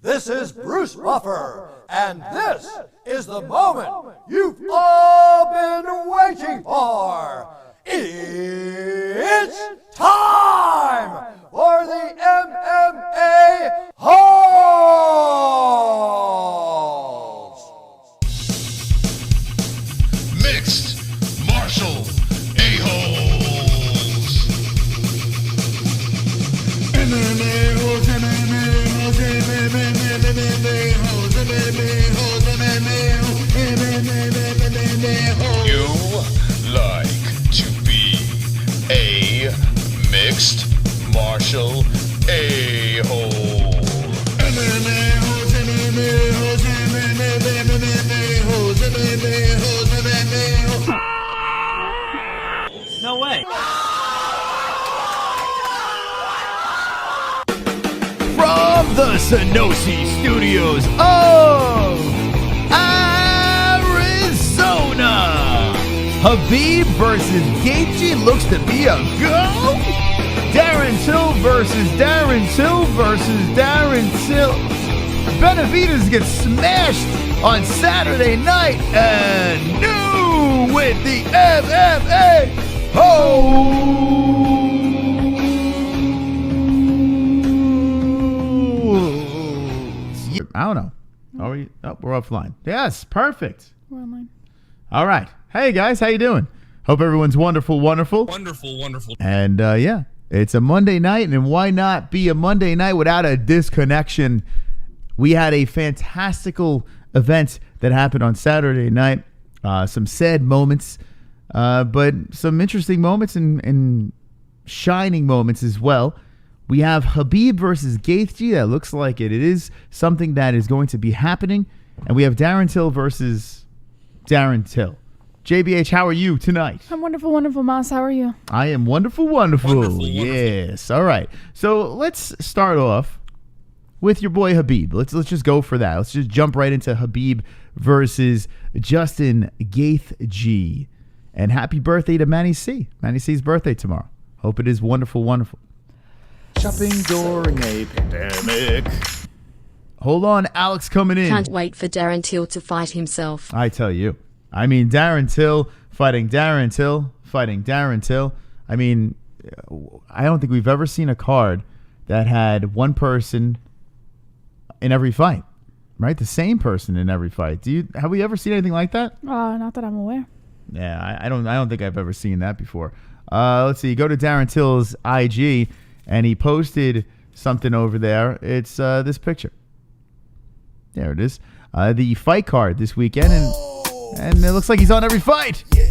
This is Bruce Buffer, and this is the moment you've all been waiting for. It's time for the MMA-Holes! Mixed martial a-holes. MMA-Holes, MMA-Holes, MMA-Holes, MMA-Holes, MMA-Holes. You like to be a mixed martial a-hole. MMA-Holes, MMA-Holes, MMA-Holes, MMA-Holes, MMA-Holes. No way. From the Sonosi Studios of Arizona, Habib versus Gaethje looks to be a go. Darren Till versus Darren Till versus Darren Till. Benavidez gets smashed on Saturday night, and new with the MMA-Holes. I don't know. Are we? Oh, we're offline. Yes, perfect. We're online. All right. Hey guys, how you doing? Hope everyone's wonderful. Wonderful. And yeah, it's a Monday night, and why not be a Monday night without a disconnection? We had a fantastical event that happened on Saturday night. Some sad moments, but some interesting moments and shining moments as well. We have Habib versus Gaethje. That looks like it is something that is going to be happening. And we have Darren Till versus Darren Till. JBH, how are you tonight? I'm wonderful, wonderful, Moss. How are you? I am wonderful, wonderful. Yes. All right. So let's start off with your boy Habib. Let's just go for that. Let's just jump right into Habib versus Justin Gaethje. And happy birthday to Manny C. Manny C's birthday tomorrow. Hope it is wonderful, wonderful. Shopping during a pandemic. Hold on, Alex coming in. Can't wait for Darren Till to fight himself. I tell you. I mean, Darren Till fighting Darren Till fighting Darren Till. I mean, I don't think we've ever seen a card that had one person in every fight, right? The same person in every fight. Have we ever seen anything like that? Not that I'm aware. Yeah, I don't think I've ever seen that before. Let's see. Go to Darren Till's IG, and he posted something over there. It's this picture. There it is. The fight card this weekend, and it looks like he's on every fight. Yeah.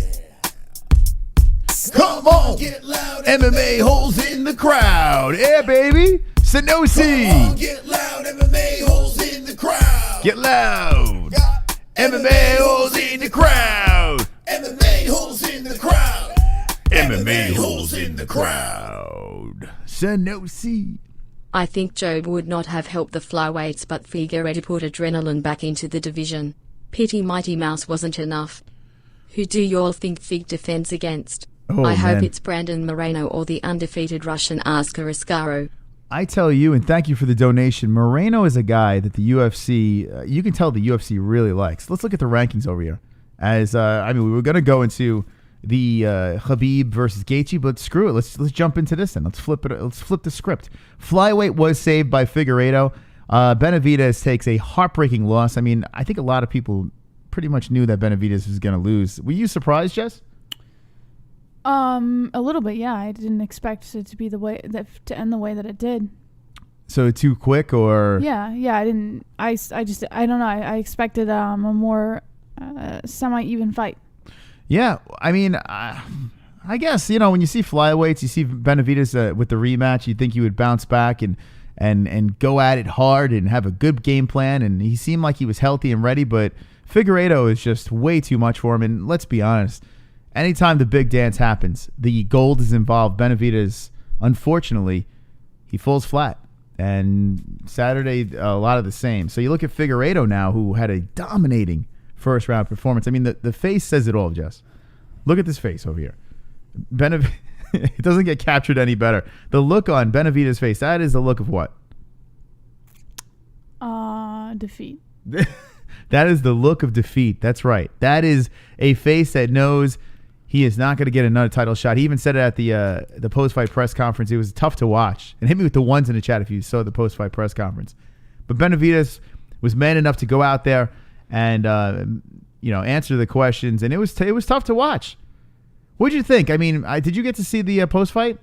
Come on, get loud. MMA-Holes in the crowd. Yeah, baby. Sonosi. Come on, get loud. MMA-Holes in the crowd. Get loud. MMA-Holes in the crowd. MMA-Holes in the crowd. MMA-Holes in the crowd. Sonosi. I think Joe would not have helped the flyweights, but Figueiredo put adrenaline back into the division. Pity Mighty Mouse wasn't enough. Who do y'all think Fig defends against? Oh, I hope man. it's Brandon Moreno or the undefeated Russian Askar Ascaro. I tell you, and thank you for the donation, Moreno is a guy that the UFC, you can tell the UFC really likes. Let's look at the rankings over here. As we were going to go into the Habib versus Gaethje, but screw it. Let's jump into this then. Let's flip the script. Flyweight was saved by Figueiredo. Benavidez takes a heartbreaking loss. I mean, I think a lot of people pretty much knew that Benavidez was going to lose. Were you surprised, Jess? A little bit, yeah. I didn't expect it to be to end the way that it did. So too quick, or? Yeah. I didn't. I don't know. I expected a more semi-even fight. Yeah, I mean, I guess, when you see flyweights, you see Benavidez with the rematch, you think he would bounce back and go at it hard and have a good game plan, and he seemed like he was healthy and ready, but Figueiredo is just way too much for him, and let's be honest, anytime the big dance happens, the gold is involved. Benavidez, unfortunately, he falls flat, and Saturday, a lot of the same. So you look at Figueiredo now, who had a dominating first-round performance. I mean, the face says it all, Jess. Look at this face over here. It doesn't get captured any better. The look on Benavidez' face, that is the look of what? defeat. That is the look of defeat. That's right. That is a face that knows he is not going to get another title shot. He even said it at the post-fight press conference. It was tough to watch. And hit me with the ones in the chat if you saw the post-fight press conference. But Benavidez was man enough to go out there and answer the questions, and it was tough to watch. What did you think? I mean, did you get to see the post-fight?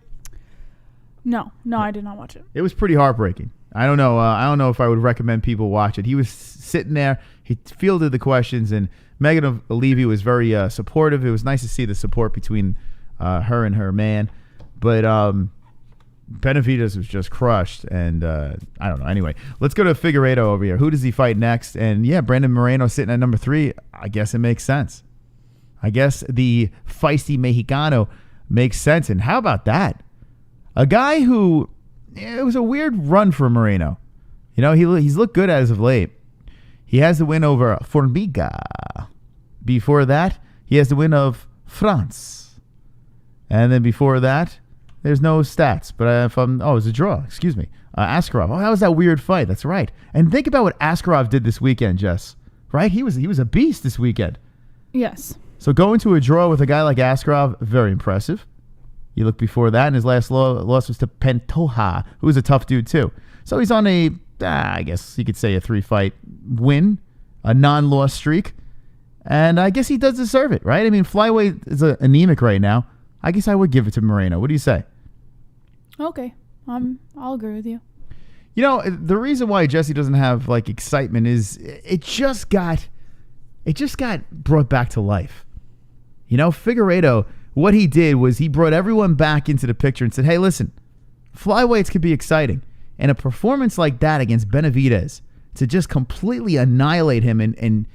No, I did not watch it. It was pretty heartbreaking. I don't know if I would recommend people watch it. He was sitting there. He fielded the questions, and Megan Levy was very supportive. It was nice to see the support between her and her man. But Benavidez was just crushed, and I don't know. Anyway, let's go to Figueiredo over here. Who does he fight next? And yeah, Brandon Moreno sitting at number 3. I guess it makes sense. I guess the feisty Mexicano makes sense. And how about that? A guy who, it was a weird run for Moreno. He's looked good as of late. He has the win over Formiga. Before that, he has the win of France. And then before that, there's no stats. But it was a draw. Excuse me. Askarov. Oh, that was that weird fight. That's right. And think about what Askarov did this weekend, Jess. Right? He was a beast this weekend. Yes. So going to a draw with a guy like Askarov, very impressive. You look before that, and his last loss was to Pantoja, who was a tough dude too. So he's on I guess you could say a 3-fight win, a non-loss streak. And I guess he does deserve it, right? I mean, flyweight is anemic right now. I guess I would give it to Moreno. What do you say? Okay. I'll agree with you. The reason why Jesse doesn't have excitement is it just got brought back to life. Figueiredo, what he did was he brought everyone back into the picture and said, hey, listen, flyweights could be exciting. And a performance like that against Benavidez, to just completely annihilate him and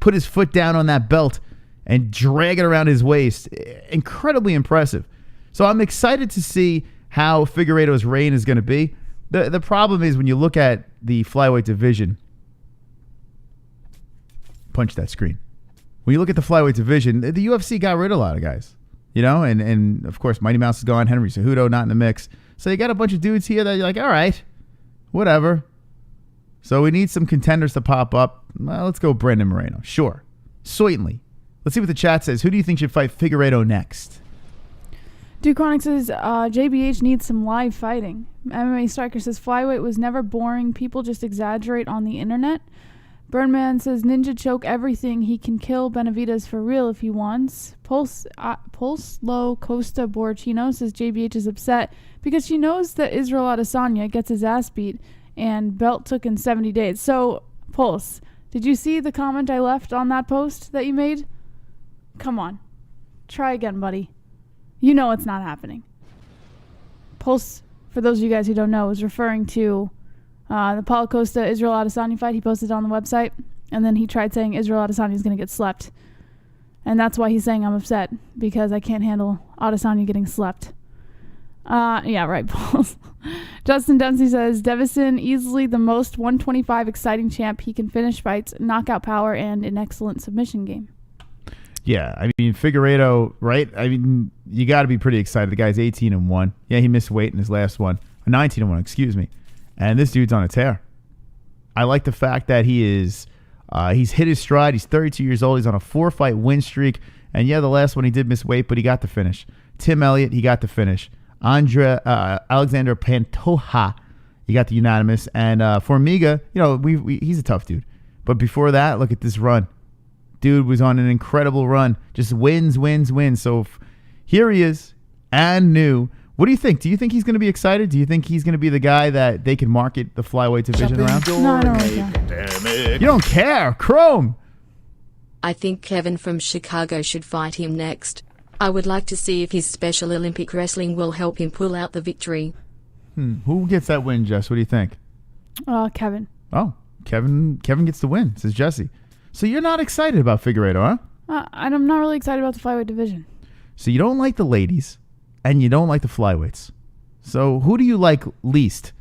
put his foot down on that belt and drag it around his waist, incredibly impressive. So I'm excited to see how Figueiredo's reign is going to be. The problem is when you look at the flyweight division, punch that screen. When you look at the flyweight division, the UFC got rid of a lot of guys, and of course Mighty Mouse is gone, Henry Cejudo not in the mix. So you got a bunch of dudes here that you're like, all right, whatever. So we need some contenders to pop up. Well, let's go Brandon Moreno. Sure. Certainly. Let's see what the chat says. Who do you think should fight Figueiredo next? Dude Chronic says JBH needs some live fighting. MMA Striker says flyweight was never boring. People just exaggerate on the internet. Burnman says Ninja choke everything. He can kill Benavidez for real if he wants. Pulse Low Costa Borchino says JBH is upset because she knows that Israel Adesanya gets his ass beat and belt took in 70 days. So, Pulse, did you see the comment I left on that post that you made? Come on. Try again, buddy. You know it's not happening. Pulse, for those of you guys who don't know, is referring to the Paulo Costa Israel Adesanya fight. He posted on the website, and then he tried saying Israel Adesanya is going to get slept. And that's why he's saying I'm upset, because I can't handle Adesanya getting slept. Yeah, right, Pulse. Justin Dempsey says, Devison, easily the most 125 exciting champ. He can finish fights, knockout power, and an excellent submission game. Yeah, I mean, Figueiredo, right? I mean, you got to be pretty excited. The guy's 18-1. Yeah, he missed weight in his last one. 19-1, excuse me. And this dude's on a tear. I like the fact that he's hit his stride. He's 32 years old. He's on a 4-fight win streak. And yeah, the last one he did miss weight, but he got the finish. Tim Elliott, he got the finish. Alexander Pantoja, he got the unanimous. And Formiga, he's a tough dude. But before that, look at this run. Dude was on an incredible run. Just wins. So here he is, and new. What do you think? Do you think he's going to be excited? Do you think he's going to be the guy that they can market the flyweight division around? No, I don't really care. You don't care. Chrome. I think Kevin from Chicago should fight him next. I would like to see if his Special Olympic wrestling will help him pull out the victory. Who gets that win, Jess? What do you think? Kevin. Oh, Kevin gets the win, says Jesse. So you're not excited about Figueiredo, huh? I'm not really excited about the flyweight division. So you don't like the ladies, and you don't like the flyweights. So who do you like least?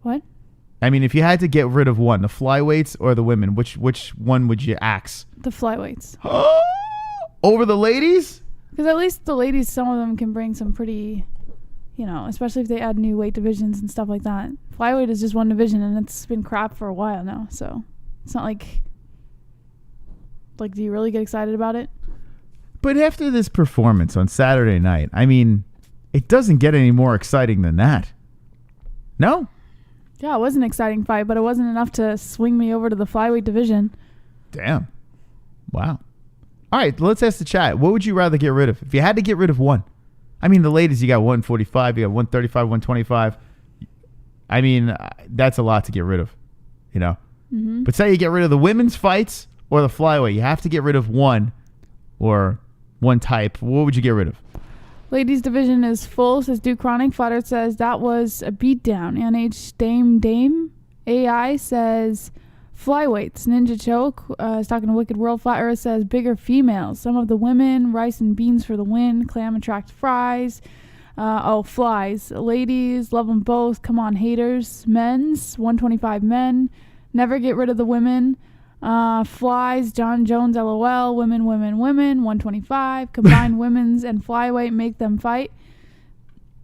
What? I mean, if you had to get rid of one, the flyweights or the women, which one would you axe? The flyweights. Over the ladies? Because at least the ladies, some of them can bring some pretty, especially if they add new weight divisions and stuff like that. Flyweight is just one division, and it's been crap for a while now. So it's not like, do you really get excited about it? But after this performance on Saturday night, I mean, it doesn't get any more exciting than that. No? Yeah, it was an exciting fight, but it wasn't enough to swing me over to the flyweight division. Damn. Wow. All right, let's ask the chat. What would you rather get rid of? If you had to get rid of one. I mean, the ladies, you got 145, you got 135, 125. I mean, that's a lot to get rid of, Mm-hmm. But say you get rid of the women's fights or the flyweight. You have to get rid of one or one type. What would you get rid of? Ladies division is full, says Duke Chronic. Flatter says that was a beatdown. NH Dame. AI says flyweights. Ninja Choke is talking to Wicked World. Flat Earth says bigger females. Some of the women, rice and beans for the win. Clam attract fries. Flies. Ladies, love them both. Come on, haters. Men's, 125 men. Never get rid of the women. Flies, John Jones, LOL. Women, 125. Combine women's and flyweight, make them fight.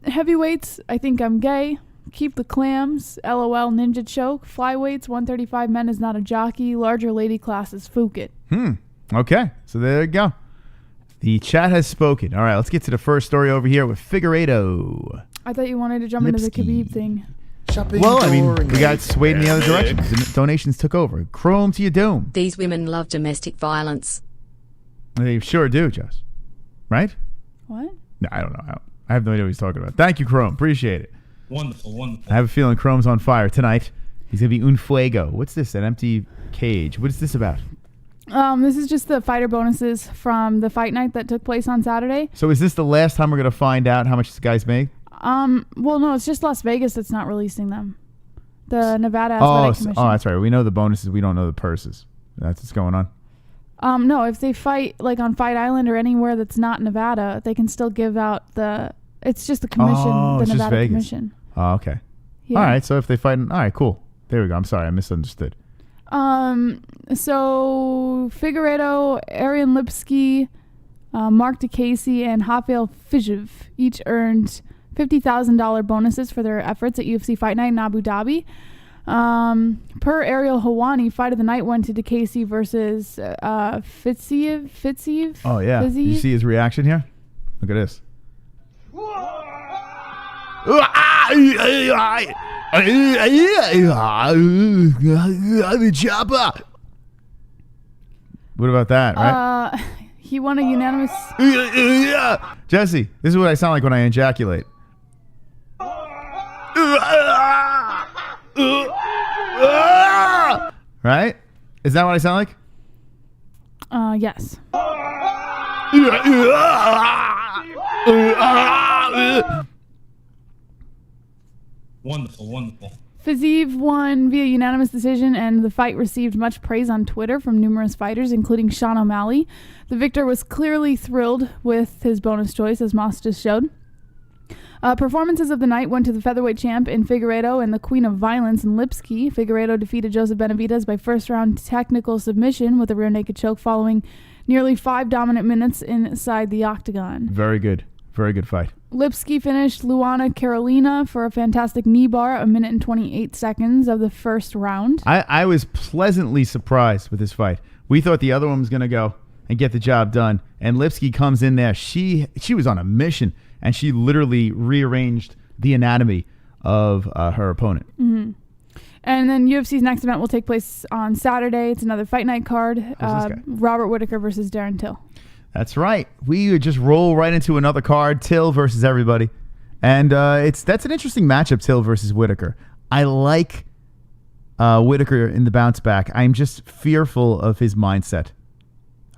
Heavyweights, I think I'm gay. Keep the clams, LOL, Ninja Choke. Flyweights, 135 men is not a jockey. Larger lady class is Fook it. Okay, so there you go. The chat has spoken. All right, let's get to the first story over here with Figueiredo. I thought you wanted to jump into the Khabib thing. Well, I mean, we got swayed in the other direction. The donations took over. Chrome to your dome. These women love domestic violence. They sure do, Jess. Right? What? No, I don't know. I have no idea what he's talking about. Thank you, Chrome. Appreciate it. Wonderful. I have a feeling Chrome's on fire tonight. He's going to be un fuego. What's this? An empty cage. What is this about? This is just the fighter bonuses from the fight night that took place on Saturday. So is this the last time we're going to find out how much this guy's made? Well, no, it's just Las Vegas that's not releasing them. The Nevada Athletic Commission. Oh, that's right. We know the bonuses. We don't know the purses. That's what's going on. No, if they fight like on Fight Island or anywhere that's not Nevada, they can still give out the. It's just the commission, the Nevada Commission. Oh, okay. Yeah. All right. So if they fight, all right, cool. There we go. I'm sorry, I misunderstood. So Figueiredo, Arian Lipski, Mark DeCasey, and Rafael Fiziev each earned $50,000 bonuses for their efforts at UFC Fight Night in Abu Dhabi. Per ARIEL HELWANI, fight of the night went to DeCasey versus Fiziev. Oh yeah. Fiziev? You see his reaction here? Look at this. The chopper. What about that, right? He won a unanimous. Jesse, this is what I sound like when I ejaculate. Right? Is that what I sound like? Yes. Wonderful. Fiziev won via unanimous decision, and the fight received much praise on Twitter from numerous fighters, including Sean O'Malley. The victor was clearly thrilled with his bonus choice, as Moss just showed. Performances of the night went to the featherweight champ in Figueiredo and the queen of violence in Lipski. Figueiredo defeated Joseph Benavidez by first-round technical submission with a rear naked choke following nearly 5 dominant minutes inside the octagon. Very good fight. Lipski finished Luana Carolina for a fantastic knee bar, 1 minute and 28 seconds of the first round. I was pleasantly surprised with this fight. We thought the other one was going to go and get the job done, and Lipski comes in there. She was on a mission, and she literally rearranged the anatomy of her opponent. Mm-hmm. And then UFC's next event will take place on Saturday. It's another fight night card. Robert Whittaker versus Darren Till. That's right. We just roll right into another card, Till versus everybody. And that's an interesting matchup, Till versus Whittaker. I like Whittaker in the bounce back. I'm just fearful of his mindset.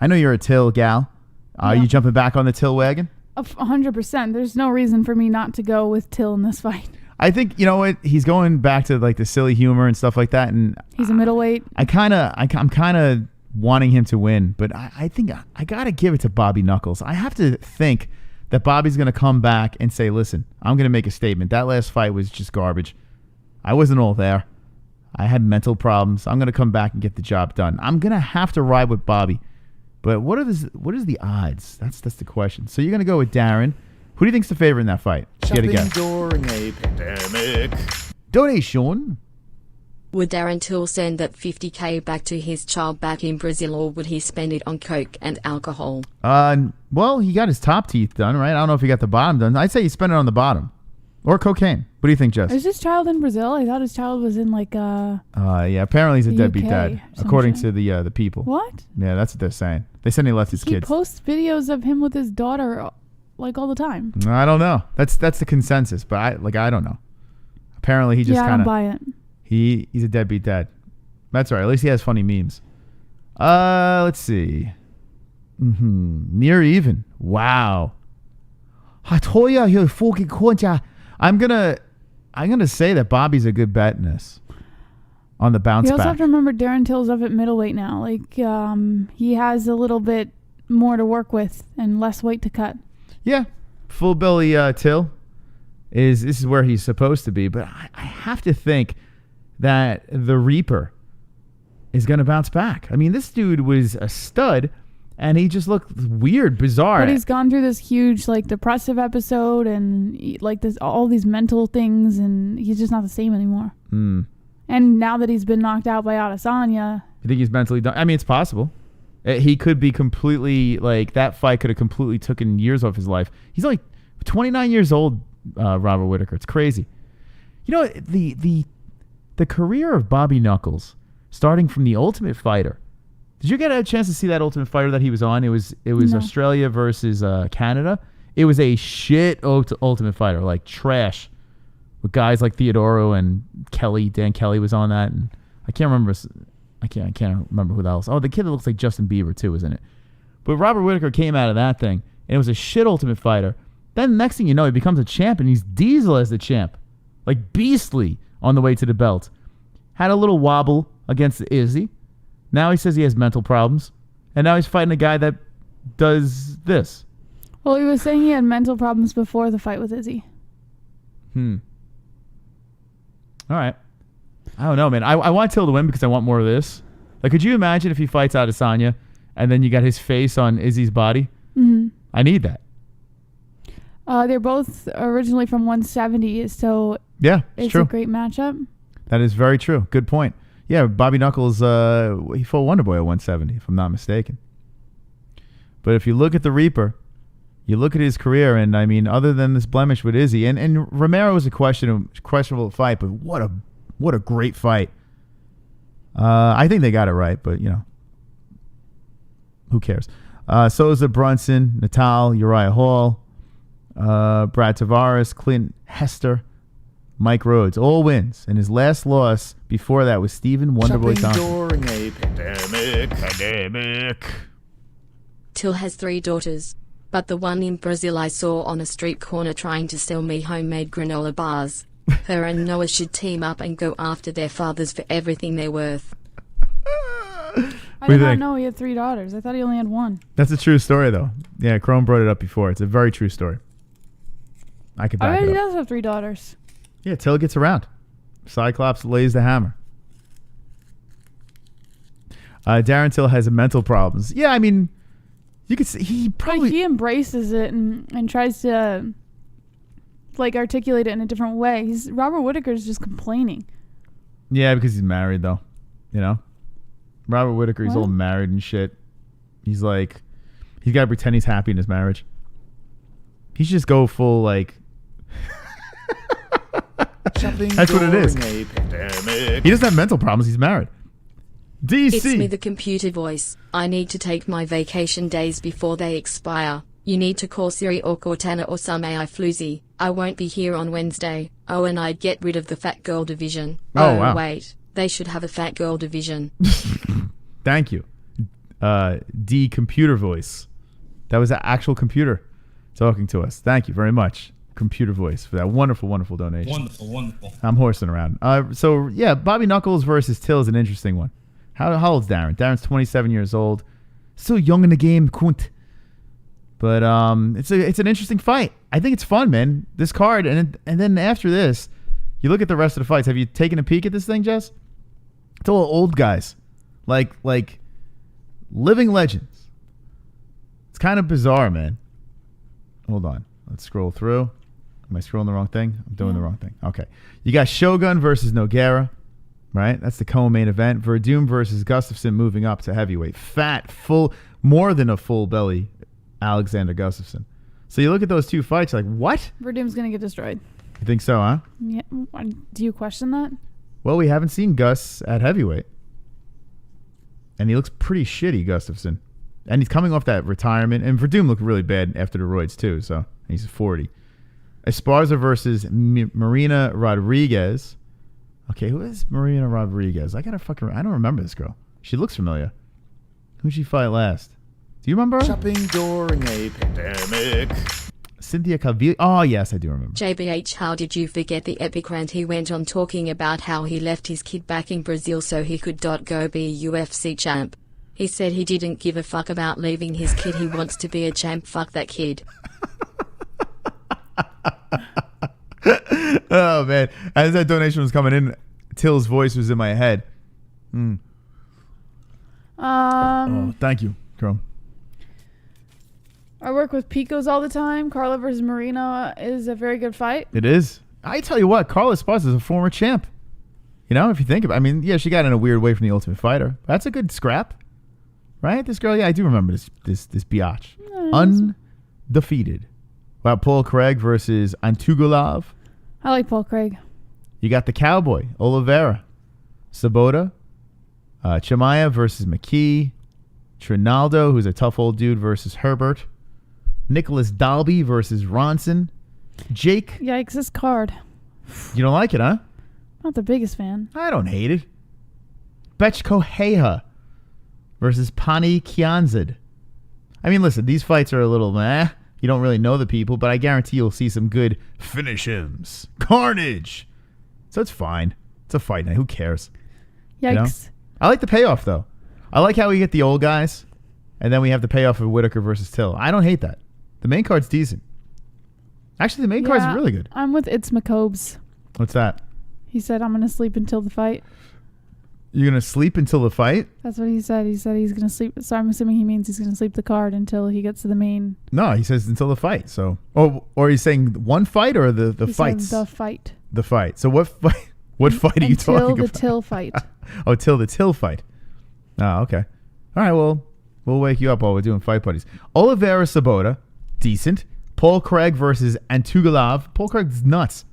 I know you're a Till gal. Are you jumping back on the Till wagon? 100%. There's no reason for me not to go with Till in this fight. I think, you know what, he's going back to like the silly humor and stuff like that, and he's a middleweight. I'm kind of wanting him to win, but I think I gotta give it to Bobby Knuckles. I have to think that Bobby's gonna come back and say, listen, I'm gonna make a statement. That last fight was just garbage. I wasn't all there. I had mental problems. I'm gonna come back and get the job done. I'm gonna have to ride with Bobby. But what is the odds? That's the question. So you're gonna go with Darren. Who do you think's the favorite in that fight? Get a guess. during a pandemic. Donation. Would Darren Till send that 50k back to his child back in Brazil, or would he spend it on coke and alcohol? Well, he got his top teeth done, right? I don't know if he got the bottom done. I'd say he spent it on the bottom. Or cocaine. What do you think, Jess? Is his child in Brazil? I thought his child was in like yeah, apparently he's a the deadbeat UK dad, or according something. to the people. What? Yeah, that's what they're saying. They said he left his He kids. posts videos of him with his daughter like all the time. I don't know. That's the consensus, but I don't know. Apparently he just I kind don't of buy it. he's a deadbeat dad. That's all right. At least he has funny memes. Let's see. Near even. Wow. I'm gonna say that Bobby's a good bet in this. On the bounce You also back. have to remember Darren Till's up at middleweight now. Like he has a little bit more to work with and less weight to cut. Yeah, full belly Till this is where he's supposed to be, but I have to think that the Reaper is going to bounce back. I mean, this dude was a stud, and he just looked weird, bizarre. But he's gone through this huge like depressive episode and like this all these mental things, and he's just not the same anymore. And now that he's been knocked out by Adesanya, You think he's mentally done? I mean, it's possible. He could be completely like that fight could have completely taken years off his life. He's only 29 years old, Robert Whittaker. It's crazy. You know, the career of Bobby Knuckles, starting from the Ultimate Fighter. Did you get a chance to see that Ultimate Fighter that he was on? It was No. Australia versus Canada. It was a shit Ultimate Fighter, like trash, with guys like Theodoro and Kelly. Dan Kelly was on that, and I can't remember who else. Oh, the kid that looks like Justin Bieber too was in it. But Robert Whittaker came out of that thing, and it was a shit Ultimate Fighter. Then next thing you know, he becomes a champ, and he's Diesel as the champ, like beastly on the way to the belt. Had a little wobble against Izzy. Now he says he has mental problems, and now he's fighting a guy that does this. well, he was saying he had mental problems before the fight with Izzy. All right. I don't know, man. I want Till to win because I want more of this. Like, could you imagine if he fights Adesanya and then you got his face on Izzy's body? Mm-hmm. I need that. They're both originally from 170, so Yeah, it's it's true. a great matchup. That is very true. Good point. Yeah, Bobby Knuckles, he fought Wonderboy at 170, if I'm not mistaken. But if you look at the Reaper, you look at his career, and I mean, other than this blemish with Izzy, and Romero was a questionable fight, but what a great fight. I think they got it right, but you know, who cares? Souza, Brunson, Natal, Uriah Hall, Brad Tavares, Clint Hester, Mike Rhodes, all wins. And his last loss before that was Stephen Wonderboy Thompson. during a pandemic. Till has 3 daughters, but the one in Brazil I saw on a street corner trying to sell me homemade granola bars. Her and Noah should team up and go after their fathers for everything they're worth. I did not know he had 3 daughters. I thought he only had 1. That's a true story, though. Yeah, Chrome brought it up before. It's a very true story. I could I back bet he it up. does have 3 daughters. Yeah, Till gets around. Cyclops lays the hammer. Darren Till has mental problems. Yeah, I mean, you could see he probably... But he embraces it and tries to like articulate it in a different way. Robert Whittaker's just complaining. Yeah, because he's married, though. You know? Robert Whittaker, he's What? all married and shit. He's like... He's got to pretend he's happy in his marriage. He should just go full, like... That's what it is. during a pandemic. He doesn't have mental problems. He's married. DC. It's me, the computer voice. I need to take my vacation days before they expire. You need to call Siri or Cortana or some AI floozy. I won't be here on Wednesday. Oh, and I'd get rid of the fat girl division. Oh, wow. Wait. They should have a fat girl division. Thank you. D computer voice. That was an actual computer talking to us. Thank you very much, computer voice, for that wonderful, wonderful donation. Wonderful. I'm horsing around. So yeah, Bobby Knuckles versus Till is an interesting one. How old's Darren? Darren's 27 years old. Still young in the game, kunt. But it's an interesting fight. I think it's fun, man. This card, and then after this, you look at the rest of the fights. Have you taken a peek at this thing, Jess? It's all old guys, like living legends. It's kind of bizarre, man. Hold on. Let's scroll through. Am I scrolling the wrong thing? I'm doing the wrong thing. Okay. You got Shogun versus Nogueira, right? That's the co-main event. Verdum versus Gustafsson moving up to heavyweight. Fat, full, more than a full belly Alexander Gustafsson. So you look at those two fights, like, what? Verdum's going to get destroyed. You think so, huh? Yeah. Do you question that? Well, we haven't seen Gus at heavyweight. And he looks pretty shitty, Gustafsson. And he's coming off that retirement. And Verdum looked really bad after the roids, too. So he's 40. Esparza versus Marina Rodriguez. Okay, who is Marina Rodriguez? I don't remember this girl. She looks familiar. Who'd she fight last? Do you remember her? Shopping during a pandemic. Cynthia Calvillo. Oh, yes, I do remember. JBH, how did you forget the epic rant he went on talking about how he left his kid back in Brazil so he could go be a UFC champ? He said he didn't give a fuck about leaving his kid. He wants to be a champ. Fuck that kid. Oh, man. As that donation was coming in, Till's voice was in my head. Oh, thank you, Chrome. I work with Picos all the time. Carla versus Marina is a very good fight. It is. I tell you what, Carla Esparza is a former champ. You know, if you think about it. I mean, yeah, she got in a weird way from the Ultimate Fighter. That's a good scrap. Right? This girl, yeah, I do remember this biatch. Undefeated. Wow, Paul Craig versus Antugulov. I like Paul Craig. You got the Cowboy, Oliveira. Sabota. Chimaev versus McKee. Trinaldo, who's a tough old dude, versus Herbert. Nicholas Dalby versus Ronson. Jake. Yikes, this card. You don't like it, huh? Not the biggest fan. I don't hate it. Bechko Heha versus Pani Kianzad. I mean, listen, these fights are a little meh. You don't really know the people, but I guarantee you'll see some good finish-ems. Carnage. So it's fine. It's a fight night. Who cares? Yikes. You know? I like the payoff, though. I like how we get the old guys, and then we have the payoff of Whittaker versus Till. I don't hate that. The main card's decent. Actually, the main card's really good. I'm with It's McCobes. What's that? He said, I'm going to sleep until the fight. You're going to sleep until the fight? That's what he said. He said he's going to sleep. So I'm assuming he means he's going to sleep the card until he gets to the main. No, he says until the fight. So, or he's saying one fight or the fights? The fight. The fight. So what fight? What fight are you talking about? Until the Till fight. Oh, till the Till fight. Oh, okay. All right, well, we'll wake you up while we're doing fight buddies. Oliveira Sabota, decent. Paul Craig versus Antugulov. Paul Craig's nuts.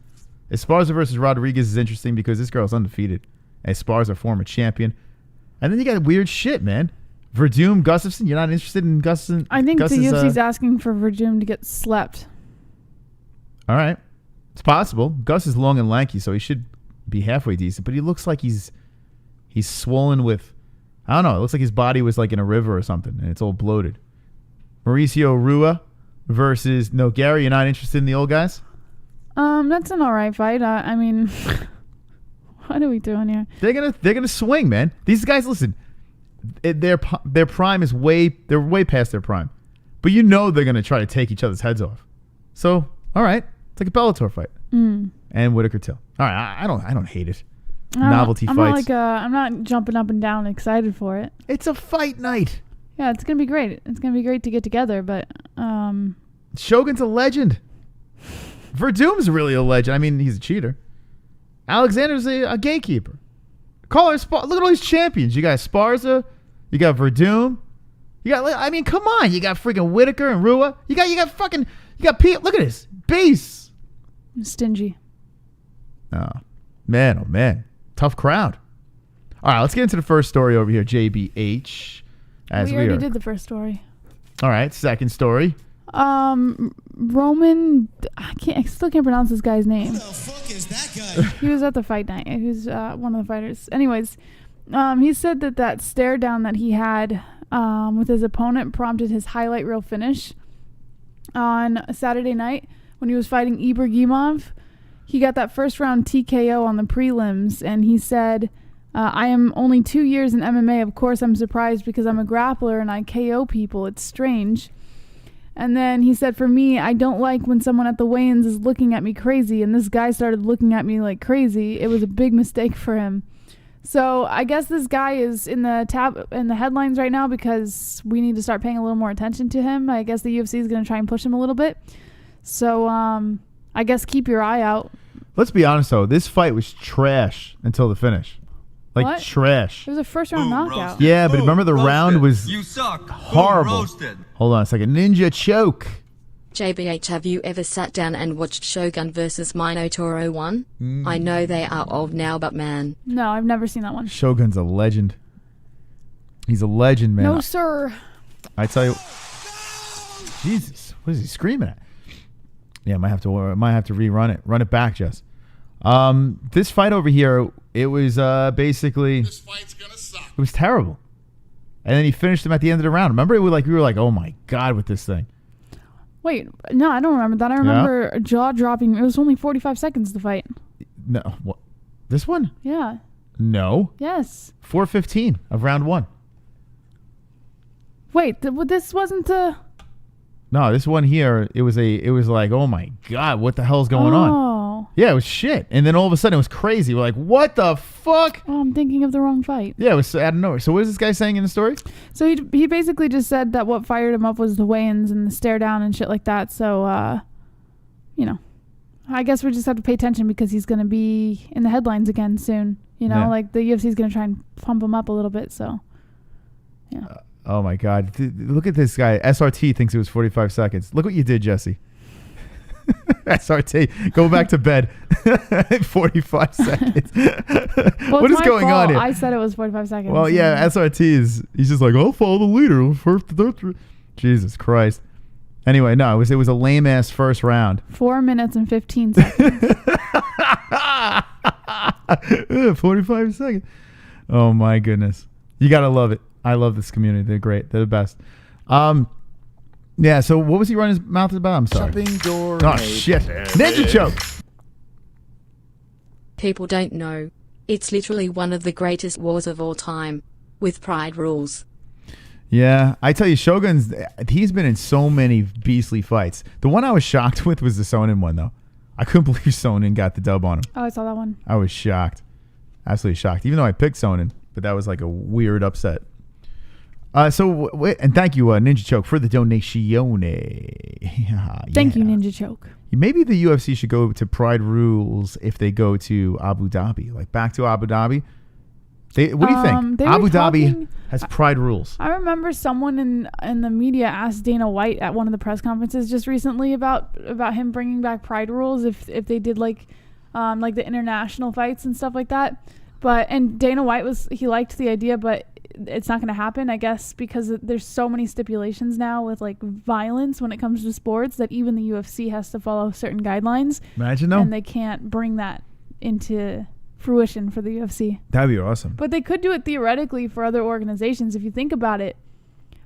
Esparza versus Rodriguez is interesting because this girl's undefeated. Esparza, former champion. And then you got weird shit, man. Verdum, Gustafsson. You're not interested in Gustafsson? I think the UFC's asking for Verdum to get slept. All right. It's possible. Gus is long and lanky, so he should be halfway decent. But he looks like he's swollen with, I don't know. It looks like his body was like in a river or something, and it's all bloated. Mauricio Rua versus Nogueira. You're not interested in the old guys? That's an all right fight. I mean, what are we doing here? They're gonna swing, man. These guys, listen, their prime is way past their prime, but you know they're gonna try to take each other's heads off. So, all right, it's like a Bellator fight. And Whittaker Till. All right, I don't hate it. Novelty fights. I'm not jumping up and down excited for it. It's a fight night. Yeah, it's gonna be great. It's gonna be great to get together, but Shogun's a legend. Verdum's really a legend. I mean, he's a cheater. Alexander's a gatekeeper. Look at all these champions. You got Esparza. You got Verdum. You got, I mean, come on. You got freaking Whittaker and Rua. You got Pete. Look at this. Beast. I'm stingy. Oh, man. Tough crowd. All right, let's get into the first story over here, JBH. We already did the first story. All right, second story. Roman, I still can't pronounce this guy's name. Who the fuck is that guy? He was at the fight night. He was one of the fighters. Anyways, he said that stare down that he had with his opponent prompted his highlight reel finish on a Saturday night when he was fighting Ibragimov. He got that first round TKO on the prelims, and he said, I am only 2 years in MMA. Of course, I'm surprised because I'm a grappler and I KO people. It's strange. And then he said, for me, I don't like when someone at the weigh-ins is looking at me crazy, and this guy started looking at me like crazy. It was a big mistake for him. So I guess this guy is in the headlines right now because we need to start paying a little more attention to him. I guess the UFC is going to try and push him a little bit. So I guess keep your eye out. Let's be honest though, this fight was trash until the finish. Like What? trash. It was a first round knockout. Yeah, but remember the round was You suck. horrible. Hold on a second. Ninja choke. JBH, have you ever sat down and watched Shogun vs Minotauro 1? I know they are old now, but man. No, I've never seen that one. Shogun's a legend. He's a legend, man. No, sir. I tell you, Jesus, what is he screaming at? Yeah, might have to rerun it. Run it back, Jess. This fight over here, it was basically. This fight's gonna suck. It was terrible, and then he finished him at the end of the round. Remember, we were like, oh my god, with this thing. Wait, no, I don't remember that. I remember jaw dropping. It was only 45 seconds to fight. No, what? This one? Yeah. No. Yes. 4:15 of round 1. Wait, this wasn't the. No, this one here, it was like, oh my god, what the hell's going on? Yeah, it was shit. And then all of a sudden it was crazy. We're like, what the fuck? Oh, I'm thinking of the wrong fight. Yeah, it was out of nowhere. So what is this guy saying in the story? So he basically just said that what fired him up was the weigh-ins and the stare down and shit like that. So, I guess we just have to pay attention because he's going to be in the headlines again soon. Like the UFC is going to try and pump him up a little bit. So, yeah. Oh my god. Look at this guy. SRT thinks it was 45 seconds. Look what you did, Jesse. SRT, go back to bed. 45 seconds. Well, what is going on here? I said it was 45 seconds. Well, yeah, SRT he's just like, I'll follow the leader. Jesus Christ. Anyway, no, it was a lame ass first round. 4 minutes and 15 seconds. 45 seconds. Oh my goodness. You gotta love it. I love this community. They're great. They're the best. Yeah, so what was he running his mouth about? I'm sorry. Shopping door. Oh, shit. Ninja choke. People don't know. It's literally one of the greatest wars of all time. With pride rules. Yeah, I tell you, he's been in so many beastly fights. The one I was shocked with was the Sonnen one, though. I couldn't believe Sonnen got the dub on him. Oh, I saw that one. I was shocked. Absolutely shocked. Even though I picked Sonnen, but that was like a weird upset. And thank you, Ninja Choke, for the donation. Thank you, Ninja Choke. Maybe the UFC should go to Pride Rules if they go to Abu Dhabi, like back to Abu Dhabi. What do you think? Abu Dhabi has Pride Rules. I remember someone in the media asked Dana White at one of the press conferences just recently about him bringing back Pride Rules if they did like the international fights and stuff like that. And Dana White he liked the idea, but it's not going to happen, I guess, because there's so many stipulations now with like violence when it comes to sports that even the UFC has to follow certain guidelines. Imagine though. And they can't bring that into fruition for the UFC. That'd be awesome. But they could do it theoretically for other organizations if you think about it.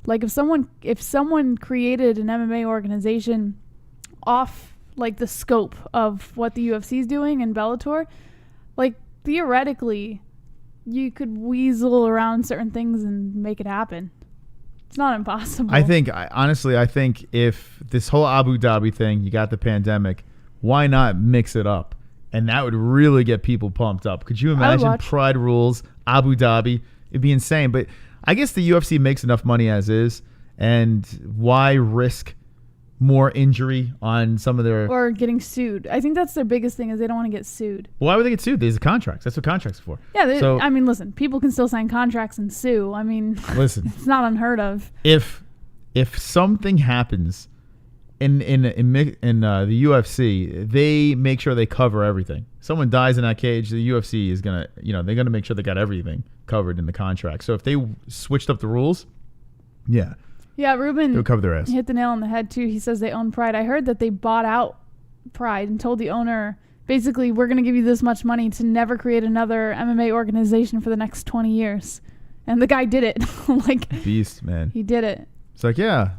Like if someone created an MMA organization off like the scope of what the UFC is doing in Bellator, like theoretically you could weasel around certain things and make it happen. It's not impossible. I think if this whole Abu Dhabi thing, you got the pandemic, why not mix it up? And that would really get people pumped up. Could you imagine Pride Rules, Abu Dhabi? It'd be insane. But I guess the UFC makes enough money as is. And why risk more injury on some of their... Or getting sued. I think that's their biggest thing is they don't want to get sued. Why would they get sued? There's contracts. That's what contracts are for. Yeah, listen, people can still sign contracts and sue. I mean, listen, it's not unheard of. If something happens in the UFC, they make sure they cover everything. Someone dies in that cage, the UFC is gonna, they're gonna make sure they got everything covered in the contract. So if they switched up the rules, yeah. Yeah, Ruben they'll cover their ass. Hit the nail on the head too. He says they own Pride. I heard that they bought out Pride and told the owner, basically, we're going to give you this much money to never create another MMA organization for the next 20 years. And the guy did it. Beast, man. He did it. It's like, yeah,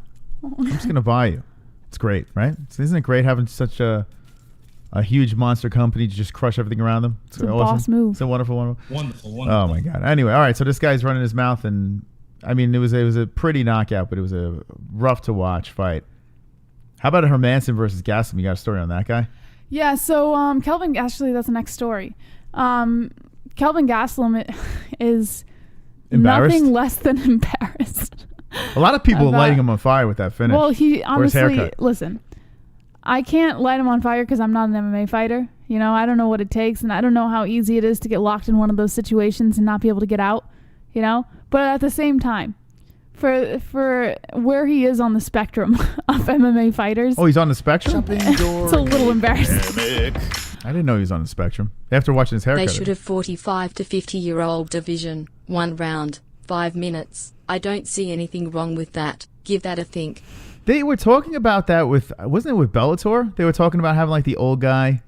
I'm just going to buy you. It's great, right? So isn't it great having such a huge monster company to just crush everything around them? It's a boss move. It's a wonderful. Oh, my God. Anyway, all right, so this guy's running his mouth and... I mean, it was a pretty knockout, but it was a rough to watch fight. How about Hermanson versus Gastelum? You got a story on that guy? Yeah, so actually that's the next story. Kelvin Gastelum is nothing less than embarrassed. A lot of people lighting him on fire with that finish. Well, he honestly, listen, I can't light him on fire because I'm not an MMA fighter. You know, I don't know what it takes, and I don't know how easy it is to get locked in one of those situations and not be able to get out, you know? But at the same time, for where he is on the spectrum of MMA fighters... Oh, he's on the spectrum? It's a little embarrassing. I didn't know he was on the spectrum. After watching his haircut. They should have 45 to 50-year-old division, 1 round, 5 minutes. I don't see anything wrong with that. Give that a think. They were talking about that with... Wasn't it with Bellator? They were talking about having like the old guy...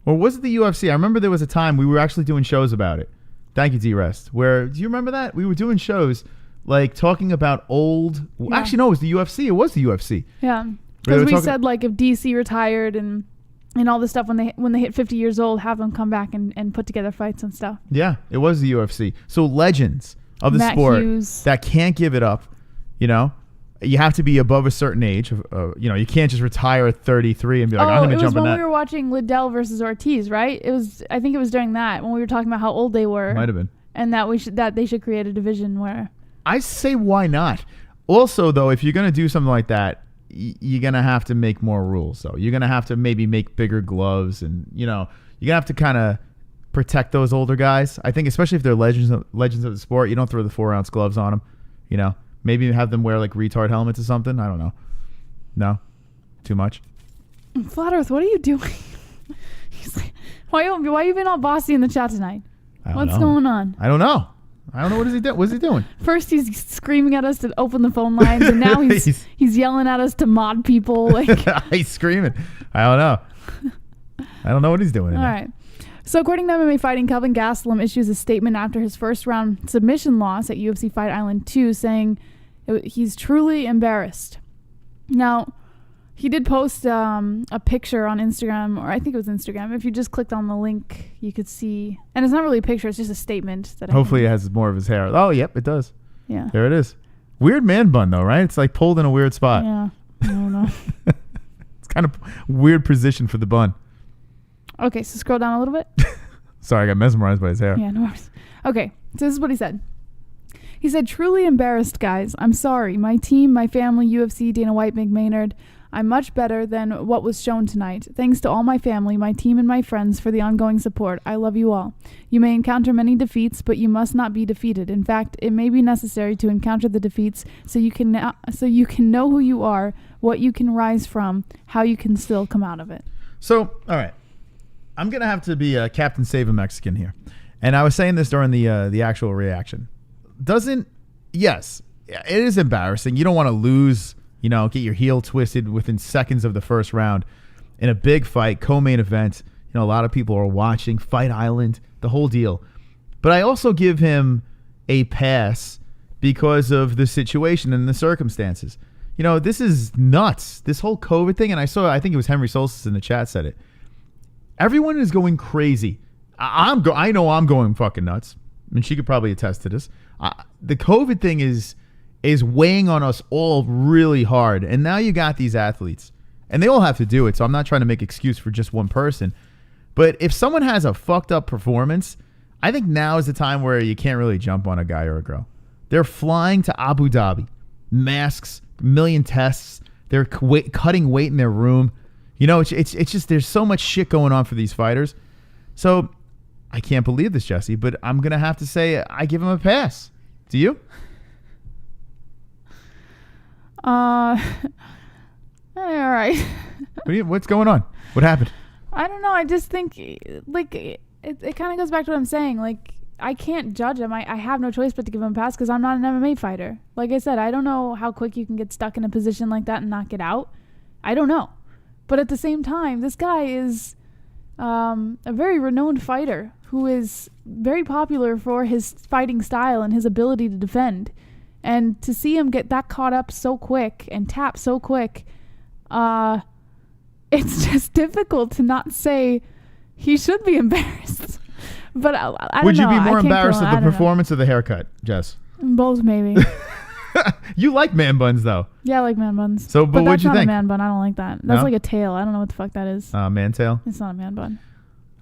Or was it the UFC? I remember there was a time we were actually doing shows about it. Thank you, D-Rest. Where, do you remember that? We were doing shows like talking about old... Yeah. Actually, no, it was the UFC. It was the UFC. Yeah. Because we said like if DC retired and all this stuff when they hit 50 years old, have them come back and put together fights and stuff. Yeah, it was the UFC. So legends of the Matt sport Hughes. That can't give it up, you know? You have to be above a certain age. You know, you can't just retire at 33 and be like, I'm going to jump in that. It was when we were watching Liddell versus Ortiz, right? I think it was during that when we were talking about how old they were. Might have been. And that they should create a division where... I say why not? Also, though, if you're going to do something like that, you're going to have to make more rules. So you're going to have to maybe make bigger gloves and, you know, you're going to have to kind of protect those older guys. I think especially if they're legends of the sport, you don't throw the 4-ounce gloves on them, you know. Maybe have them wear like retard helmets or something. I don't know. No? Too much? Flat Earth, what are you doing? He's like, why you been all bossy in the chat tonight? What's going on? I don't know. I don't know. What is he doing? What's he doing? First he's screaming at us to open the phone lines, and now he's yelling at us to mod people. Like he's screaming. I don't know. I don't know what he's doing. All right. So according to MMA Fighting, Kelvin Gastelum issues a statement after his first round submission loss at UFC Fight Island 2 saying he's truly embarrassed. Now, he did post a picture on Instagram, or I think it was Instagram. If you just clicked on the link, you could see. And it's not really a picture, it's just a statement. Hopefully it has more of his hair. Oh, yep, it does. Yeah. There it is. Weird man bun, though, right? It's like pulled in a weird spot. Yeah. I don't know. It's kind of weird position for the bun. Okay, so scroll down a little bit. Sorry, I got mesmerized by his hair. Yeah, no worries. Okay, so this is what he said. He said, truly embarrassed, guys. I'm sorry. My team, my family, UFC, Dana White, Mick Maynard. I'm much better than what was shown tonight. Thanks to all my family, my team, and my friends for the ongoing support. I love you all. You may encounter many defeats, but you must not be defeated. In fact, it may be necessary to encounter the defeats so you can know who you are, what you can rise from, how you can still come out of it. So, all right. I'm going to have to be Captain Save a Mexican here. And I was saying this during the actual reaction. Yes, it is embarrassing. You don't want to lose, you know, get your heel twisted within seconds of the first round in a big fight, co-main event. You know, a lot of people are watching, Fight Island, the whole deal. But I also give him a pass because of the situation and the circumstances. You know, this is nuts. This whole COVID thing, and I think it was Henry Solstice in the chat said it. Everyone is going crazy. I know I'm going fucking nuts. I mean, she could probably attest to this. The COVID thing is weighing on us all really hard. And now you got these athletes. And they all have to do it. So I'm not trying to make excuse for just one person. But if someone has a fucked up performance, I think now is the time where you can't really jump on a guy or a girl. They're flying to Abu Dhabi. Masks, million tests. They're cutting weight in their room. You know, it's just there's so much shit going on for these fighters. So I can't believe this, Jesse, but I'm going to have to say I give him a pass. Do you? All right. What's going on? What happened? I don't know. I just think, like, it kind of goes back to what I'm saying. Like, I can't judge him. I have no choice but to give him a pass because I'm not an MMA fighter. Like I said, I don't know how quick you can get stuck in a position like that and not get out. I don't know. But at the same time, this guy is a very renowned fighter who is very popular for his fighting style and his ability to defend. And to see him get that caught up so quick and tap so quick, it's just difficult to not say he should be embarrassed. But I don't know. Would you be more embarrassed of the performance or the haircut, Jess? Both, maybe. You like man buns, though. Yeah, I like man buns. So, but what'd you think? That's not a man bun. I don't like that. That's like a tail. I don't know what the fuck that is. Man tail? It's not a man bun.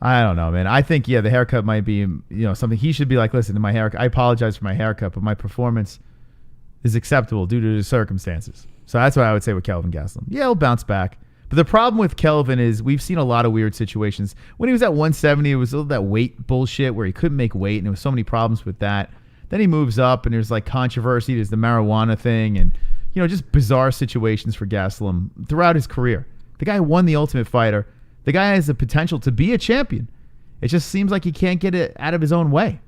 I don't know, man. I think, the haircut might be, something he should be like, listen, my haircut, I apologize for my haircut, but my performance is acceptable due to the circumstances. So that's what I would say with Kelvin Gastelum. Yeah, he'll bounce back. But the problem with Kelvin is we've seen a lot of weird situations. When he was at 170, it was all that weight bullshit where he couldn't make weight, and there was so many problems with that. Then he moves up, and there's like controversy. There's the marijuana thing, and just bizarre situations for Gastelum throughout his career. The guy won the Ultimate Fighter. The guy has the potential to be a champion. It just seems like he can't get it out of his own way.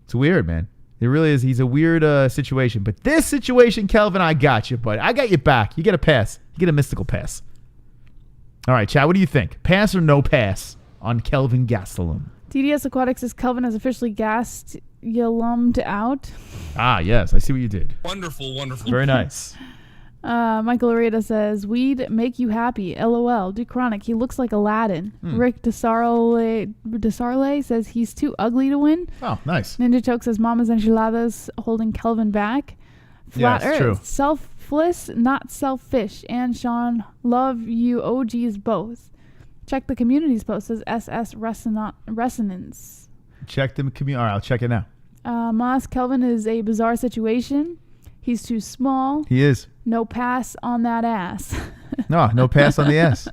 It's weird, man. It really is. He's a weird situation. But this situation, Kelvin, I got you, bud. I got you back. You get a pass. You get a mystical pass. All right, Chad, what do you think? Pass or no pass on Kelvin Gastelum? TDS Aquatics says Kelvin has officially gassed Yalummed out. Ah, yes. I see what you did. Wonderful, wonderful. Very nice. Michael Areta says, weed make you happy. LOL. Do Chronic. He looks like Aladdin. Rick Desarle says he's too ugly to win. Oh, nice. Ninja Choke says Mama's Enchiladas holding Kelvin back. Flat Earth. True. Selfless, not selfish. And Sean, love you OGs both. Check the community's post. Says SS Resonance. Check the community. All right, I'll check it now. Moss, Kelvin is a bizarre situation. He's too small. He is. No pass on that ass. No pass on the ass.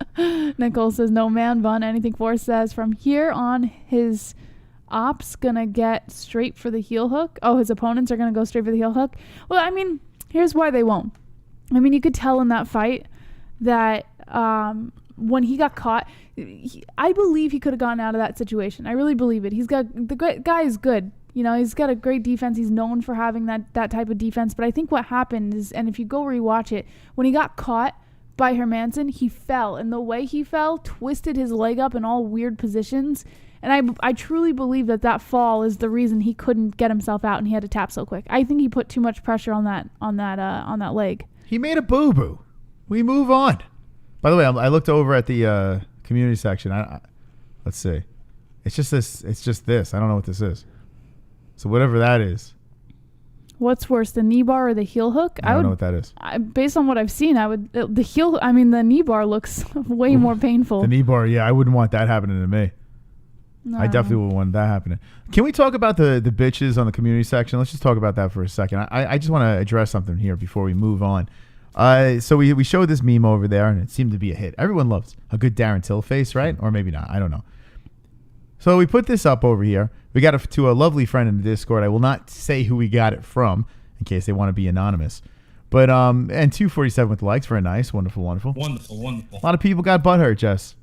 Nicole says no man bun. Anything Force says from here on his ops gonna get straight for the heel hook. Oh, his opponents are gonna go straight for the heel hook. Well, I mean, here's why they won't. I mean, you could tell in that fight that when he got caught, I believe he could have gotten out of that situation. I really believe it. The guy is good. He's got a great defense. He's known for having that type of defense. But I think what happened is, and if you go rewatch it, when he got caught by Hermanson, he fell. And the way he fell twisted his leg up in all weird positions. And I truly believe that fall is the reason he couldn't get himself out and he had to tap so quick. I think he put too much pressure on that leg. He made a boo-boo. We move on. By the way, I looked over at the community section. Let's see. It's just this. I don't know what this is. So whatever that is. What's worse, the knee bar or the heel hook? I don't know what that is. Based on what I've seen, the knee bar looks way more painful. The knee bar, yeah, I wouldn't want that happening to me. No. I definitely wouldn't want that happening. Can we talk about the bitches on the community section? Let's just talk about that for a second. I just want to address something here before we move on. So we showed this meme over there, and it seemed to be a hit. Everyone loves a good Darren Till face, right? Or maybe not. I don't know. So we put this up over here. We got it to a lovely friend in the Discord. I will not say who we got it from in case they want to be anonymous. But and 247 with likes. Very nice. Wonderful, wonderful. Wonderful, wonderful. A lot of people got butthurt, Jess.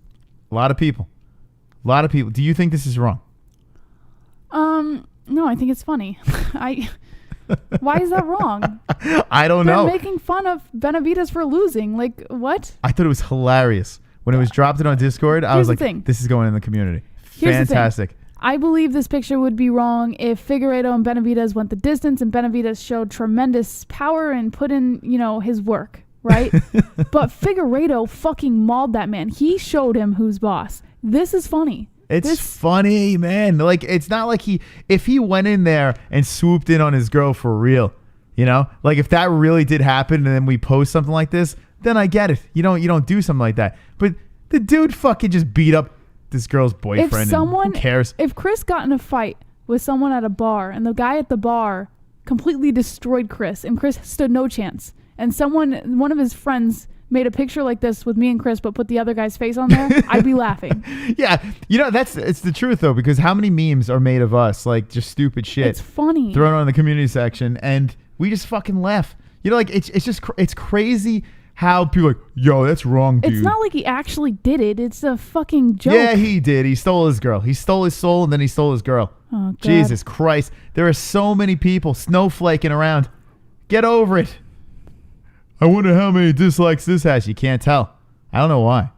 A lot of people. Do you think this is wrong? No, I think it's funny. Why is that wrong? I don't know. They're making fun of Benavidez for losing. Like, what? I thought it was hilarious. When it was dropped on Discord, I was like, this is going in the community. Fantastic. I believe this picture would be wrong if Figueiredo and Benavidez went the distance and Benavidez showed tremendous power and put in, his work, right? But Figueiredo fucking mauled that man. He showed him who's boss. This is funny. It's funny, man. Like, it's not like if he went in there and swooped in on his girl for real, like if that really did happen and then we post something like this, then I get it. You don't do something like that. But the dude fucking just beat up this girl's boyfriend. Who cares? If Chris got in a fight with someone at a bar and the guy at the bar completely destroyed Chris and Chris stood no chance, and one of his friends made a picture like this with me and Chris but put the other guy's face on there, I'd be laughing. Yeah, it's the truth though, because how many memes are made of us, like just stupid shit. It's funny. Thrown on the community section and we just fucking laugh. It's crazy how people are like, yo, that's wrong, dude. It's not like he actually did it. It's a fucking joke. Yeah, he did. He stole his girl. He stole his soul and then he stole his girl. Oh, God. Jesus Christ. There are so many people snowflaking around. Get over it. I wonder how many dislikes this has. You can't tell. I don't know why.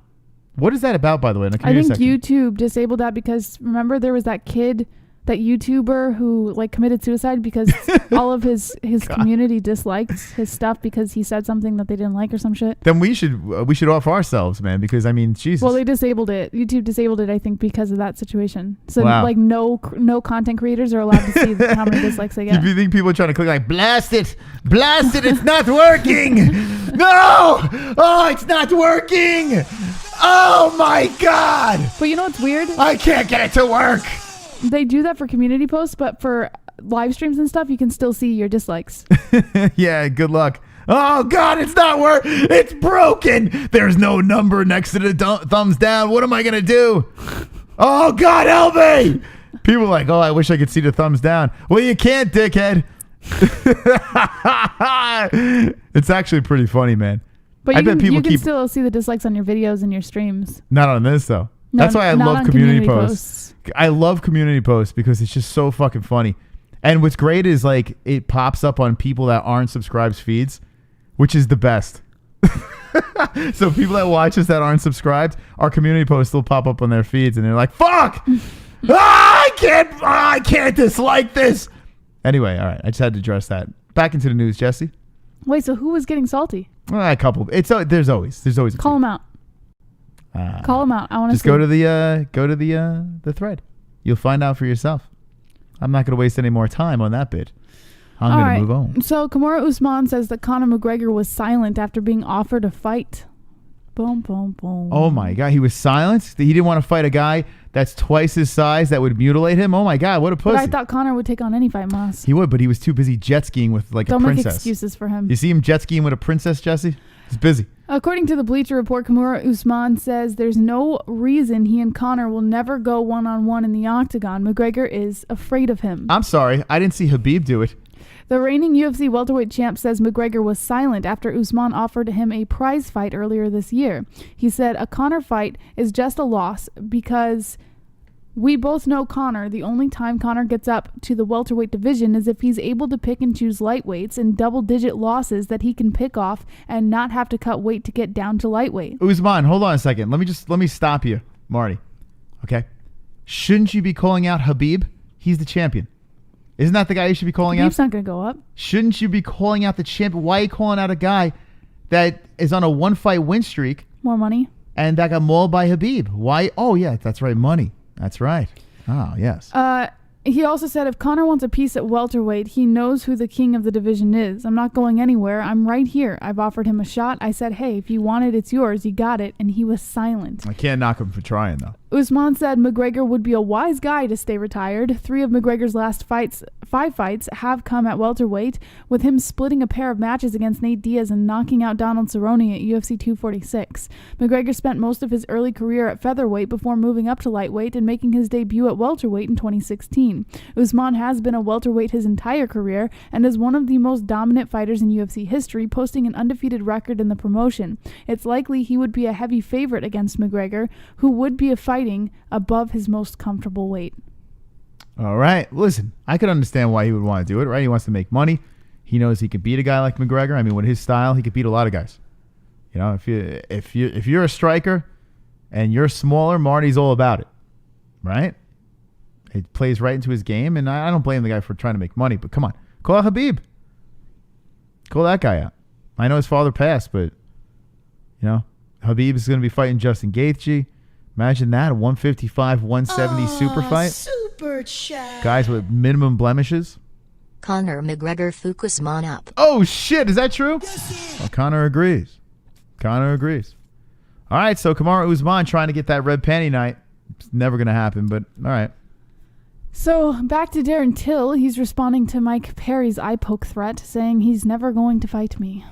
What is that about, by the way, in the community section? YouTube disabled that because, remember, there was that kid, that YouTuber who committed suicide because all of his community disliked his stuff because he said something that they didn't like or some shit. Then we should off ourselves, man, because Jesus. Well, they disabled it. YouTube disabled it, I think, because of that situation. So no content creators are allowed to see how many dislikes they get. You think people are trying to click blast it, it's not working. No, it's not working. Oh my God. But you know what's weird? I can't get it to work. They do that for community posts, but for live streams and stuff, you can still see your dislikes. Yeah, good luck. Oh, God, it's not working. It's broken. There's no number next to the thumbs down. What am I going to do? Oh, God, help me. People are like, oh, I wish I could see the thumbs down. Well, you can't, dickhead. It's actually pretty funny, man. But I bet people you can keep still see the dislikes on your videos and your streams. not on this though. No, That's why I not love on community posts. I love community posts because it's just so fucking funny. And what's great is like it pops up on people that aren't subscribed feeds, which is the best. So people that watch us that aren't subscribed, our community posts will pop up on their feeds, and they're like, "Fuck! I can't dislike this." Anyway, all right. I just had to address that. Back into the news, Jesse. Wait, so who was getting salty? A couple. There's always a Call few. him out. Call him out. I want to Just go to the thread. You'll find out for yourself. I'm not going to waste any more time on that bit. I'm going to move on. So Kamaru Usman says that Conor McGregor was silent after being offered a fight. Boom, boom, boom. Oh my God, he was silent. He didn't want to fight a guy that's twice his size that would mutilate him. Oh my God, what a pussy! But I thought Conor would take on any fight, Moss. He would, but he was too busy jet skiing with like Don't a princess. make excuses for him. You see him jet skiing with a princess, Jesse? He's busy. According to the Bleacher Report, Kamaru Usman says there's no reason he and Conor will never go one-on-one in the octagon. McGregor is afraid of him. I'm sorry, I didn't see Habib do it. The reigning UFC welterweight champ says McGregor was silent after Usman offered him a prize fight earlier this year. He said, a Conor fight is just a loss because we both know Conor. The only time Conor gets up to the welterweight division is if he's able to pick and choose lightweights and double-digit losses that he can pick off and not have to cut weight to get down to lightweight. Usman, hold on a second. Let me stop you, Marty. Okay? Shouldn't you be calling out Habib? He's the champion. Isn't that the guy you should be calling Habib's out? not going to go up. Shouldn't you be calling out the champion? Why are you calling out a guy that is on a one-fight win streak? More money. And that got mauled by Habib. Why? Oh, yeah, that's right. Money. That's right. Oh, yes. He also said if Conor wants a piece at welterweight, he knows who the king of the division is. I'm not going anywhere. I'm right here. I've offered him a shot. I said, hey, if you want it, it's yours. You got it. And he was silent. I can't knock him for trying, though. Usman said McGregor would be a wise guy to stay retired. 3 of McGregor's last 5 fights have come at welterweight, with him splitting a pair of matches against Nate Diaz and knocking out Donald Cerrone at UFC 246. McGregor spent most of his early career at featherweight before moving up to lightweight and making his debut at welterweight in 2016. Usman has been a welterweight his entire career and is one of the most dominant fighters in UFC history, posting an undefeated record in the promotion. It's likely he would be a heavy favorite against McGregor, who would be fighting above his most comfortable weight. All right. Listen, I could understand why he would want to do it, right? He wants to make money. He knows he could beat a guy like McGregor. I mean, with his style, he could beat a lot of guys. You know, if you're a striker and you're smaller, Marty's all about it, right? It plays right into his game, and I don't blame the guy for trying to make money, but come on. Call out Habib. Call that guy out. I know his father passed, but, you know, Habib is going to be fighting Justin Gaethje. Imagine that, a 155, 170 super fight. Super chat. Guys with minimum blemishes. Conor McGregor fuck Usman up. Oh, shit. Is that true? Well, Conor agrees. Conor agrees. All right, so Kamaru Usman trying to get that red panty night. It's never going to happen, but all right. So back to Darren Till. He's responding to Mike Perry's eye poke threat, saying he's never going to fight me.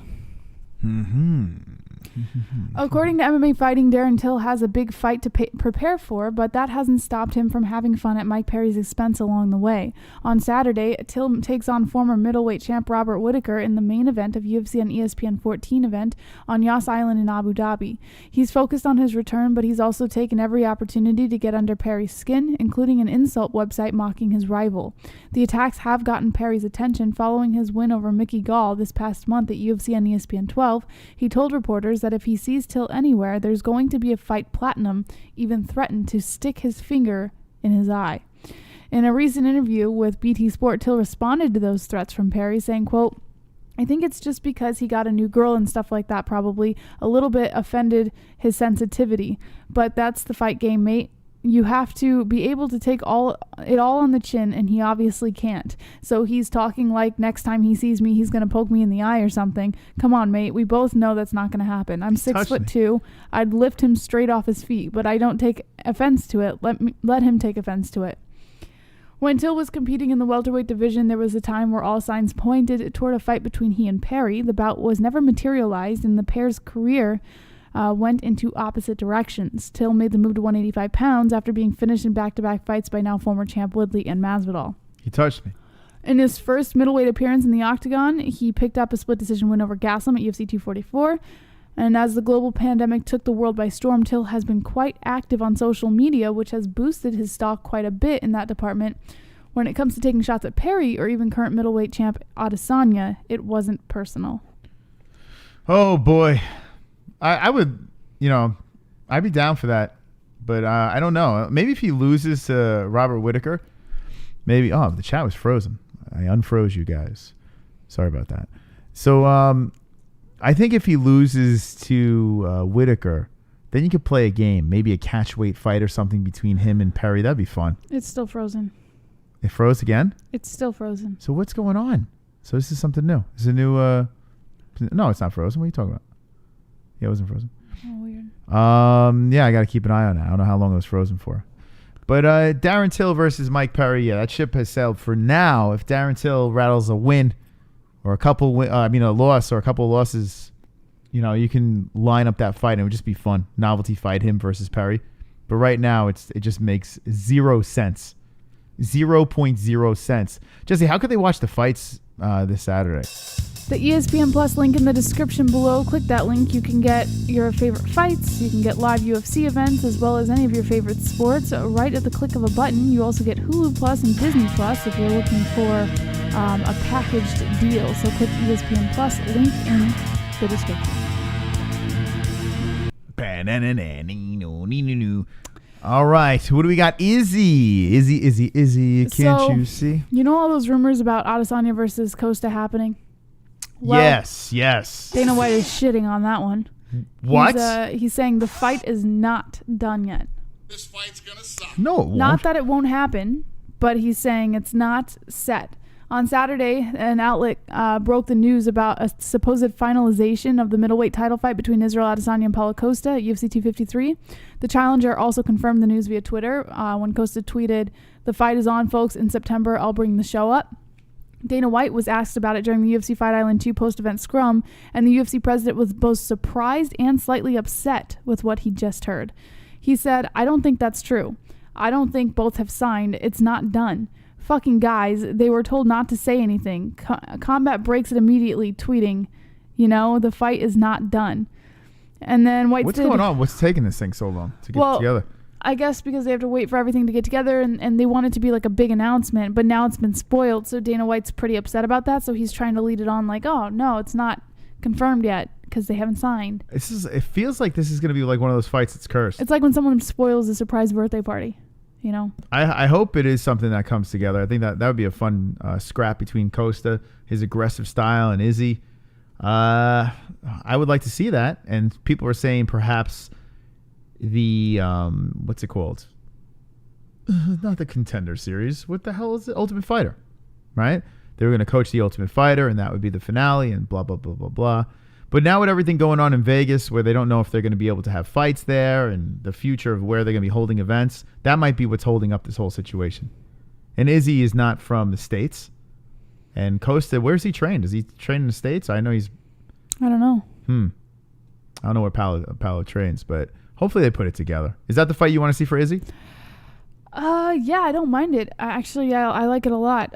According to MMA Fighting, Darren Till has a big fight to prepare for, but that hasn't stopped him from having fun at Mike Perry's expense along the way. On Saturday, Till takes on former middleweight champ Robert Whittaker in the main event of UFC on ESPN 14 event on Yas Island in Abu Dhabi. He's focused on his return, but he's also taken every opportunity to get under Perry's skin, including an insult website mocking his rival. The attacks have gotten Perry's attention following his win over Mickey Gall this past month at UFC on ESPN 12. He told reporters that if he sees Till anywhere, there's going to be a fight. Platinum even threatened to stick his finger in his eye. In a recent interview with BT Sport, Till responded to those threats from Perry, saying, quote, I think it's just because he got a new girl and stuff like that, probably a little bit offended his sensitivity. But that's the fight game, mate. You have to be able to take it all on the chin, and he obviously can't. So he's talking like next time he sees me, he's going to poke me in the eye or something. Come on, mate. We both know that's not going to happen. I'm 6'2". I'd lift him straight off his feet, but I don't take offense to it. Let him take offense to it. When Till was competing in the welterweight division, there was a time where all signs pointed toward a fight between he and Perry. The bout was never materialized, and the pair's career went into opposite directions. Till made the move to 185 pounds after being finished in back-to-back fights by now former champ Woodley and Masvidal. He touched me. In his first middleweight appearance in the octagon, he picked up a split decision win over Gaslam at UFC 244. And as the global pandemic took the world by storm, Till has been quite active on social media, which has boosted his stock quite a bit in that department. When it comes to taking shots at Perry or even current middleweight champ Adesanya, it wasn't personal. Oh, boy. I would, I'd be down for that. But I don't know. Maybe if he loses to Robert Whittaker, maybe. Oh, the chat was frozen. I unfroze you guys. Sorry about that. So I think if he loses to Whittaker, then you could play a game, maybe a catchweight fight or something between him and Perry. That'd be fun. It's still frozen. It froze again? It's still frozen. So what's going on? So this is something new. This is a new... no, it's not frozen. What are you talking about? Yeah, it wasn't frozen. Oh, weird. Yeah, I got to keep an eye on it. I don't know how long it was frozen for. But Darren Till versus Mike Perry, yeah, that ship has sailed for now. If Darren Till rattles a win or a couple, a loss or a couple of losses, you can line up that fight and it would just be fun. Novelty fight, him versus Perry. But right now, it just makes 0 sense. 0.0 cents. Jesse, how could they watch the fights this Saturday? The ESPN Plus link in the description below. Click that link. You can get your favorite fights. You can get live UFC events as well as any of your favorite sports right at the click of a button. You also get Hulu Plus and Disney Plus if you're looking for a packaged deal. So click ESPN Plus, link in the description. All right, what do we got? Izzy, can't you see? You know all those rumors about Adesanya versus Costa happening? Well, yes. Dana White is shitting on that one. What? He's saying the fight is not done yet. This fight's gonna suck. No, it won't. Not that it won't happen, but he's saying it's not set. On Saturday, an outlet broke the news about a supposed finalization of the middleweight title fight between Israel Adesanya and Paulo Costa at UFC 253. The challenger also confirmed the news via Twitter when Costa tweeted, "The fight is on, folks. In September, I'll bring the show up." Dana White was asked about it during the UFC Fight Island 2 post-event scrum, and the UFC president was both surprised and slightly upset with what he just heard. He said, "I don't think that's true. I don't think both have signed. It's not done. Fucking guys, they were told not to say anything." Combat breaks it immediately, tweeting, the fight is not done. And then White What's going on? What's taking this thing so long to get together? I guess because they have to wait for everything to get together and they want it to be like a big announcement, but now it's been spoiled, so Dana White's pretty upset about that, so he's trying to lead it on like, oh, no, it's not confirmed yet because they haven't signed. It feels like this is going to be like one of those fights that's cursed. It's like when someone spoils a surprise birthday party, I hope it is something that comes together. I think that would be a fun scrap between Costa, his aggressive style, and Izzy. I would like to see that, and people are saying perhaps the what's it called? Not the Contender Series. What the hell is it? Ultimate Fighter, right? They were going to coach the Ultimate Fighter, and that would be the finale, and blah blah blah blah blah. But now with everything going on in Vegas, where they don't know if they're going to be able to have fights there, and the future of where they're going to be holding events, that might be what's holding up this whole situation. And Izzy is not from the States, and Costa, where's he trained? Is he trained in the States? I know he's. I don't know. I don't know where Paulo trains, but hopefully they put it together. Is that the fight you want to see for Izzy? Yeah, I don't mind it. Actually, I like it a lot.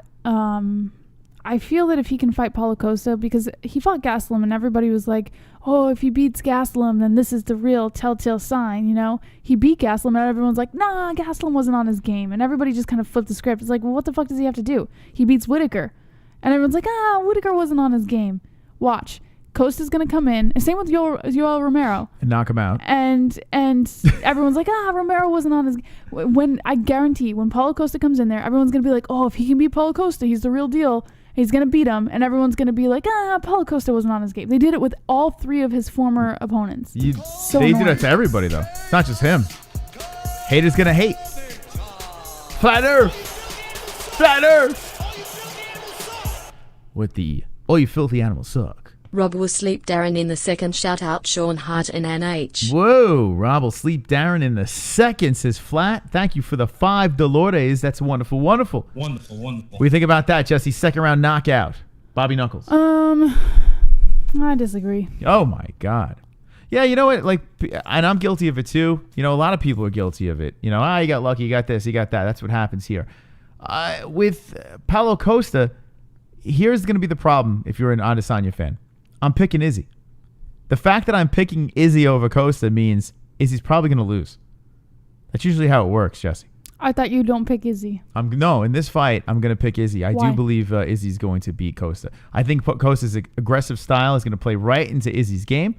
I feel that if he can fight Paulo Costa, because he fought Gastelum and everybody was like, oh, if he beats Gastelum, then this is the real telltale sign, He beat Gastelum and everyone's like, nah, Gastelum wasn't on his game. And everybody just kind of flipped the script. It's like, well, what the fuck does he have to do? He beats Whittaker. And everyone's like, Whittaker wasn't on his game. Watch. Costa's going to come in. Same with Yoel Romero. And knock him out. And everyone's like, Romero wasn't on his game. I guarantee, when Paulo Costa comes in there, everyone's going to be like, oh, if he can beat Paulo Costa, he's the real deal. He's going to beat him. And everyone's going to be like, Paulo Costa wasn't on his game. They did it with all three of his former opponents. They do that to everybody, though. It's not just him. Haters going to hate. Flat Earth. Flat Earth. With the, oh, you filthy animals suck. Rob will sleep Darren in the second. Shout out Sean Hart and NH. Whoa, Rob will sleep Darren in the second, says Flat. Thank you for the $5. That's wonderful, wonderful. Wonderful. What do you think about that, Jesse? Second round knockout. Bobby Knuckles. I disagree. Oh, my God. Yeah, you know what? Like, and I'm guilty of it, too. You know, a lot of people are guilty of it. You know, you got lucky, you got this, you got that. That's what happens here. With Paulo Costa, here's going to be the problem if you're an Adesanya fan. I'm picking Izzy. The fact that I'm picking Izzy over Costa means Izzy's probably going to lose. That's usually how it works, Jesse. I thought you don't pick Izzy. No, in this fight, I'm going to pick Izzy. I Why? do believe Izzy's going to beat Costa. I think Costa's aggressive style is going to play right into Izzy's game,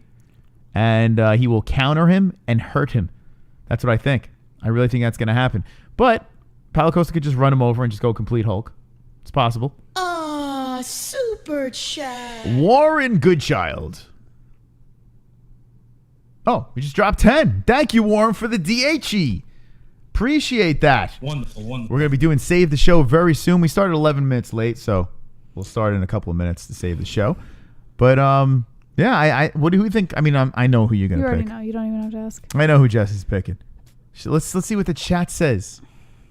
and he will counter him and hurt him. That's what I think. I really think that's going to happen. But Paulo Costa could just run him over and just go complete Hulk. It's possible. Super chat. Warren Goodchild. Oh, we just dropped 10. Thank you, Warren, for the DHE. Appreciate that. Wonderful. We're going to be doing Save the Show very soon. We started 11 minutes late, so we'll start in a couple of minutes to save the show. But, yeah, what do you think? I mean, I know who you're going to pick. You already know. You don't even have to ask. I know who Jess is picking. Let's see what the chat says.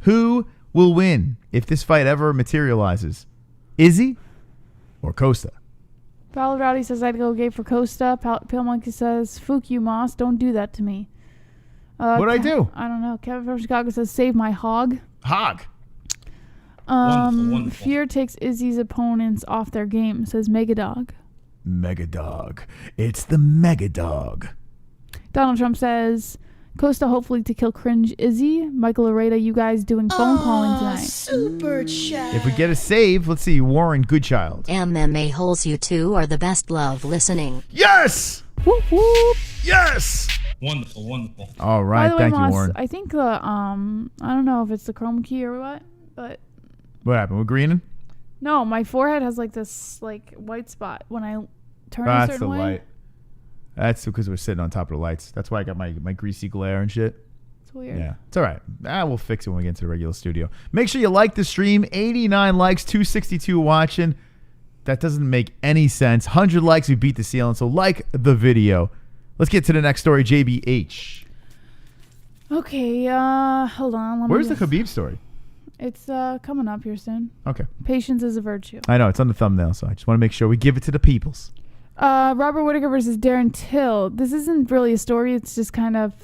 Who will win if this fight ever materializes? Izzy or Costa? Paolo Rowdy says I'd go gay for Costa. Pale Monkey says, "Fuck you, Moss. Don't do that to me." What'd I do? I don't know. Kevin from Chicago says, "Save my hog." Hog. Wonderful. Fear takes Izzy's opponents off their game, says Megadog. Megadog. It's the Megadog. Donald Trump says, Costa hopefully to kill cringe Izzy. Michael Areta, you guys doing phone calling tonight. Super chat. If we get a save, let's see. Warren Goodchild. MMA-Holes, you two are the best. Love listening. Yes! Whoop whoop. Yes! Wonderful. All By right. the way, Thank you, Moss, Warren. I think the I don't know if it's the chrome key or what, but What happened? We're greening? no, my forehead has like this like white spot when I turn a That's certain the way. light. That's because we're sitting on top of the lights. That's why I got my greasy glare and shit. It's weird. Yeah, it's all right. We'll fix it when we get into the regular studio. Make sure you like the stream. 89 likes, 262 watching. That doesn't make any sense. 100 likes, we beat the ceiling. So like the video. Let's get to the next story, JBH. Okay, hold on. Where's the Khabib story? It's coming up here soon. Okay. Patience is a virtue. I know, it's on the thumbnail, so I just want to make sure we give it to the peoples. Robert Whittaker versus Darren Till. This isn't really a story. It's just kind of,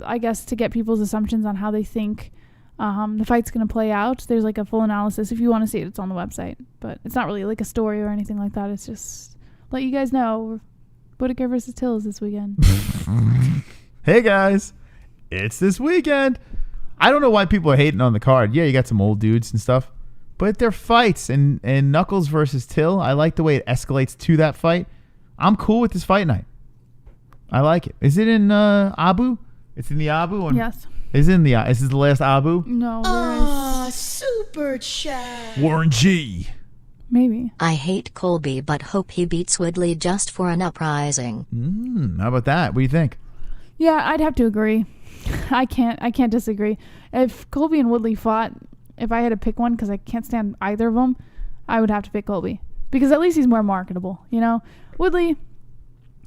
I guess, to get people's assumptions on how they think the fight's going to play out. There's like a full analysis. If you want to see it, it's on the website. But it's not really like a story or anything like that. It's just let you guys know Whittaker versus Till is this weekend. Hey, guys. It's this weekend. I don't know why people are hating on the card. Yeah, you got some old dudes and stuff. But they're fights. And Knuckles versus Till, I like the way it escalates to that fight. I'm cool with this fight night. I like it. Is it in Abu? It's in the Abu? Yes. Is this the last Abu? No, there is. Super chat. Warren G. Maybe. I hate Colby but hope he beats Woodley just for an uprising. How about that? What do you think? Yeah, I'd have to agree. I can't disagree. If Colby and Woodley fought, if I had to pick one, because I can't stand either of them, I would have to pick Colby. Because at least he's more marketable, you know? Woodley,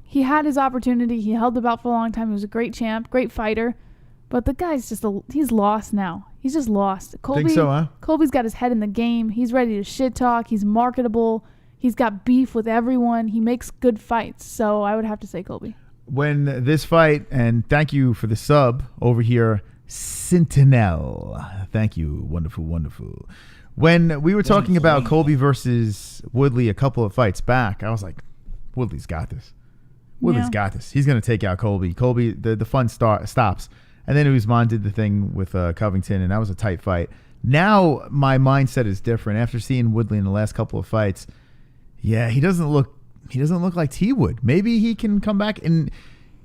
he had his opportunity. He held the belt for a long time. He was a great champ, great fighter. But the guy's just, he's lost now. He's just lost. Colby, Think so, huh? Colby's got his head in the game. He's ready to shit talk. He's marketable. He's got beef with everyone. He makes good fights. So I would have to say Colby. When this fight, and thank you for the sub over here, Sentinel. Thank you. Wonderful, wonderful. When we were talking about Colby versus Woodley a couple of fights back, I was like, Woodley's got this. Woodley's got this. He's going to take out Colby. Colby, the fun stops. And then Usman did the thing with Covington, and that was a tight fight. Now my mindset is different. After seeing Woodley in the last couple of fights, yeah, he doesn't look like T would. Maybe he can come back. And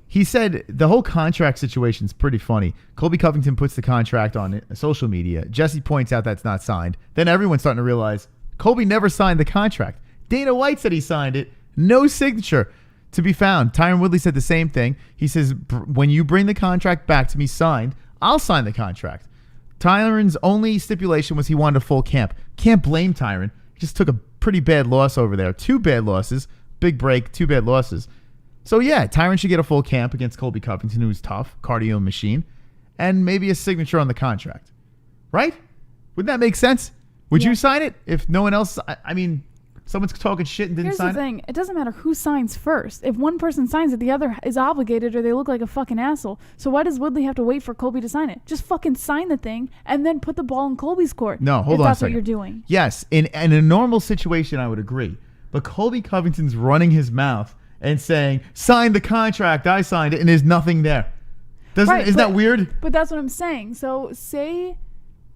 he said the whole contract situation is pretty funny. Colby Covington puts the contract on social media. Jesse points out that's not signed. Then everyone's starting to realize Colby never signed the contract. Dana White said he signed it. No signature to be found. Tyron Woodley said the same thing. He says, when you bring the contract back to me signed, I'll sign the contract. Tyron's only stipulation was he wanted a full camp. Can't blame Tyron. He just took a pretty bad loss over there. 2 bad losses. big break, 2 bad losses. So yeah, Tyron should get a full camp against Colby Covington, who's tough, cardio machine, and maybe a signature on the contract. Right? Wouldn't that make sense? Would you sign it if no one else? I mean, someone's talking shit and didn't sign it. Here's the thing. It doesn't matter who signs first. If one person signs it, the other is obligated or they look like a fucking asshole. So why does Woodley have to wait for Colby to sign it? Just fucking sign the thing and then put the ball in Colby's court. No, hold on on a second. If that's what you're doing. Yes, in a normal situation, I would agree. But Colby Covington's running his mouth and saying, sign the contract, I signed it, and there's nothing there. Isn't that weird? But that's what I'm saying. So say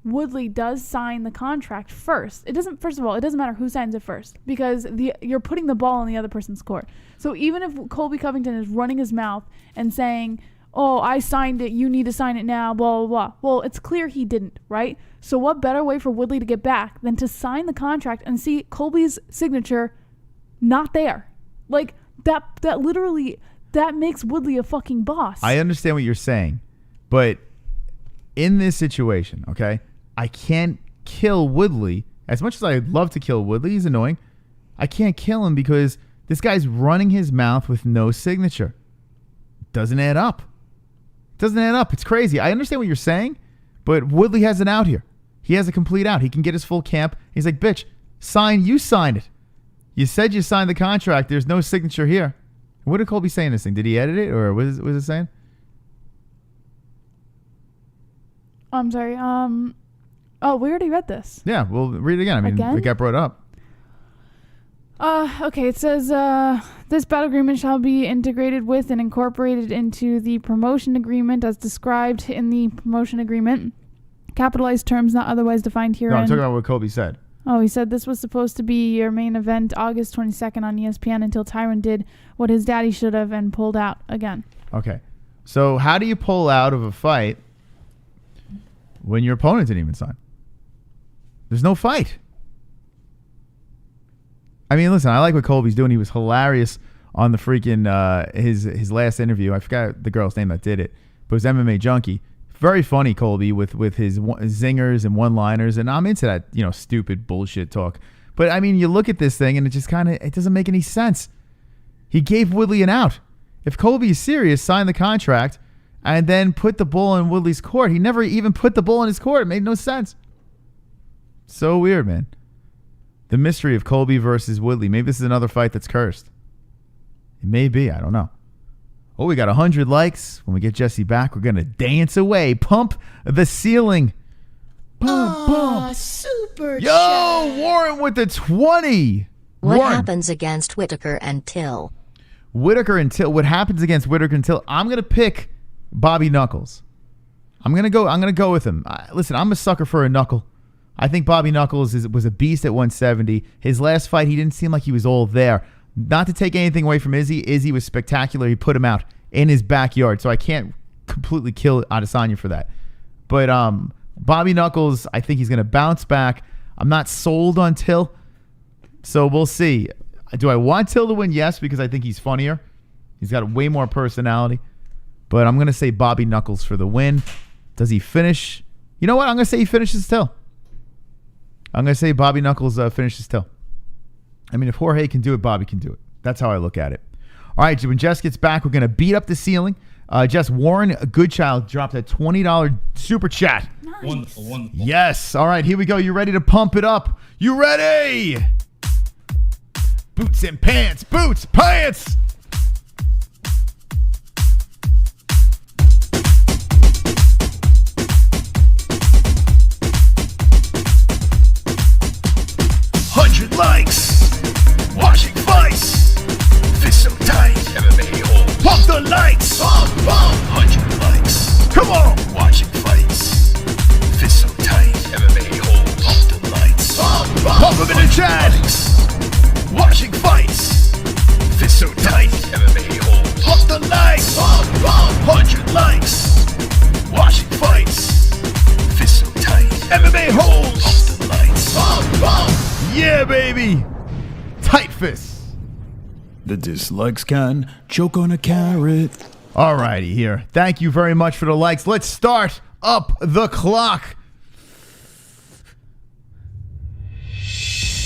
Woodley does sign the contract first. First of all, it doesn't matter who signs it first because you're putting the ball in the other person's court. So even if Colby Covington is running his mouth and saying, oh, I signed it, you need to sign it now, blah, blah, blah. Well, it's clear he didn't, right? So what better way for Woodley to get back than to sign the contract and see Colby's signature not there? Like, that literally, that makes Woodley a fucking boss. I understand what you're saying, but in this situation, okay, I can't kill Woodley. As much as I'd love to kill Woodley, he's annoying. I can't kill him because this guy's running his mouth with no signature. Doesn't add up. Doesn't add up. It's crazy. I understand what you're saying, but Woodley has an out here. He has a complete out. He can get his full camp. He's like, bitch, you signed it. You said you signed the contract. There's no signature here. What did Colby say in this thing? Did he edit it or what is it saying? I'm sorry. Oh, we already read this. Yeah, we'll read it again. I mean, it got brought up. Okay, it says, this bout agreement shall be integrated with and incorporated into the promotion agreement as described in the promotion agreement. Capitalized terms not otherwise defined herein. No, I'm talking about what Colby said. Oh, he said this was supposed to be your main event August 22nd on ESPN until Tyron did what his daddy should have and pulled out again. Okay. So how do you pull out of a fight when your opponent didn't even sign? There's no fight. I mean, listen, I like what Colby's doing. He was hilarious on the freaking his last interview. I forgot the girl's name that did it, but it was MMA Junkie. Very funny, Colby, with his zingers and one-liners, and I'm into that, stupid bullshit talk. But I mean, you look at this thing, and it just it doesn't make any sense. He gave Woodley an out. If Colby is serious, sign the contract, and then put the ball in Woodley's court. He never even put the ball in his court. It made no sense. So weird, man. The mystery of Colby versus Woodley. Maybe this is another fight that's cursed. It may be. I don't know. Oh, we got 100 likes. When we get Jesse back, we're going to dance away. Pump the ceiling. Pump. Super Yo, chat. Warren with the 20. What Warren. happens against Whittaker and Till? Whittaker and Till. What happens against Whittaker and Till? I'm going to pick Bobby Knuckles. I'm going to go with him. Listen, I'm a sucker for a knuckle. I think Bobby Knuckles was a beast at 170. His last fight, he didn't seem like he was all there. Not to take anything away from Izzy. Izzy was spectacular. He put him out in his backyard, so I can't completely kill Adesanya for that. But Bobby Knuckles, I think he's going to bounce back. I'm not sold on Till, so we'll see. Do I want Till to win? Yes, because I think he's funnier. He's got way more personality. But I'm going to say Bobby Knuckles for the win. Does he finish? You know what? I'm going to say he finishes Till. I'm going to say Bobby Knuckles finishes Till. I mean, if Jorge can do it, Bobby can do it. That's how I look at it. All right, when Jess gets back, we're going to beat up the ceiling. Jess, Warren Goodchild dropped a $20 super chat. Nice. Wonderful. Yes. All right, here we go. You ready to pump it up? You ready? Boots and pants. Boots, pants. Likes, watching fights, fist so tight, MMA-Holes, pump the lights, pump, 100 likes, come on, watching fights, fist so tight, MMA-Holes, pump the lights, pump them in the chat, watching fights, fist so tight, MMA-Holes, pump the lights, 100 likes, watching fights, fist so tight, MMA-Holes, pump the lights, yeah, baby! Tight fists. The dislikes can choke on a carrot. Alrighty, here. Thank you very much for the likes. Let's start up the clock.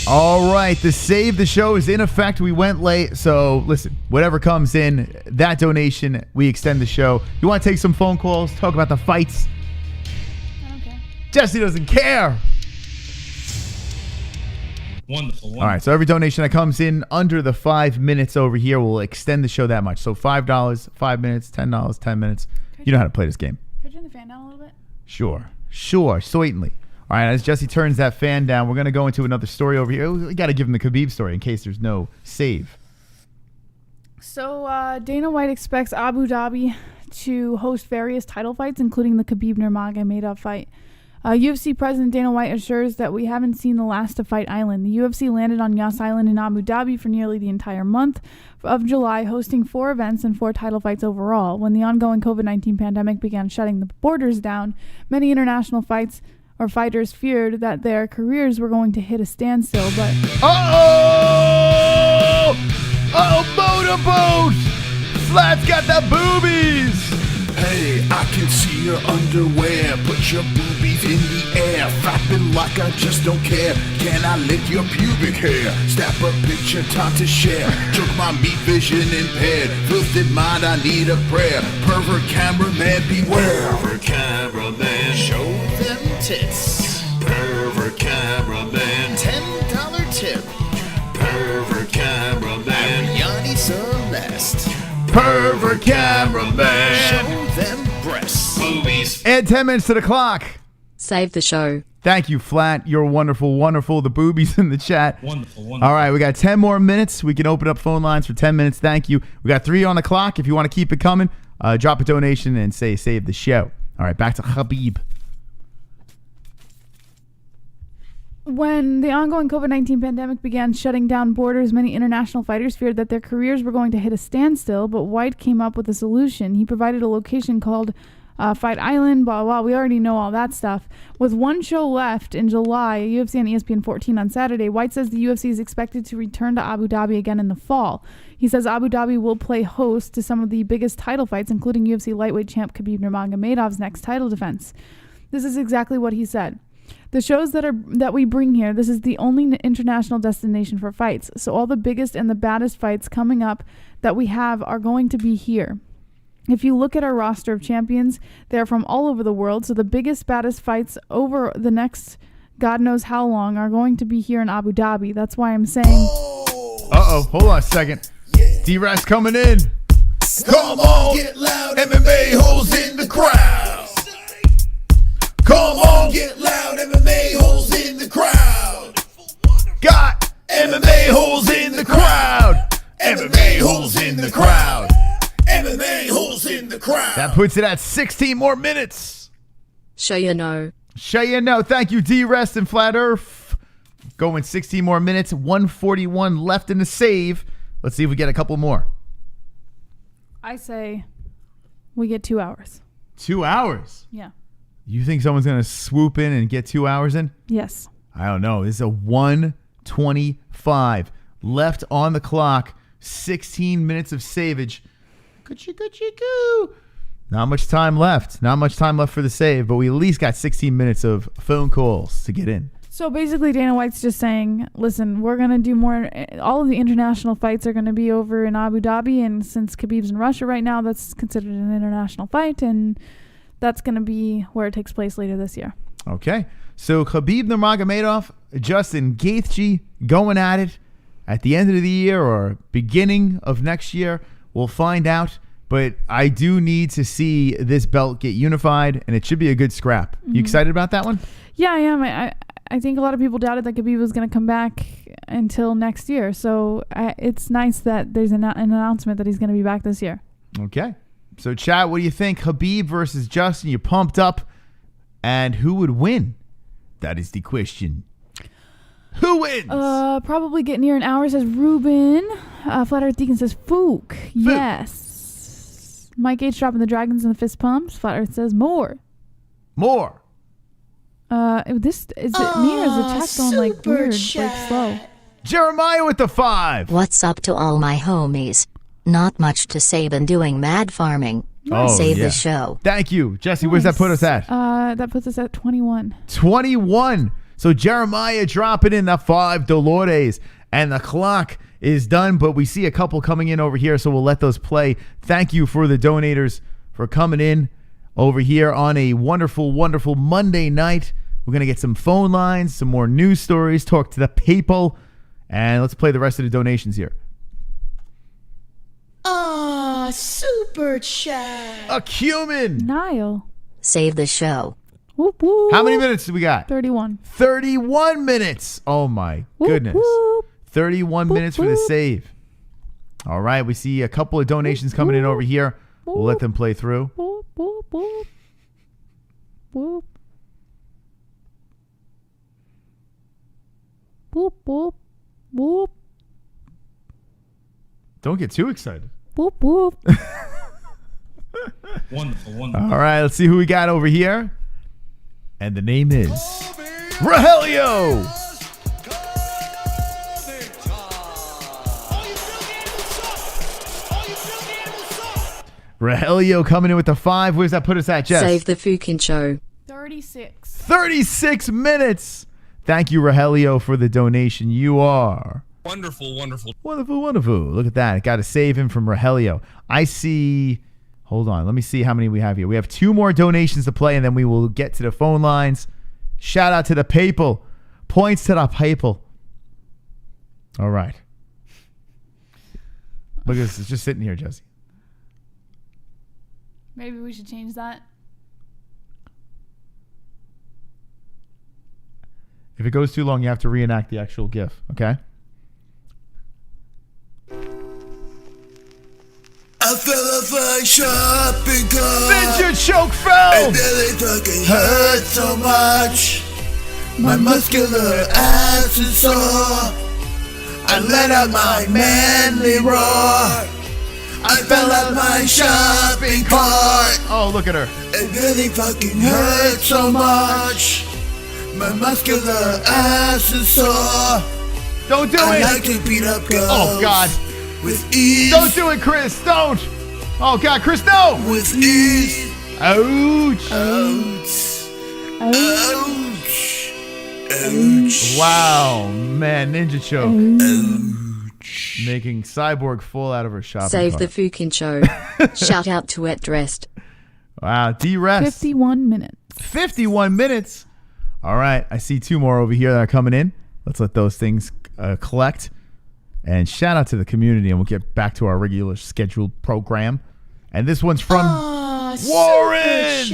All right, the Save the Show is in effect. We went late, so listen, whatever comes in, that donation, we extend the show. You want to take some phone calls, talk about the fights? I don't care. Jesse doesn't care. Wonderful. All right, so every donation that comes in under the 5 minutes over here will extend the show that much. So $5, 5 minutes, $10, 10 minutes. You know how to play this game. Could you turn the fan down a little bit? Sure, certainly. All right, as Jesse turns that fan down, we're going to go into another story over here. We got to give him the Khabib story in case there's no save. So Dana White expects Abu Dhabi to host various title fights, including the Khabib Nurmagomedov fight. UFC President Dana White assures that we haven't seen the last of Fight Island. The UFC landed on Yas Island in Abu Dhabi for nearly the entire month of July, hosting 4 events and 4 title fights overall. When the ongoing COVID-19 pandemic began shutting the borders down, many international fighters feared that their careers were going to hit a standstill, but... Motorboat! Flat's got the boobies! Hey, I can see your underwear. Put your boobies in the air, flapping like I just don't care. Can I lick your pubic hair? Snap a picture, time to share. Took my meat vision impaired. Filthy mind, I need a prayer. Pervert cameraman, beware. Pervert cameraman, show them tits. Pervert cameraman, $10 tip. Pervert cameraman, Yanni Celeste. Pervert cameraman, show them breasts. Boobies. Add 10 minutes to the clock. Save the show. Thank you, Flat. You're wonderful, wonderful. The boobies in the chat. Wonderful. All right, we got 10 more minutes. We can open up phone lines for 10 minutes. Thank you. We got 3 on the clock. If you want to keep it coming, drop a donation and say save the show. All right, back to Habib. When the ongoing COVID-19 pandemic began shutting down borders, many international fighters feared that their careers were going to hit a standstill, but White came up with a solution. He provided a location called Fight Island, blah, blah, blah. We already know all that stuff. With one show left in July, UFC on ESPN 14 on Saturday, White says the UFC is expected to return to Abu Dhabi again in the fall. He says Abu Dhabi will play host to some of the biggest title fights, including UFC lightweight champ Khabib Nurmagomedov's next title defense. This is exactly what he said. The shows that we bring here, this is the only international destination for fights. So all the biggest and the baddest fights coming up that we have are going to be here. If you look at our roster of champions, they're from all over the world. So the biggest, baddest fights over the next God knows how long are going to be here in Abu Dhabi. That's why I'm saying... Hold on a second. D-Ra's coming in. Come on, get loud, MMA-Holes in the crowd. Come on, get loud, MMA-Holes in the crowd. Got MMA-Holes in the crowd. MMA-Holes in the crowd. MMA-Holes in the crowd. that puts it at 16 more minutes. Show you know. Show you know. Thank you, D-Rest and Flat Earth. Going 16 more minutes. 141 left in the save. Let's see if we get a couple more. I say we get 2 hours. 2 hours? Yeah. You think someone's going to swoop in and get 2 hours in? Yes. I don't know. This is a 1:25 left on the clock. 16 minutes of savage. Coo. Not much time left. Not much time left for the save, but we at least got 16 minutes of phone calls to get in. So basically Dana White's just saying, listen, we're going to do more. All of the international fights are going to be over in Abu Dhabi. And since Khabib's in Russia right now, that's considered an international fight. And that's going to be where it takes place later this year. Okay. So Khabib Nurmagomedov, Justin Gaethje going at it at the end of the year or beginning of next year. We'll find out. But I do need to see this belt get unified, and it should be a good scrap. You excited about that one? Yeah, I am. I think a lot of people doubted that Khabib was going to come back until next year. So it's nice that there's an announcement that he's going to be back this year. Okay. So, chat, what do you think? Habib versus Justin, you pumped up. And who would win? That is the question. Who wins? Probably get near an hour, says Ruben. Flat Earth Deacon says Fook. Yes. Mike H dropping the dragons and the fist pumps. Flat Earth says more. More. This is it me or is the chat going like weird, like slow? Jeremiah with the 5. What's up to all my homies? Not much to say, been doing mad farming. Save the show. Thank you. Jesse, where's that put us at? That puts us at 21. 21. So Jeremiah dropping in the $5, and the clock is done, but we see a couple coming in over here, so we'll let those play. Thank you for the donators for coming in over here on a wonderful, wonderful Monday night. We're going to get some phone lines, some more news stories, talk to the people, and let's play the rest of the donations here. Super chat. A cumin. Niall. Save the show. Whoop, whoop. How many minutes do we got? 31. 31 minutes. Oh, my goodness. Whoop. 31 minutes for the save. All right, we see a couple of donations coming in over here. We'll let them play through. Whoop, whoop, whoop. Whoop. Whoop, whoop, whoop. Don't get too excited. Whoop, whoop. Wonderful. All right, let's see who we got over here. And the name is Rogelio. Rogelio coming in with the 5. Where does that put us at, Jess? Save the fucking show. 36. 36 minutes. Thank you, Rogelio, for the donation. You are Wonderful. wonderful. Look at that. Got to save him from Rogelio. I see. Hold on. Let me see how many we have here. We have 2 more donations to play, and then we will get to the phone lines. Shout out to the people. Points to the people. All right. Look at this. It's just sitting here, Jesse. Maybe we should change that. If it goes too long, you have to reenact the actual GIF, okay? I fell off a shopping cart. Ninja choke fell! And really fucking hurt so much. My muscular ass is sore. I let out my manly roar. I fell out my shopping cart. Oh, look at her. It really fucking hurt so much. My muscular ass is sore. Don't do I it! like to beat up girls. Oh, God. With ease. Don't do it, Chris. Don't! Oh, God, Chris, no! With ease. Ouch! Ouch. Ouch. Ouch. Wow, man, ninja choke. Ouch. Making Cyborg fall out of her shopping Save cart. the fucking show. Shout out to Wet Dressed. Wow, D-Rest. 51 minutes. 51 minutes. All right, I see 2 more over here that are coming in. Let's let those things collect. And shout out to the community, and we'll get back to our regular scheduled program. And this one's from Warren.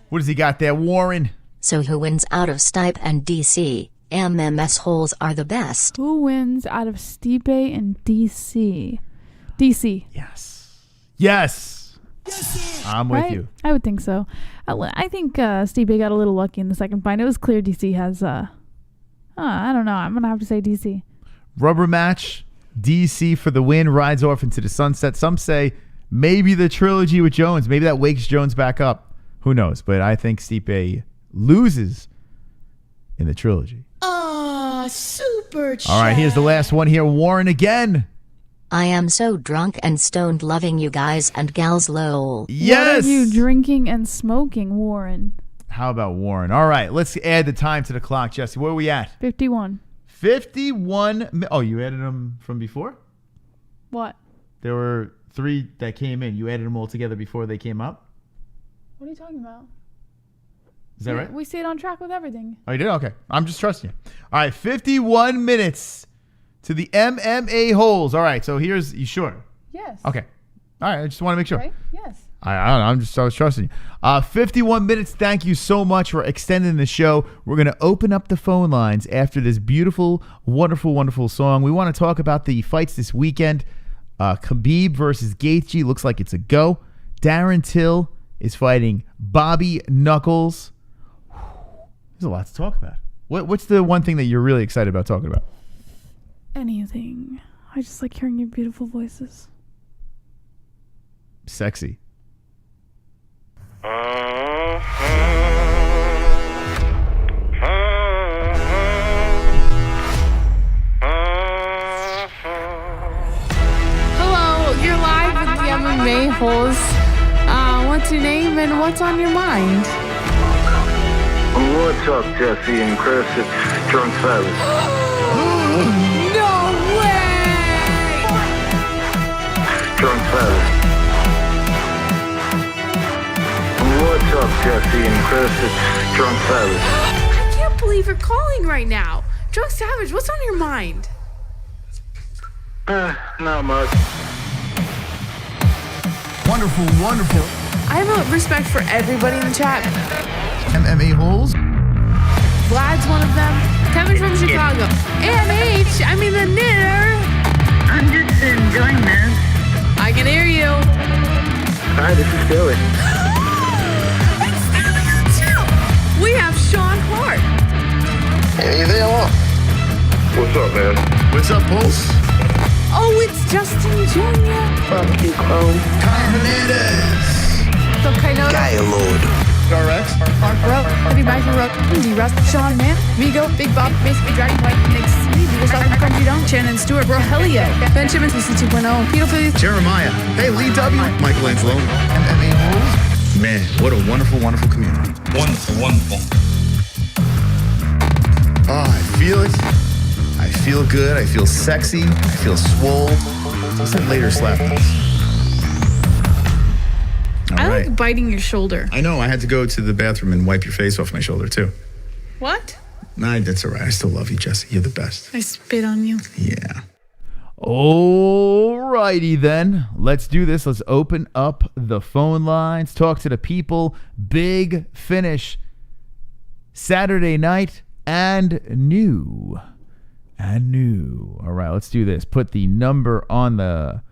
What does he got there, Warren? So who wins out of Stipe and DC? MMS-Holes are the best. Who wins out of Stipe and DC? DC. Yes. I'm with Right? you. I would think so. I think Stipe got a little lucky in the second fight. It was clear DC has, I don't know. I'm going to have to say DC. Rubber match. DC for the win. Rides off into the sunset. Some say maybe the trilogy with Jones. Maybe that wakes Jones back up. Who knows? But I think Stipe loses in the trilogy. Super chat. All right, here's the last one here. Warren again. I am so drunk and stoned, loving you guys and gals, lol. Yes. What are you drinking and smoking, Warren? How about Warren? All right, let's add the time to the clock, Jesse. Where are we at? 51. 51. Oh, you added them from before? What? There were 3 that came in. You added them all together before they came up? What are you talking about? Is that right? We stayed on track with everything. Oh, you did? Okay. I'm just trusting you. All right, 51 minutes to the MMA-Holes. All right, so here's... You sure? Yes. Okay. All right, I just want to make sure. Right? Yes. I don't know. I was trusting you. 51 minutes. Thank you so much for extending the show. We're going to open up the phone lines after this beautiful, wonderful, wonderful song. We want to talk about the fights this weekend. Khabib versus Gaethje looks like it's a go. Darren Till is fighting Bobby Knuckles. There's a lot to talk about. What's the one thing that you're really excited about talking about? Anything. I just like hearing your beautiful voices. Sexy. Hello, you're live with the MMA-Holes. What's your name and what's on your mind? What's up, Jesse and Chris? It's Drunk Savage. No way! Drunk Savage. What's up, Jesse and Chris? It's Drunk Savage. I can't believe you're calling right now. Drunk Savage, what's on your mind? Not much. Wonderful, wonderful. I have a respect for everybody in the chat. MMA-Holes. Vlad's one of them. Kevin from Chicago. AMH, I mean the knitter. I'm just enjoying this. I can hear you. Hi, this is Billy. It's Billy too. We have Sean Hart. Hey there. What's up, man? What's up, Pulse? Oh, it's Justin Jr. Fuck you, Chrome. Benavidez. So Kainoto. Lord. RX. Mark Rowe. Heavy Mike Rowe. Indy Rust. Sean Man. Vigo. Big Bob. Basically Dragon White. Nick C. Vigo South Country Dome. Shannon Stewart. Rogelio. Ben Chimmons. CC 2.0. Peter Phillies. Jeremiah. Hey, Lee W. Michelangelo. MMA-Holes. Man, what a wonderful, wonderful community. Wonderful, wonderful. Oh, I feel it. I feel good. I feel sexy. I feel swole. Let's have later slap this. I like biting your shoulder. I know. I had to go to the bathroom and wipe your face off my shoulder, too. What? Nah, that's all right. I still love you, Jesse. You're the best. I spit on you. Yeah. Alrighty then. Let's do this. Let's open up the phone lines. Talk to the people. Big finish Saturday night and new. All right, let's do this. Put the number on the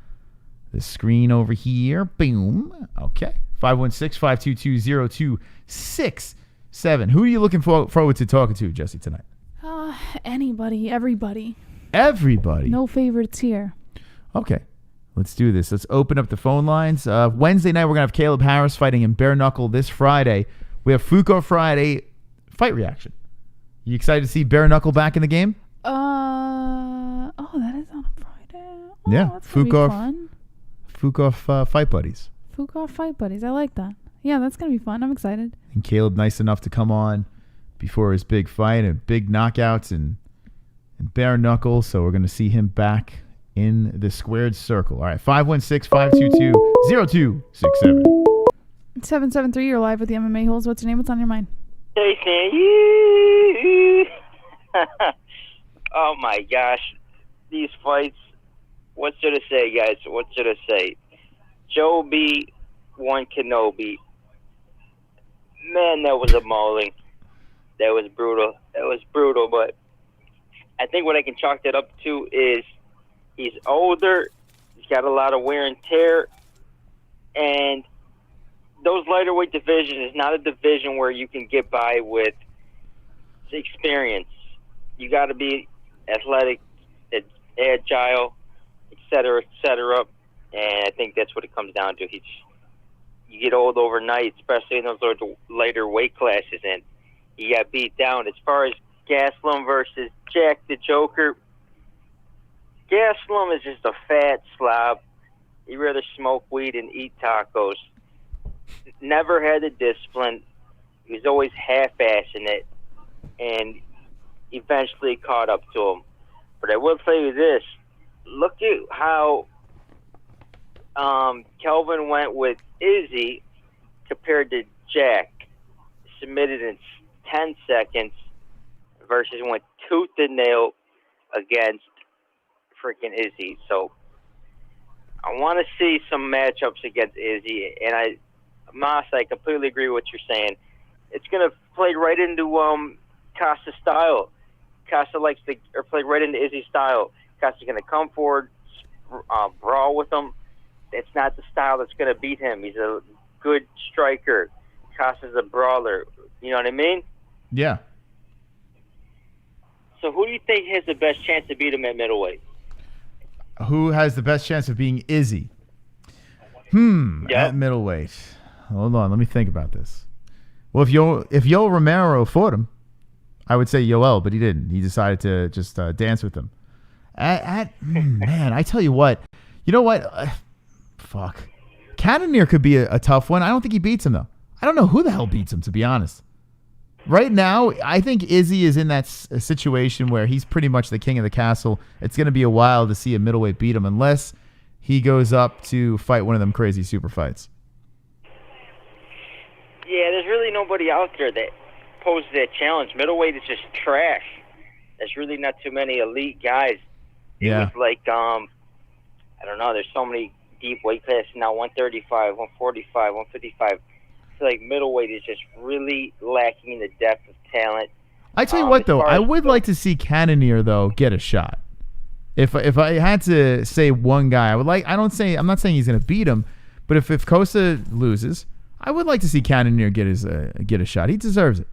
screen over here. Boom. Okay. 516-522-0267. Who are you looking forward to talking to, Jesse, tonight? Anybody, everybody. Everybody. No favorites here. Okay. Let's do this. Let's open up the phone lines. Wednesday night, we're going to have Caleb Harris fighting in bare knuckle. This Friday, we have Fuko Friday fight reaction. You excited to see bare knuckle back in the game? That is on a Friday. Oh, Yeah, that's gonna be fun. Fukoff Fight Buddies. Fukoff Fight Buddies. I like that. Yeah, that's gonna be fun. I'm excited. And Caleb, nice enough to come on before his big fight and big knockouts and bare knuckle. So we're gonna see him back in the squared circle. All right, 516-522-0267. 773. You're live with the MMA-Holes. What's your name? What's on your mind? Jason, oh my gosh, these fights. What should I say, guys? What should I say? Joby won Kenobi. Man, that was a mauling. That was brutal. But I think what I can chalk that up to is he's older. He's got a lot of wear and tear. And those lighterweight divisions is not a division where you can get by with experience. You got to be athletic, agile, et cetera, and I think that's what it comes down to. You get old overnight, especially in those lighter weight classes, and you got beat down. As far as Gastelum versus Jack the Joker, Gastelum is just a fat slob. He'd rather smoke weed and eat tacos. Never had the discipline. He was always half-assing it, and eventually caught up to him. But I will tell you this. Look at how Kelvin went with Izzy compared to Jack. Submitted in 10 seconds versus went tooth and nail against freaking Izzy. So I want to see some matchups against Izzy. And Mas, I completely agree with what you're saying. It's going to play right into Costa's style. Costa likes to play right into Izzy's style. Costa's going to come forward, brawl with him. It's not the style that's going to beat him. He's a good striker. Costa's a brawler. You know what I mean? Yeah. So who do you think has the best chance to beat him at middleweight? Who has the best chance of being Izzy? At middleweight. Hold on, let me think about this. Well, if Yoel Romero fought him, I would say Yoel, but he didn't. He decided to just dance with him. Man, I tell you what. You know what? Fuck. Cannonier could be a tough one. I don't think he beats him, though. I don't know who the hell beats him, to be honest. Right now, I think Izzy is in that situation where he's pretty much the king of the castle. It's going to be a while to see a middleweight beat him unless he goes up to fight one of them crazy super fights. Yeah, there's really nobody out there that poses that challenge. Middleweight is just trash. There's really not too many elite guys. Yeah. It's like, I don't know, there's so many deep weight classes now, 135, 145, 155. I feel like middleweight is just really lacking in the depth of talent. I tell you what, though, I would like to see Cannonier, though, get a shot. If I had to say one guy, I would like. I'm not saying he's going to beat him, but if Costa loses, I would like to see Cannonier get a shot. He deserves it.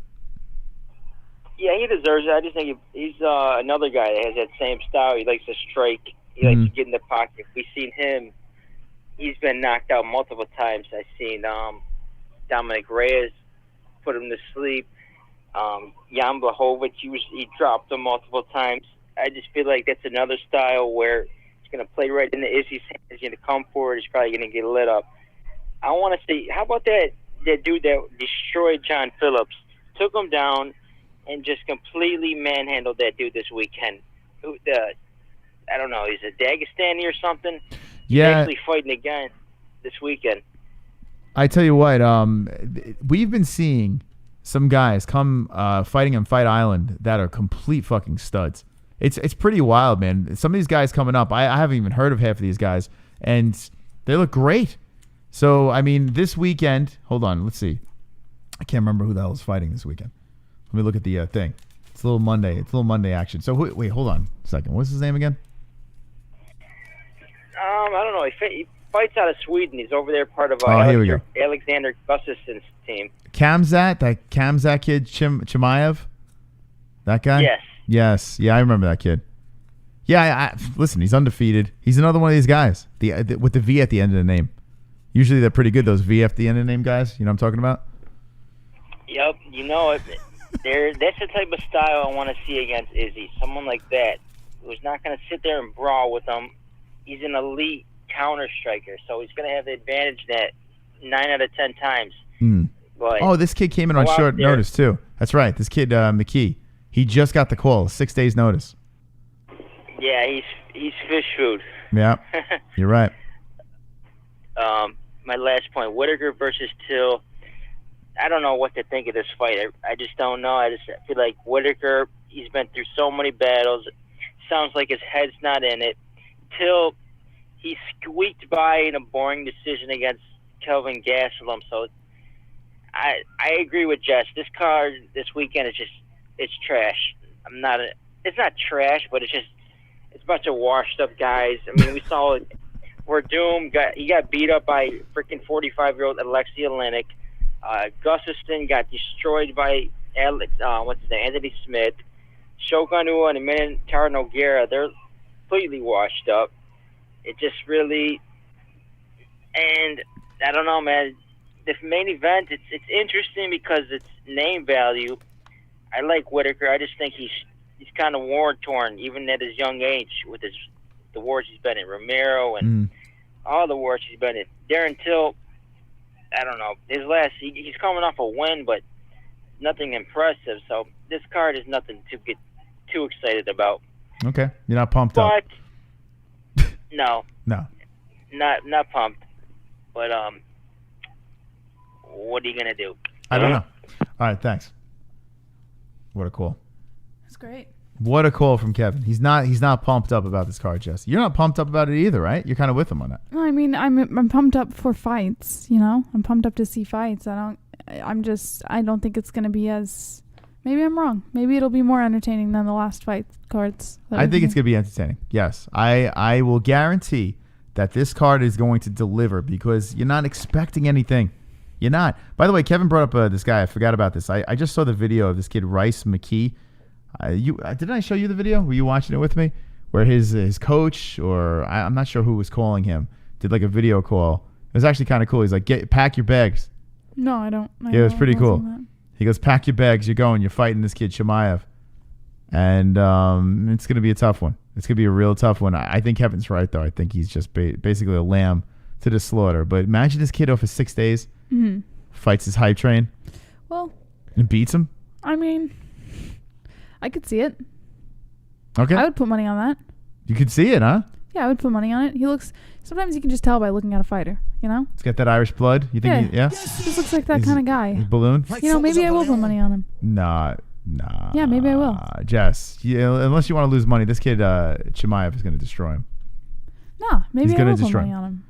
Yeah, he deserves it. I just think he's another guy that has that same style. He likes to strike. He likes to get in the pocket. We've seen him. He's been knocked out multiple times. I've seen Dominic Reyes put him to sleep. Jan Blachowicz, he dropped him multiple times. I just feel like that's another style where it's going to play right into Izzy's hands. He's going to come forward. He's probably going to get lit up. I want to see, how about that dude that destroyed John Phillips, took him down, and just completely manhandled that dude this weekend. I don't know, he's a Dagestani or something. Yeah. He's actually fighting again this weekend. I tell you what, we've been seeing some guys come fighting on Fight Island that are complete fucking studs. It's pretty wild, man. Some of these guys coming up, I haven't even heard of half of these guys, and they look great. So, I mean, this weekend, hold on, let's see. I can't remember who the hell is fighting this weekend. Let me look at the thing. It's a little Monday. It's a little Monday action. So, wait, hold on a second. What's his name again? I don't know. He fights out of Sweden. He's over there, part of here we go. Alexander Gustafsson's team. That Kamzat kid, Chimaev? That guy? Yes. Yes. Yeah, I remember that kid. Yeah, listen, he's undefeated. He's another one of these guys with the V at the end of the name. Usually they're pretty good, those V at the end of the name guys. You know what I'm talking about? Yep. You know it. That's the type of style I want to see against Izzy. Someone like that who's not going to sit there and brawl with them. He's an elite counter striker, so he's going to have the advantage that 9 out of 10 times. But this kid came in on short notice too. That's right. This kid McKee, he just got the call, 6 days notice. Yeah, he's fish food. Yeah, you're right. My last point, Whittaker versus Till. I don't know what to think of this fight. I just don't know. I just feel like Whittaker, he's been through so many battles. Sounds like his head's not in it. Till, he squeaked by in a boring decision against Kelvin Gastelum. So I agree with Jess. This card this weekend is it's trash. It's not trash, but it's a bunch of washed up guys. I mean, we saw Verdum got beat up by freaking 45-year-old Alexei Oleinik. Gustafsson got destroyed by Anthony Smith. Shogun Rua and Minotaur Nogueira, they're completely washed up. It just really, and I don't know, man. The main event, it's interesting because it's name value. I like Whittaker. I just think he's kind of war torn, even at his young age, with the wars he's been in, Romero and all the wars he's been in. Darren Till, I don't know. He's coming off a win, but nothing impressive. So this card is nothing to get too excited about. Okay, you're not pumped up. No, not pumped. But what are you gonna do? I don't know. All right, thanks. What a call. That's great. What a call from Kevin. He's not pumped up about this card, Jess. You're not pumped up about it either, right? You're kind of with him on that. No, I mean, I'm pumped up for fights. You know, I'm pumped up to see fights. I don't think it's gonna be as. Maybe I'm wrong. Maybe it'll be more entertaining than the last fight cards. I think it's gonna be entertaining. Yes, I will guarantee that this card is going to deliver because you're not expecting anything. You're not. By the way, Kevin brought up this guy. I forgot about this. I just saw the video of this kid Rice McKee. Didn't I show you the video? Were you watching it with me? Where his coach, or I'm not sure who was calling him, did like a video call. It was actually kind of cool. He's like, pack your bags. No, I don't. Yeah, it was pretty cool. He goes, pack your bags. You're going. You're fighting this kid Chimaev. And it's going to be a tough one. It's going to be a real tough one. I think Kevin's right, though. I think he's just basically a lamb to the slaughter. But imagine this kid over 6 days, fights his hype train, well, and beats him. I mean, I could see it. Okay. I would put money on that. You could see it, huh? Yeah, I would put money on it. He looks. Sometimes you can just tell by looking at a fighter. You know. He's got that Irish blood. You think? Yeah. He Just looks like that kind of guy. Balloon. You know, maybe I will put money on him. Nah. Yeah, maybe I will. Jess, unless you want to lose money, this kid Chimaev is going to destroy him. Nah, maybe He's I gonna will put destroy money him. on him.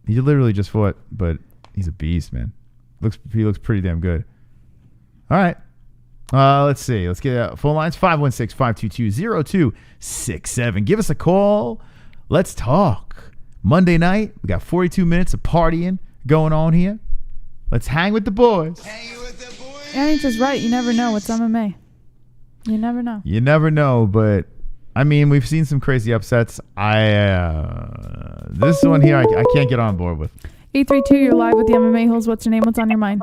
He literally just fought, but he's a beast, man. He looks pretty damn good. All right. Let's see. Let's get phone lines 516-522-0267. Give us a call. Let's talk. Monday night, we got 42 minutes of partying going on here. Let's hang with the boys. Annie's just right. You never know what's MMA. You never know. You never know, but I mean, we've seen some crazy upsets. This one here, I can't get on board with. 832, you're live with the MMA-Holes. What's your name? What's on your mind?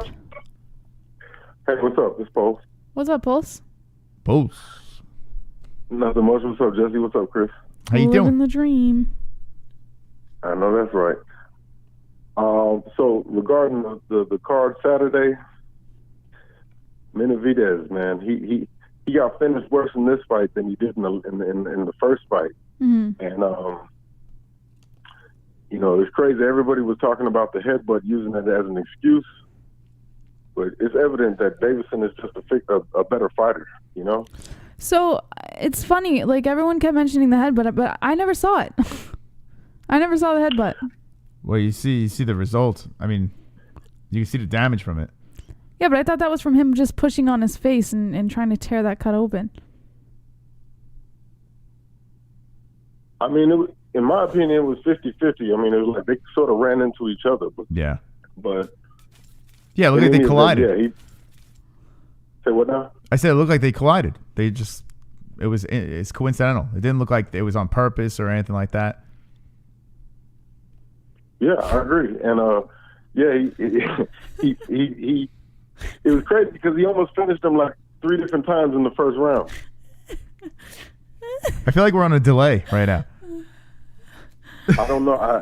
Hey, what's up? This Pulse. What's up, Pulse? Pulse. Nothing much. What's up, Jesse? What's up, Chris? How you Living doing? the dream. I know that's right. So regarding the card Saturday, Benavidez, man, he got finished worse in this fight than he did in the first fight. Mm-hmm. And you know, it's crazy. Everybody was talking about the headbutt, using it as an excuse, but it's evident that Davison is just a better fighter. You know. So it's funny. Like everyone kept mentioning the headbutt, but I never saw it. I never saw the headbutt. Well, you see the result. I mean, you can see the damage from it. Yeah, but I thought that was from him just pushing on his face and trying to tear that cut open. I mean, in my opinion, it was 50-50. I mean, it was like they sort of ran into each other. Yeah. But yeah, look like they collided. Yeah. Say what now? I said it looked like they collided. It's coincidental. It didn't look like it was on purpose or anything like that. Yeah, I agree. And he it was crazy because he almost finished him like 3 different times in the first round. I feel like we're on a delay right now. I don't know. I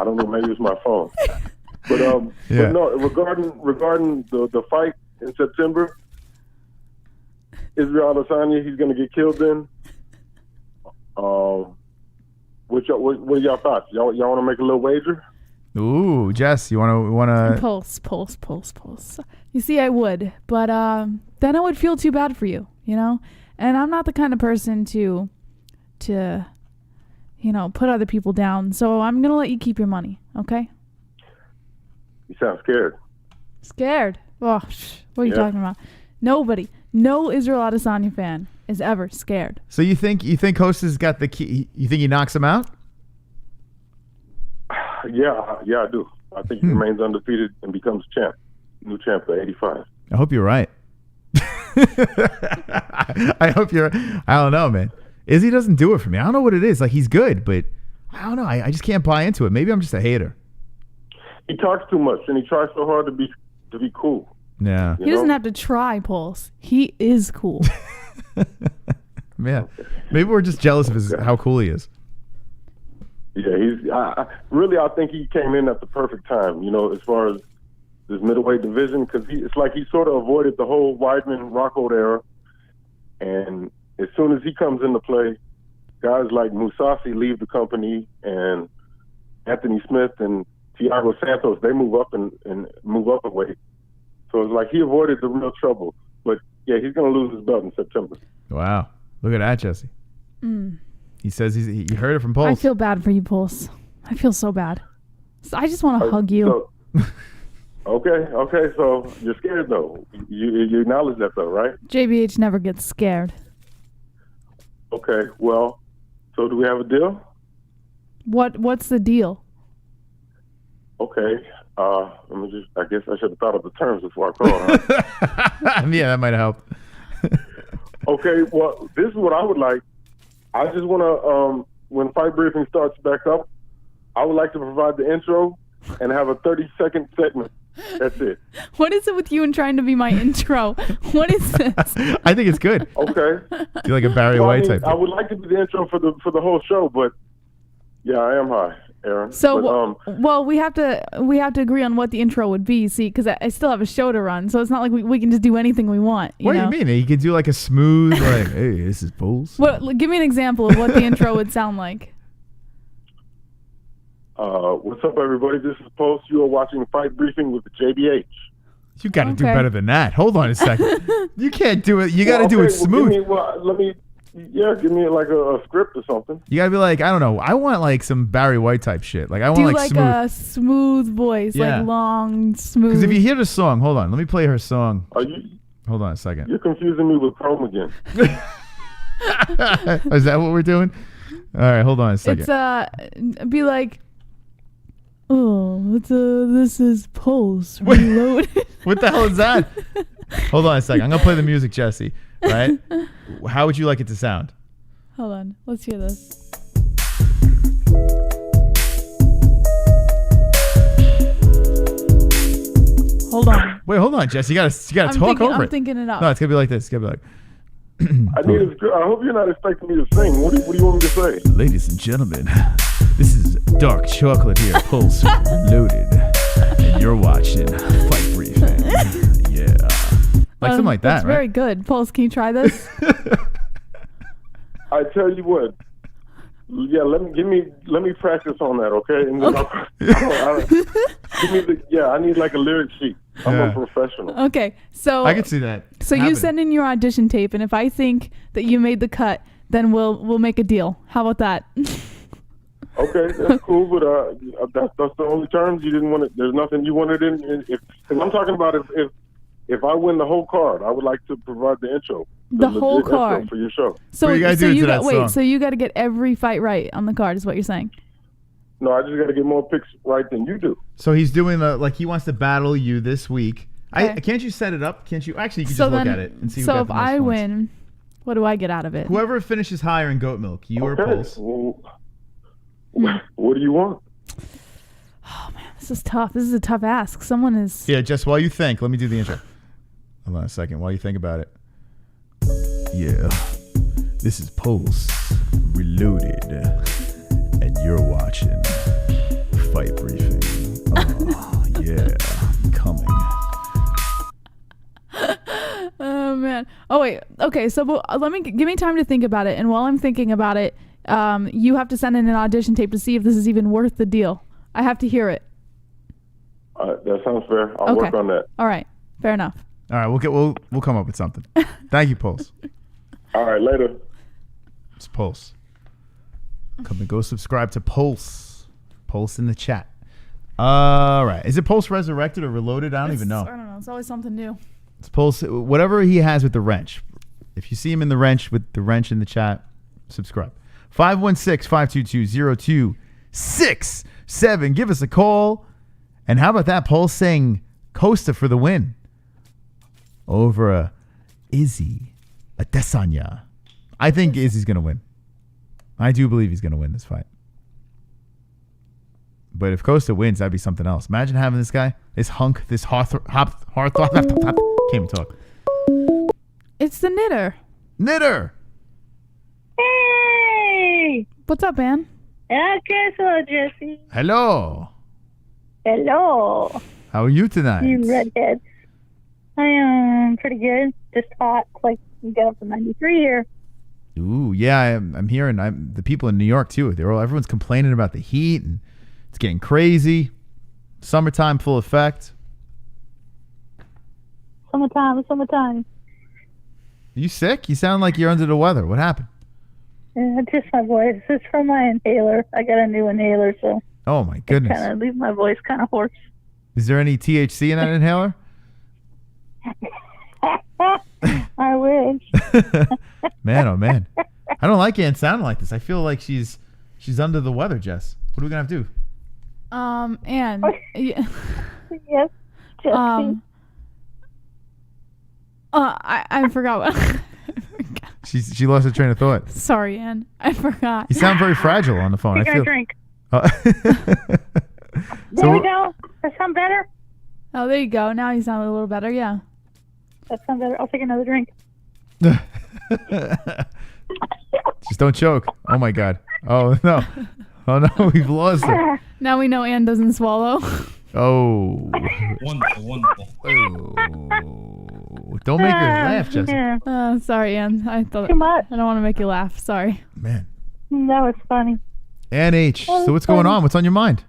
don't know. Maybe it's my phone. But but no. Regarding the fight in September, Israel Adesanya, he's going to get killed then. What are y'all thoughts? Y'all want to make a little wager? Ooh, Jess, you want to Pulse. You see, I would, but then I would feel too bad for you, you know. And I'm not the kind of person to put other people down. So I'm gonna let you keep your money, okay? You sound scared. Scared? Oh, what are you talking about? Nobody, no Israel Adesanya fan is ever scared. So you think Costa's got the key? You think he knocks him out? Yeah, I do. I think he remains undefeated and becomes new champ at 85. I hope you're right. I hope you're. I don't know, man. Izzy doesn't do it for me. I don't know what it is. Like, he's good, but I don't know. I just can't buy into it. Maybe I'm just a hater. He talks too much and he tries so hard to be cool. Yeah. He doesn't have to try, Pulse. He is cool. Yeah. Maybe we're just jealous of how cool he is. Yeah, I think he came in at the perfect time, you know, as far as this middleweight division, because it's like he sort of avoided the whole Weidman Rockhold era. And as soon as he comes into play, guys like Mousasi leave the company, and Anthony Smith and Thiago Santos, they move up and move up a weight. So it's like he avoided the real trouble. But yeah, he's going to lose his belt in September. Wow. Look at that, Jesse. He says he heard it from Pulse. I feel bad for you, Pulse. I feel so bad. I just want to hug you. Okay. So you're scared, though. You acknowledge that, though, right? JBH never gets scared. Okay. Well, so do we have a deal? What's the deal? Okay. I guess I should have thought of the terms before I called. Huh? Yeah, that might help. Okay. Well, this is what I would like. I just want to, when Fight Briefing starts back up, I would like to provide the intro and have a 30-second segment. That's it. What is it with you and trying to be my intro? What is this? I think it's good. Okay. You're like a Barry White type. I would like to be the intro for the whole show, but yeah, I am high. Aaron. So, well, we have to agree on what the intro would be. See, because I still have a show to run, so it's not like we can just do anything we want. What do you mean? You could do like a smooth, like, hey, this is Pulse. Give me an example of what the intro would sound like. What's up, everybody? This is Pulse. You are watching Fight Briefing with JBH. You got to do better than that. Hold on a second. You can't do it. You got to do it smooth. Give me like a script or something. You got to be like, I don't know. I want like some Barry White type shit. Like I want like smooth. a smooth voice, like long, smooth. Because if you hear the song, hold on. Let me play her song. Hold on a second. You're confusing me with Chrome again. Is that what we're doing? All right, hold on a second. It's be like, oh, this is Pulse Reloaded. What the hell is that? Hold on a second. I'm gonna play the music, Jesse. Right? How would you like it to sound? Hold on. Let's hear this. Hold on. Wait, hold on, Jesse. You gotta talk over it. I'm thinking it up. No, it's gonna be like this. It's gonna be like. I hope you're not expecting me to sing. What do you want me to say? Ladies and gentlemen, this is Dark Chocolate here, Pulse Loaded, and you're watching Fight Briefing. Yeah, like something like that. That's very good. Pulse, can you try this? I tell you what. Yeah, let me practice on that, okay? And then I need like a lyric sheet. I'm a professional. Okay, so I can see that. So you send in your audition tape, and if I think that you made the cut, then we'll make a deal. How about that? Okay, that's cool, but that's the only terms you didn't want it. There's nothing you wanted in. Because I'm talking about if I win the whole card, I would like to provide the intro. The whole card for your show. So you got to get every fight right on the card, is what you're saying? No, I just got to get more picks right than you do. So he's doing he wants to battle you this week. Okay. Can't you set it up? Can't you? Actually, you can just look at it and see. So if I win, what do I get out of it? Whoever finishes higher in goat milk, you or Pulse. Well, what do you want? Oh man, this is tough. This is a tough ask. Someone is. Yeah, just while you think, let me do the intro. Hold on a second. While you think about it. Yeah, this is Pulse Reloaded, and you're watching Fight Briefing. Oh, yeah, coming. Oh, man. Oh, wait. Okay, so give me time to think about it, and while I'm thinking about it, you have to send in an audition tape to see if this is even worth the deal. I have to hear it. That sounds fair. I'll work on that. All right, fair enough. All right, we'll come up with something. Thank you, Pulse. All right, later. It's Pulse. Come and go subscribe to Pulse. Pulse in the chat. All right. Is it Pulse Resurrected or Reloaded? I don't even know. I don't know. It's always something new. It's Pulse. Whatever he has with the wrench. If you see him in the wrench with the wrench in the chat, subscribe. 516-522-0267. Give us a call. And how about that? Pulse saying Costa for the win over Adesanya. I think Izzy's going to win. I do believe he's going to win this fight. But if Costa wins, that'd be something else. Imagine having this guy, this hunk, this can't even talk. It's the Knitter. Hey! What's up, Ann? Okay, so Jesse. Hello. How are you tonight? You redheads. I am pretty good. Just hot. Like you get up to 93 here. Ooh, yeah, I'm hearing the people in New York too. Everyone's complaining about the heat and it's getting crazy. Summertime full effect. Summertime. Are you sick? You sound like you're under the weather. What happened? Just my voice. It's from my inhaler. I got a new inhaler, so. Oh my goodness. Kind of leave my voice kind of hoarse. Is there any THC in that inhaler? I wish. Man, oh man. I don't like Ann sounding like this. I feel like she's under the weather, Jess. What are we going to have to do? Ann. Yes, Jesse. I forgot what. She lost her train of thought. Sorry, Ann. I forgot. You sound very fragile on the phone. Take a drink. There we go. That sound better? Oh, there you go. Now you sound a little better. Yeah. That sounds better. I'll take another drink. Just don't choke. Oh my God. Oh no. Oh no, we've lost her. Now we know Ann doesn't swallow. Oh. Wonderful. Oh. Don't make her laugh, Jessica. Sorry, Ann. I thought Too much. I don't want to make you laugh. Sorry. Man. That was funny. Ann H. So what's going on? What's on your mind?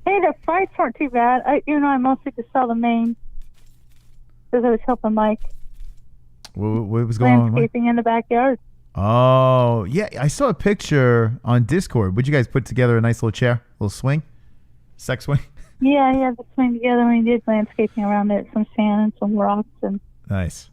Hey, the fights weren't too bad. I mostly just saw the main because I was helping Mike. What was going on? Landscaping in the backyard. Oh, yeah. I saw a picture on Discord. Would you guys put together a nice little chair? A little swing? Sex swing? Yeah, he had the swing together and he did landscaping around it, some sand and some rocks, and Nice.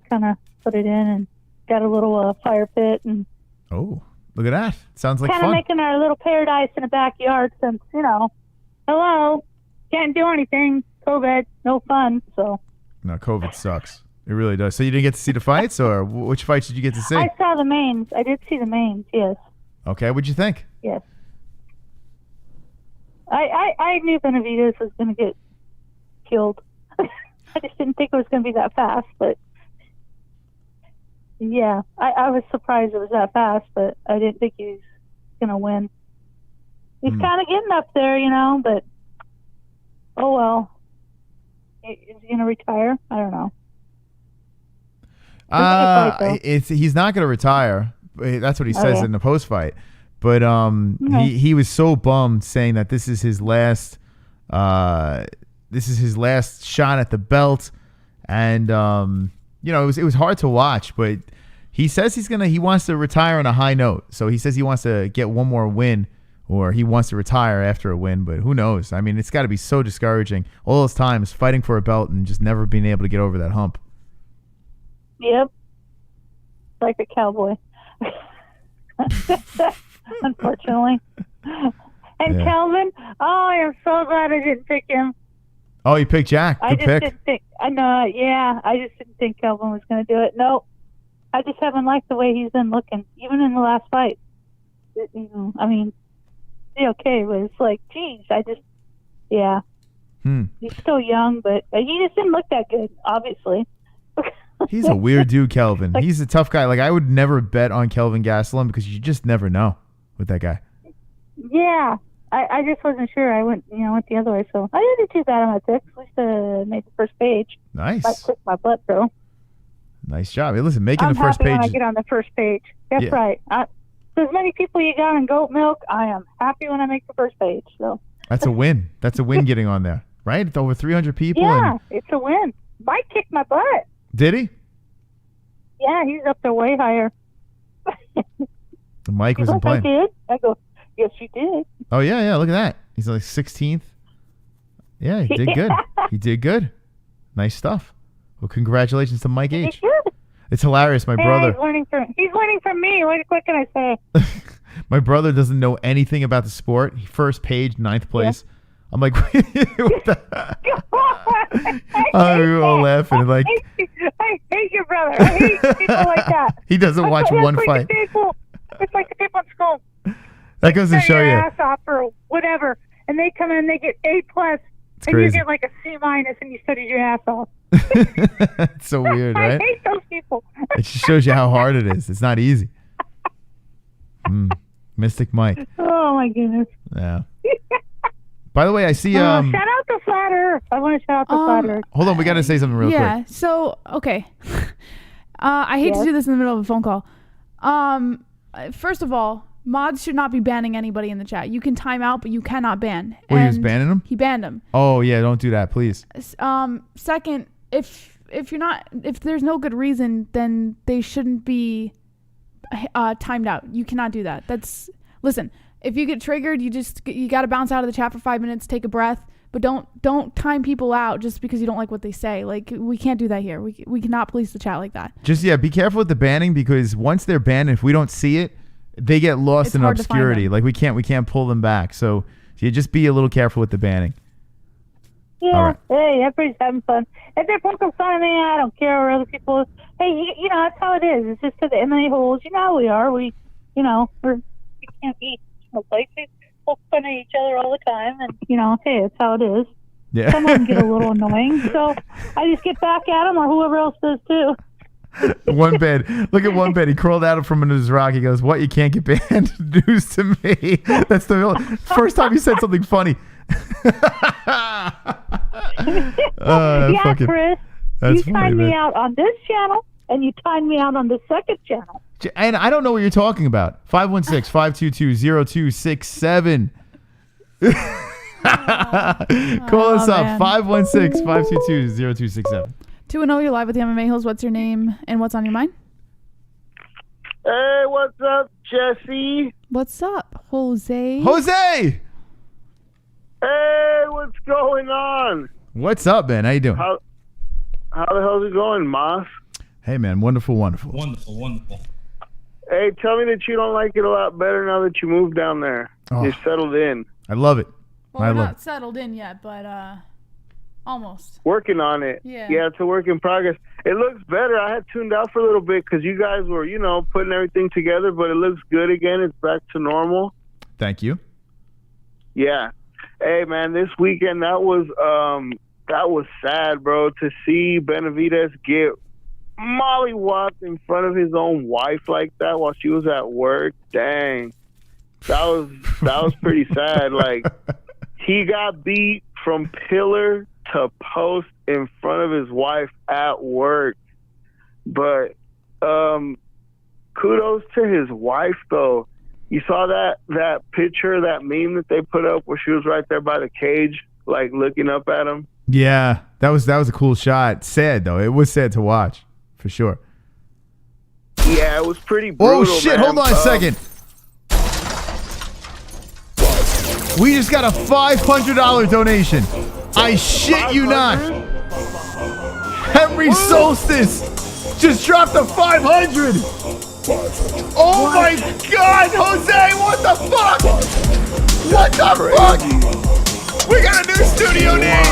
kind of put it in and got a little fire pit and Oh, look at that. Sounds like kind of fun. making our little paradise in the backyard since, hello, can't do anything, COVID, no fun, so. No, COVID sucks. It really does. So you didn't get to see the fights, or which fights did you get to see? I saw the mains. I did see the mains, yes. Okay, what'd you think? Yes. I knew Benavidez was going to get killed. I just didn't think it was going to be that fast, but yeah, I was surprised it was that fast, but I didn't think he was going to win. He's kind of getting up there, but oh well. Is he going to retire? I don't know. He's not going to retire. That's what he says in the post fight. But he was so bummed, saying that this is his last shot at the belt, and it was hard to watch. But he says he wants to retire on a high note. So he says he wants to get one more win, or he wants to retire after a win. But who knows? I mean, it's got to be so discouraging all those times fighting for a belt and just never being able to get over that hump. Yep. Like a cowboy. Unfortunately. And Calvin, I am so glad I didn't pick him. Oh, you picked Jack. Good pick. Didn't think, I know, yeah. I just didn't think Calvin was going to do it. No. I just haven't liked the way he's been looking, even in the last fight. I mean, okay, but it's like, geez, yeah. He's still young, but he just didn't look that good, obviously. He's a weird dude, Kelvin. He's a tough guy. Like, I would never bet on Kelvin Gastelum because you just never know with that guy. Yeah. I just wasn't sure. I went the other way, so I didn't do too bad on my picks. At least made the first page. Nice. I clicked my butt, though. Nice job. Hey, listen, making the first page. I'm happy when I get on the first page. That's right. So as many people you got in goat milk, I am happy when I make the first page. So that's a win. That's a win getting on there, right? It's over 300 people. Yeah, it's a win. Mike kicked my butt. Did he? Yeah, he's up there way higher. Mike wasn't playing. I did. I go, yes, you did. Oh, yeah. Look at that. He's like 16th. Yeah, he did good. He did good. Nice stuff. Well, congratulations to Mike H. It's hilarious. My brother. He's learning from me. What can I say? My brother doesn't know anything about the sport. First page, 9th place. Yeah. I'm like, what the we were all laughing. Like, I hate your brother. I hate people like that. He doesn't watch one fight. It's like the people in school. That goes to show you. Ass off or whatever, and they come in, they get A+, and crazy. You get like a C-, and you studied your ass off. It's so weird, right? I hate those people. It just shows you how hard it is. It's not easy. Mystic Mike. Oh my goodness. Yeah. By the way, I see. Shout out to Flat Earth. I want to shout out to Flat Earth. Hold on, we got to say something real quick. Yeah. So okay, I hate to do this in the middle of a phone call. First of all, mods should not be banning anybody in the chat. You can time out, but you cannot ban. He was banning them? He banned them. Oh yeah, don't do that, please. Second, if there's no good reason, then they shouldn't be timed out. You cannot do that. Listen. If you get triggered, you got to bounce out of the chat for 5 minutes, take a breath, but don't time people out just because you don't like what they say. Like, we can't do that here. We cannot police the chat like that. Just be careful with the banning, because once they're banned, if we don't see it, they get lost in obscurity. Like, we can't pull them back. So you just be a little careful with the banning. Yeah. Right. Hey, everybody's having fun. If they're poking fun at me, I don't care where other people. Hey, that's how it is. It's just to the MMA-Holes. You know how we are. We can't be. Places poke fun at each other all the time, and hey, it's how it is. Yeah. Some of them get a little annoying, so I just get back at them, or whoever else does too. One bed. Look at one bed. He crawled out from under his rock. He goes, "What? You can't get banned? News to me." That's the first time he said something funny. Yeah, Chris. You timed me out on this channel, and you timed me out on the second channel. And I don't know what you're talking about. 516-522-0267. Call us up. 516-522-0267. 2-0, you're live with the MMA-Holes. What's your name and what's on your mind? Hey, what's up, Jesse? What's up, Jose? Jose! Hey, what's going on? What's up, man? How you doing? How the hell's it going, Moss? Hey, man. Wonderful. Wonderful. Hey, tell me that you don't like it a lot better now that you moved down there. Oh. You're settled in. I love it. Well, we're not settled in yet, but almost. Working on it. Yeah, it's a work in progress. It looks better. I had tuned out for a little bit because you guys were, putting everything together, but it looks good again. It's back to normal. Thank you. Yeah. Hey, man, this weekend, that was sad, bro, to see Benavidez get mollywopped in front of his own wife like that while she was at work. Dang. That was pretty sad. Like, he got beat from pillar to post in front of his wife at work. But kudos to his wife, though. You saw that picture, that meme that they put up where she was right there by the cage, like looking up at him? Yeah, that was a cool shot. Sad, though. It was sad to watch, for sure. Yeah, it was pretty brutal, Oh, shit. Man. Hold on a second. We just got a $500 donation. I shit you not. Henry Solstice just dropped a 500. Oh my God, Jose, what the fuck? What the fuck? We got a new studio name.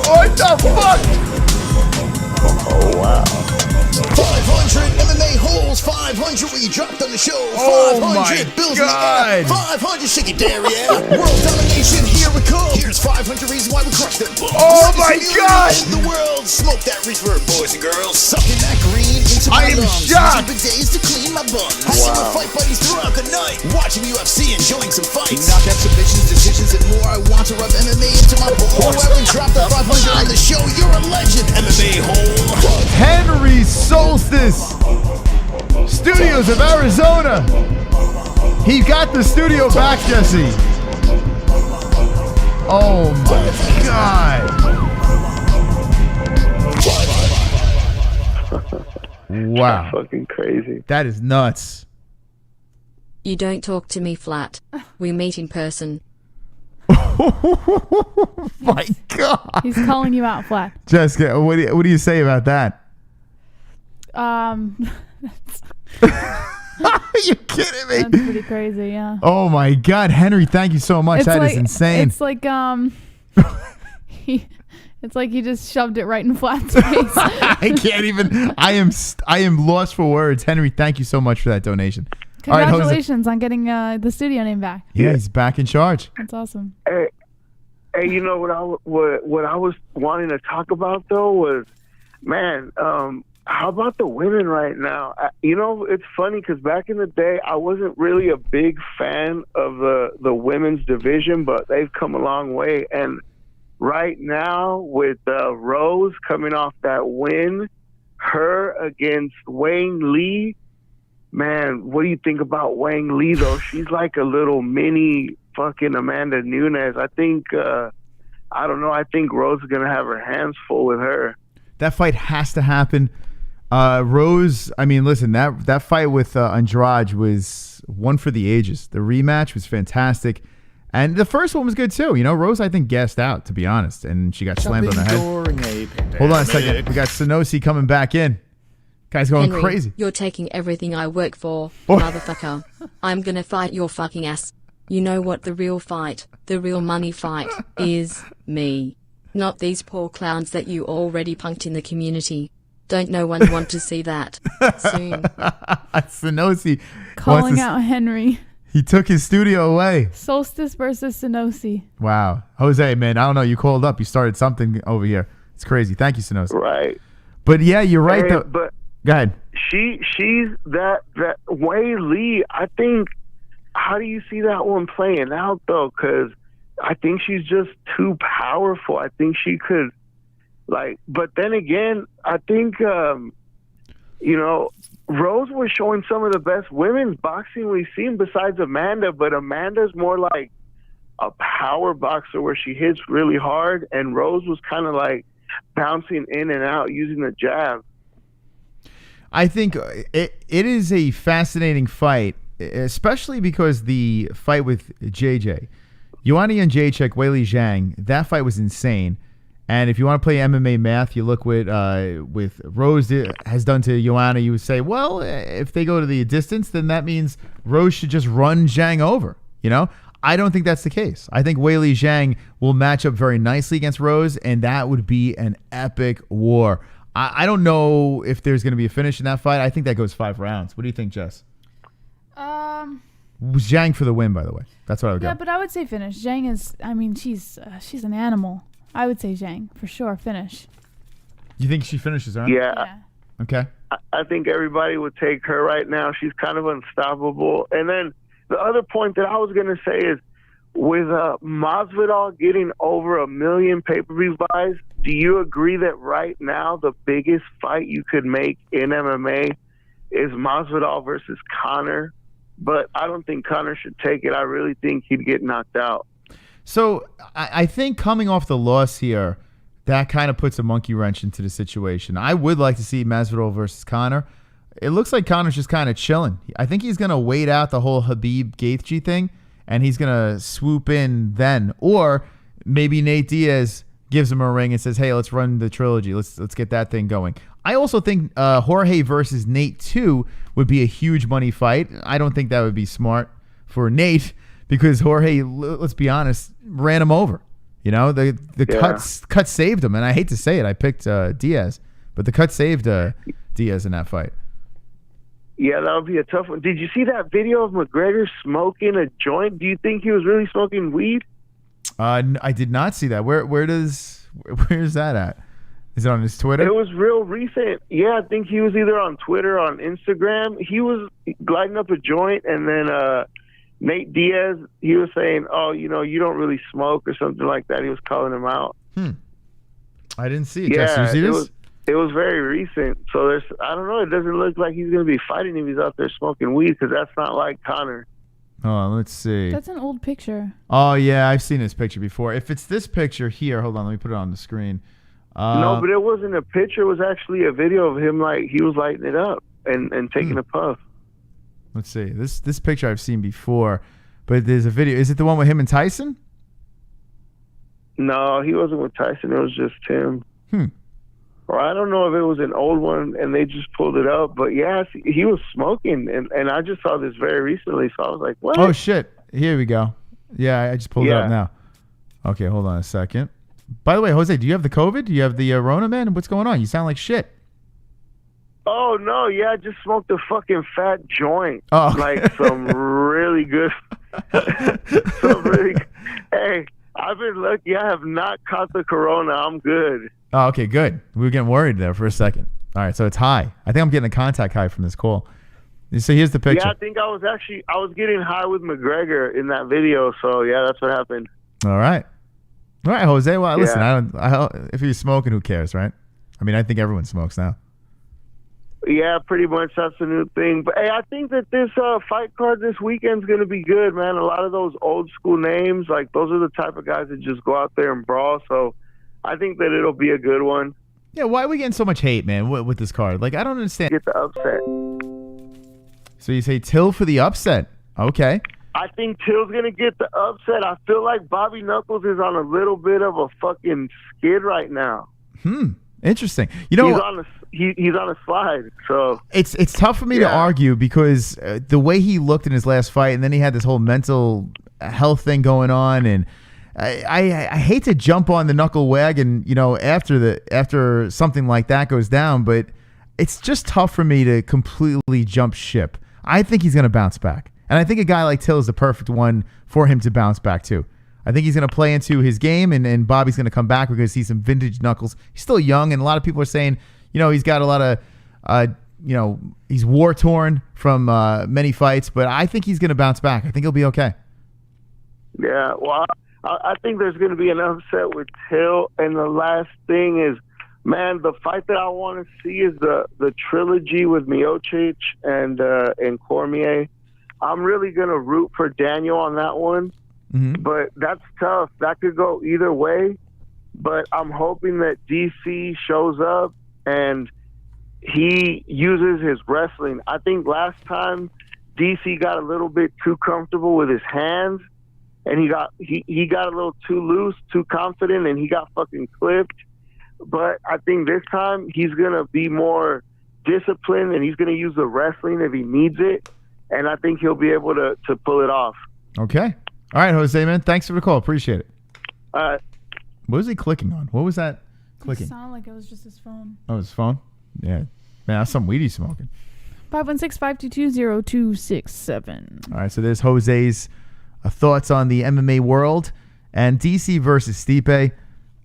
What the fuck? Oh, wow. 500 MMA holes, 500 we dropped on the show, 500 bills in the air, 500 shake it there, yeah. World domination, here we come. Here's 500 reasons why we crushed them. Oh my God! The world, smoke that reefer, boys and girls. Sucking that green into my lungs. Shocked. Using days to clean my buns. Hanging with fight buddies throughout the night. Watching UFC, enjoying some fights. Knockout submissions, decisions, and more. I want to rub MMA into my bowl. Whoever dropped the 500 on the show, you're a legend. MMA hole. Henry Solstice Studios of Arizona. He got the studio back, Jesse. Oh my God. Wow. That's fucking crazy. That is nuts. You don't talk to me flat. We meet in person. My God. He's calling you out flat. Jessica, what do you say about that? Are you kidding me? That's pretty crazy, yeah. Oh my God, Henry, thank you so much. That is insane. It's like it's like he just shoved it right in Flat's face. I can't even. I am lost for words. Henry, thank you so much for that donation. Congratulations on getting the studio name back. Yeah, he's back in charge. That's awesome. Hey, you know what I was wanting to talk about though was, man, how about the women right now? It's funny because back in the day, I wasn't really a big fan of the women's division, but they've come a long way. And right now, with Rose coming off that win, her against Wang Lee, man, what do you think about Wang Lee, though? She's like a little mini fucking Amanda Nunes. I think, I don't know, I think Rose is going to have her hands full with her. That fight has to happen. Rose, I mean, listen, that fight with Andrade was one for the ages. The rematch was fantastic. And the first one was good too. Rose, I think, gassed out, to be honest, and she got slammed on the head. Hold on a second. We got Sonosi coming back in. Guy's going Henry, crazy. You're taking everything I work for, motherfucker. I'm gonna fight your fucking ass. You know what the real fight, the real money fight, is? Me. Not these poor clowns that you already punked in the community. Don't no one want to see that. Soon. Sonosi calling out Henry. He took his studio away. Solstice versus Sonosi. Wow. Jose, man, I don't know. You called up. You started something over here. It's crazy. Thank you, Sonosi. Right. But yeah, you're right. Hey, though. but Go ahead. she's that Wei Lee. I think. How do you see that one playing out though? Because I think she's just too powerful. I think she could, but then again, I think Rose was showing some of the best women's boxing we've seen besides Amanda, but Amanda's more like a power boxer where she hits really hard, and Rose was kind of like bouncing in and out using the jab. I think it is a fascinating fight, especially because the fight with JJ. Ioane and Jacek, Weili Zhang, that fight was insane. And if you want to play MMA math, you look with Rose has done to Ioane, you would say, well, if they go to the distance, then that means Rose should just run Zhang over, I don't think that's the case. I think Weili Zhang will match up very nicely against Rose, and that would be an epic war. I don't know if there's going to be a finish in that fight. I think that goes 5 rounds. What do you think, Jess? Zhang for the win, by the way. That's what I would go. Yeah, but I would say finish. Zhang is, she's an animal. I would say Zhang, for sure, finish. You think she finishes, huh? Yeah. Okay. I think everybody would take her right now. She's kind of unstoppable. And then the other point that I was going to say is, with Masvidal getting over 1 million pay-per-view buys, do you agree that right now the biggest fight you could make in MMA is Masvidal versus Conor? But I don't think Conor should take it. I really think he'd get knocked out. So I think coming off the loss here, that kind of puts a monkey wrench into the situation. I would like to see Masvidal versus Conor. It looks like Conor's just kind of chilling. I think he's going to wait out the whole Khabib Gaethje thing, and he's going to swoop in then. Or maybe Nate Diaz gives him a ring and says, hey, let's run the trilogy. Let's get that thing going. I also think Jorge versus Nate 2 would be a huge money fight. I don't think that would be smart for Nate because Jorge, let's be honest, ran him over. The cut saved him, and I hate to say it. I picked Diaz, but the cut saved Diaz in that fight. Yeah, that would be a tough one. Did you see that video of McGregor smoking a joint? Do you think he was really smoking weed? I did not see that. Where's that at? Is it on his Twitter? It was real recent. Yeah, I think he was either on Twitter or on Instagram. He was gliding up a joint, and then Nate Diaz, he was saying, oh, you don't really smoke or something like that. He was calling him out. I didn't see it. Yeah, Jesse, you see this? It was very recent. So I don't know. It doesn't look like he's going to be fighting if he's out there smoking weed because that's not like Conor. Oh, let's see. That's an old picture. Oh, yeah, I've seen this picture before. If it's this picture here, hold on, let me put it on the screen. No, but it wasn't a picture. It was actually a video of him he was lighting it up and taking a puff. Let's see. This picture I've seen before, but there's a video. Is it the one with him and Tyson? No, he wasn't with Tyson. It was just him. Or I don't know if it was an old one and they just pulled it up. But yeah, he was smoking, and I just saw this very recently, so I was like, what? Oh, shit. Here we go. Yeah, I just pulled it up now. Okay, hold on a second. By the way, Jose, do you have the COVID? Do you have the Rona, man? What's going on? You sound like shit. Oh, no, yeah, I just smoked a fucking fat joint. Oh. Like some really good. Hey, I've been lucky. I have not caught the corona. I'm good. Oh, okay, good. We were getting worried there for a second. All right, so it's high. I think I'm getting a contact high from this call. So here's the picture. Yeah, I think I was getting high with McGregor in that video. So yeah, that's what happened. All right, Jose. Well, listen, if you're smoking, who cares, right? I mean, I think everyone smokes now. Yeah, pretty much. That's the new thing. But hey, I think that this fight card this weekend's going to be good, man. A lot of those old school names, those are the type of guys that just go out there and brawl. So I think that it'll be a good one. Yeah, why are we getting so much hate, man, with this card? I don't understand. Get the upset. So you say Till for the upset. Okay. I think Till's going to get the upset. I feel like Bobby Knuckles is on a little bit of a fucking skid right now. Interesting. He's on a slide. So it's tough for me to argue because the way he looked in his last fight, and then he had this whole mental health thing going on, and I hate to jump on the knuckle wagon, after something like that goes down, but it's just tough for me to completely jump ship. I think he's going to bounce back. And I think a guy like Till is the perfect one for him to bounce back too. I think he's going to play into his game, and Bobby's going to come back. We're going to see some vintage Knuckles. He's still young, and a lot of people are saying, he's got a lot of, he's war-torn from many fights, but I think he's going to bounce back. I think he'll be okay. Yeah, well, I think there's going to be an upset with Till, and the last thing is, man, the fight that I want to see is the trilogy with Miocic and Cormier. I'm really going to root for Daniel on that one, but that's tough. That could go either way, but I'm hoping that DC shows up and he uses his wrestling. I think last time DC got a little bit too comfortable with his hands, and he got a little too loose, too confident, and he got fucking clipped. But I think this time he's going to be more disciplined, and he's going to use the wrestling if he needs it, and I think he'll be able to pull it off. Okay. All right, Jose, man. Thanks for the call. Appreciate it. What was he clicking on? What was that clicking? It sounded like it was just his phone. Oh, his phone? Yeah. Man, that's some weed he's smoking. 516-522-0267. All right, so there's Jose's thoughts on the MMA world and DC versus Stipe.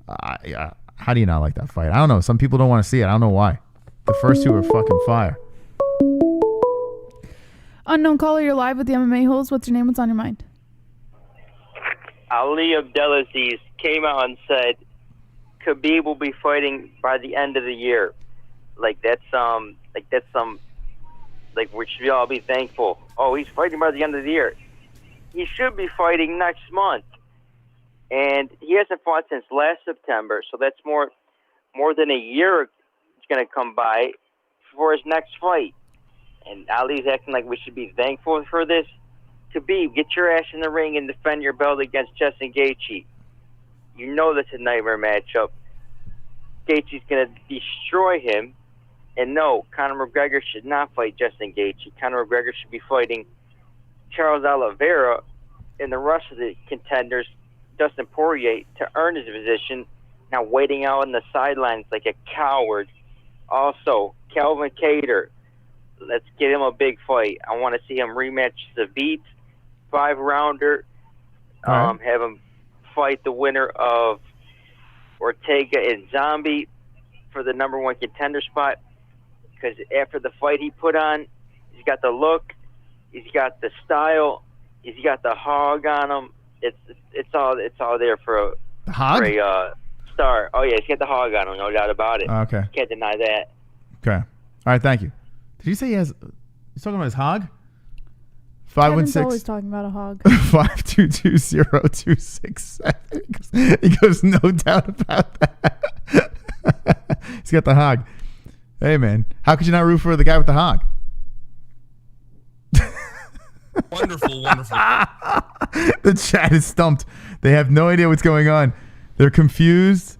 How do you not like that fight? I don't know. Some people don't want to see it. I don't know why. The first two are fucking fire. Unknown caller, you're live with the MMA-Holes. What's your name? What's on your mind? Ali Abdelaziz came out and said Khabib will be fighting by the end of the year. Like we should all be thankful. Oh, he's fighting by the end of the year. He should be fighting next month. And he hasn't fought since last September, so that's more than a year it's going to come by for his next fight. And Ali's acting like we should be thankful for this. Khabib, get your ass in the ring and defend your belt against Justin Gaethje. You know that's a nightmare matchup. Gaethje's going to destroy him. And no, Conor McGregor should not fight Justin Gaethje. Conor McGregor should be fighting Charles Oliveira and the rest of the contenders, Dustin Poirier, to earn his position, now waiting out on the sidelines like a coward. Also, Calvin Kattar, let's get him a big fight. I want to see him rematch the Beat 5-rounder, have him fight the winner of Ortega and Zombie for the number 1 contender spot, because after the fight he put on, he's got the look, he's got the style, he's got the hog on him. It's all there for the hog? For a star. Oh yeah, he's got the hog on him, no doubt about it. Okay. Can't deny that. Okay. All right, thank you. Did you say he's talking about his hog? Kevin's always talking about a hog. 522-0267. He goes, no doubt about that. He's got the hog. Hey, man. How could you not root for the guy with the hog? Wonderful, wonderful. The chat is stumped. They have no idea what's going on. They're confused,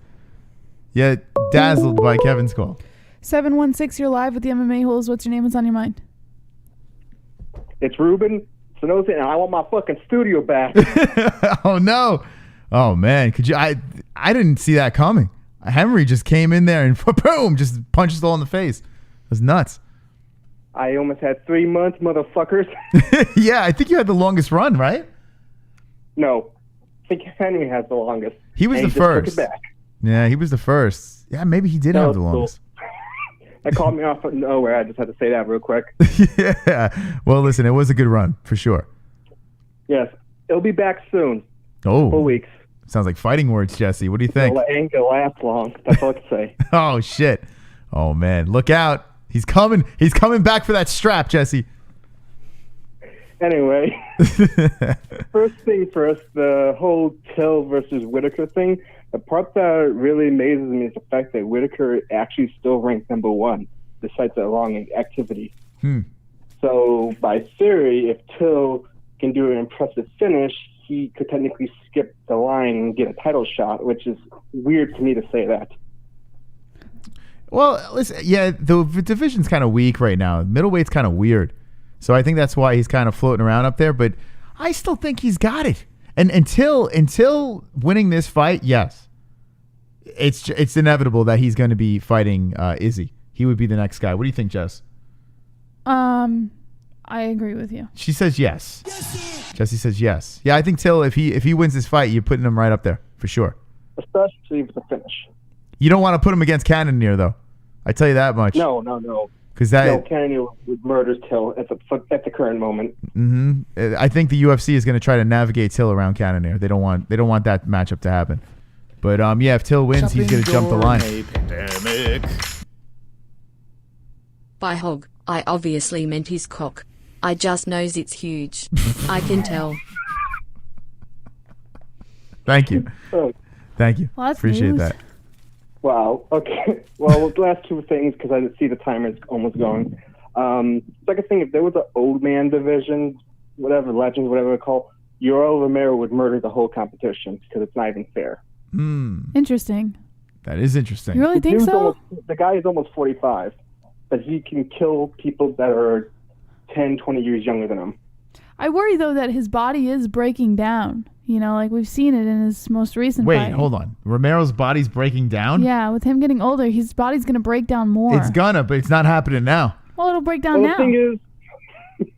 yet dazzled by Kevin's call. 716, you're live with the MMA-Holes. What's your name? What's on your mind? It's Ruben Sanosa, and I want my fucking studio back. Oh, no. Oh, man. Could you? I didn't see that coming. Henry just came in there and boom, just punched us all in the face. It was nuts. I almost had 3 months, motherfuckers. Yeah, I think you had the longest run, right? No. I think Henry has the longest. He was the first. Yeah, he was the first. Yeah, maybe he did have the longest. That caught me off of nowhere. I just had to say that real quick. Yeah. Well, listen, it was a good run, for sure. Yes. It'll be back soon. Oh. 4 weeks. Sounds like fighting words, Jesse. What do you think? It ain't gonna last long. That's all I can say. Oh, shit. Oh, man. Look out. He's coming. He's coming back for that strap, Jesse. Anyway. First thing first, the whole Till versus Whittaker thing. The part that really amazes me is the fact that Whittaker actually still ranked number 1, despite the long activity. So, by theory, if Till can do an impressive finish, he could technically skip the line and get a title shot, which is weird to me to say that. Well, listen, yeah, the division's kind of weak right now. Middleweight's kind of weird. So I think that's why he's kind of floating around up there. But I still think he's got it. And until winning this fight, yes, it's inevitable that he's going to be fighting Izzy. He would be the next guy. What do you think, Jess? I I agree with you. She says yes. Jesse says yes. Yeah, I think Till, if he wins this fight, you're putting him right up there for sure. Especially with the finish. You don't want to put him against Cannonier though. I tell you that much. No. Because that Cannonier would murder Till at the current moment. I think the UFC is going to try to navigate Till around Cannonier. They don't want that matchup to happen. But if Till wins, he's going to jump the line. By hog, I obviously meant his cock. I just knows it's huge. I can tell. Thank you. Thank you. Well, that's appreciate news. that. Wow. Okay. Well, the last two things, because I see the timer's almost going. Second thing, if there was an old man division, whatever, legends, whatever they call, Yoel Romero would murder the whole competition because it's not even fair. Interesting. That is interesting. You really think so? The guy is almost 45, but he can kill people that are 10, 20 years younger than him. I worry, though, that his body is breaking down. You know, like we've seen it in his most recent Wait, fight. hold on. Romero's body's breaking down? Yeah, with him getting older, his body's going to break down more. It's gonna, but it's not happening now. Well, it'll break down now. The thing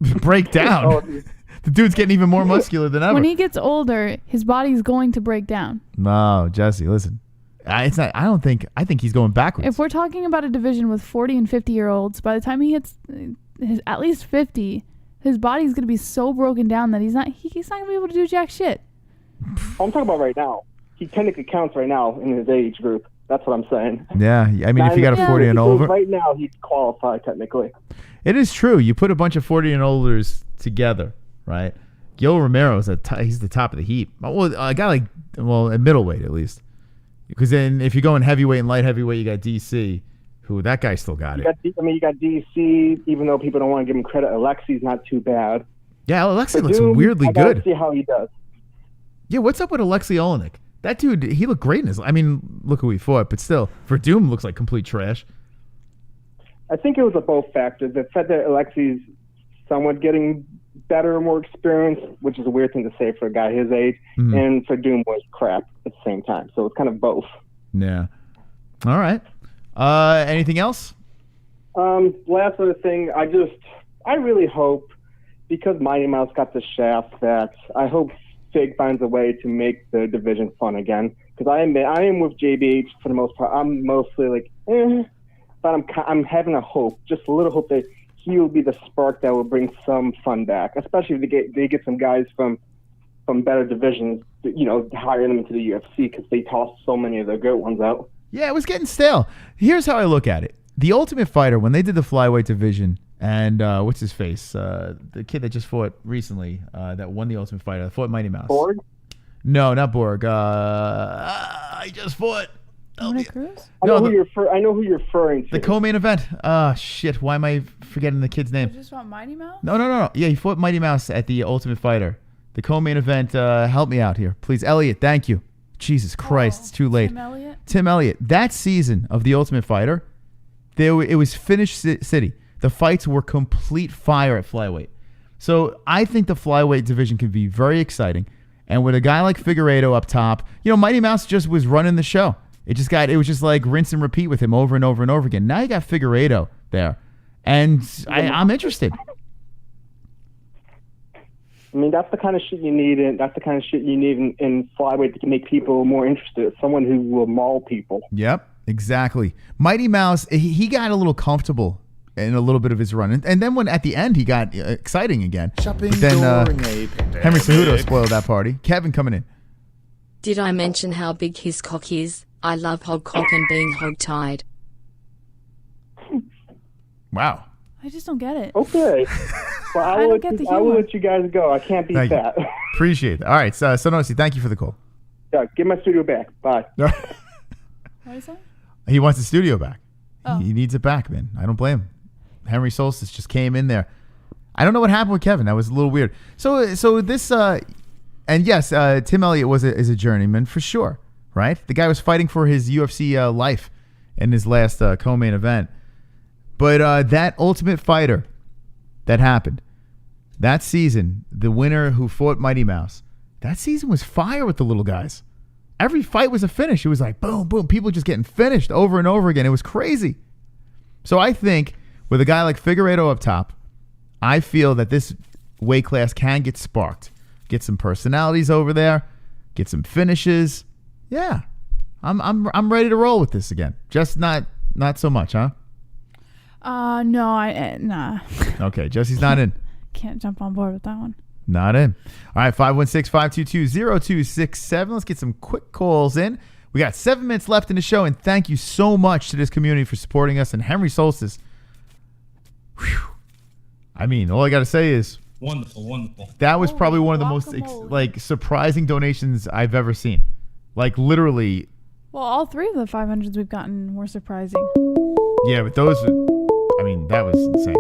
is... break down? The dude's getting even more muscular than ever. When he gets older, his body's going to break down. No, Jesse, listen. It's not. I think he's going backwards. If we're talking about a division with 40 and 50-year-olds, by the time he hits at least 50, his body's going to be so broken down that he's not going to be able to do jack shit. I'm talking about right now. He technically counts right now in his age group. That's what I'm saying. Yeah, I mean, if you got a 40 and over, right now he'd qualify technically. It is true. You put a bunch of 40 and olders together, right? Yoel Romero is he's the top of the heap. Well, a guy like at middleweight at least, because then if you go in heavyweight and light heavyweight, you got DC, who that guy still got it. You got DC. Even though people don't want to give him credit, Alexi's not too bad. Yeah, Alexei looks Doom, weirdly good. See how he does. Yeah, what's up with Alexei Olenek? That dude, he looked great in his. I mean, look who he fought, but still, for Doom, looks like complete trash. I think it was a both factors. The fact that Alexei's somewhat getting better, more experienced, which is a weird thing to say for a guy his age, and for Doom was crap at the same time. So it's kind of both. Yeah. All right. Anything else? Last other thing, I really hope, because Mighty Mouse got the shaft, that I hope Fig finds a way to make the division fun again. Because I am with JBH for the most part. I'm mostly like, but I'm having a hope, just a little hope that he will be the spark that will bring some fun back. Especially if they get some guys from better divisions, hire them into the UFC because they tossed so many of the good ones out. Yeah, it was getting stale. Here's how I look at it: The Ultimate Fighter, when they did the flyweight division. And what's his face? The kid that just fought recently, that won the Ultimate Fighter, fought Mighty Mouse. Borg? No, not Borg. I just fought. Cruz? I know who you're referring to. The co-main event. Shit. Why am I forgetting the kid's name? You just fought Mighty Mouse? No. Yeah, he fought Mighty Mouse at the Ultimate Fighter. The co-main event. Help me out here, please, Elliot. Thank you. Jesus Christ, it's too late. Tim Elliott. That season of the Ultimate Fighter, it was finished city. The fights were complete fire at flyweight. So I think the flyweight division could be very exciting. And with a guy like Figueiredo up top, Mighty Mouse just was running the show. It was just like rinse and repeat with him over and over and over again. Now you got Figueiredo there. And I'm interested. I mean, that's the kind of shit you need, and that's the kind of shit you need in flyweight to make people more interested. Someone who will maul people. Yep, exactly. Mighty Mouse, he got a little comfortable in a little bit of his run. And then when at the end he got exciting again. But then Henry Cejudo spoiled that party. Kevin coming in. Did I mention how big his cock is? I love hog cock and being hog-tied. Wow. I just don't get it. Okay. Well, I will let you guys go. I can't beat that. Appreciate it. All right. So Sonosi, thank you for the call. Yeah, give my studio back. Bye. What is that? He wants the studio back. Oh. He needs it back, man. I don't blame him. Henry Solstice just came in there. I don't know what happened with Kevin. That was a little weird. So this and yes, Tim Elliott is a journeyman for sure, right? The guy was fighting for his UFC life in his last co-main event. But that Ultimate Fighter that happened that season, the winner who fought Mighty Mouse, that season was fire with the little guys. Every fight was a finish. It was like boom, boom, people just getting finished over and over again. It was crazy. So I think with a guy like Figueiredo up top, I feel that this weight class can get sparked. Get some personalities over there. Get some finishes. Yeah, I'm ready to roll with this again. Just not so much, huh? No, nah. Okay, Jesse's not in. Can't jump on board with that one. Not in. All right, 516-522-0267. Let's get some quick calls in. We got 7 minutes left in the show, and thank you so much to this community for supporting us. And Henry Solstice, whew, I mean, all I got to say is wonderful. That was probably one of the most surprising donations I've ever seen. Like literally. Well, all 3 of the 500s we've gotten were surprising. Yeah, but those, I mean, that was insane.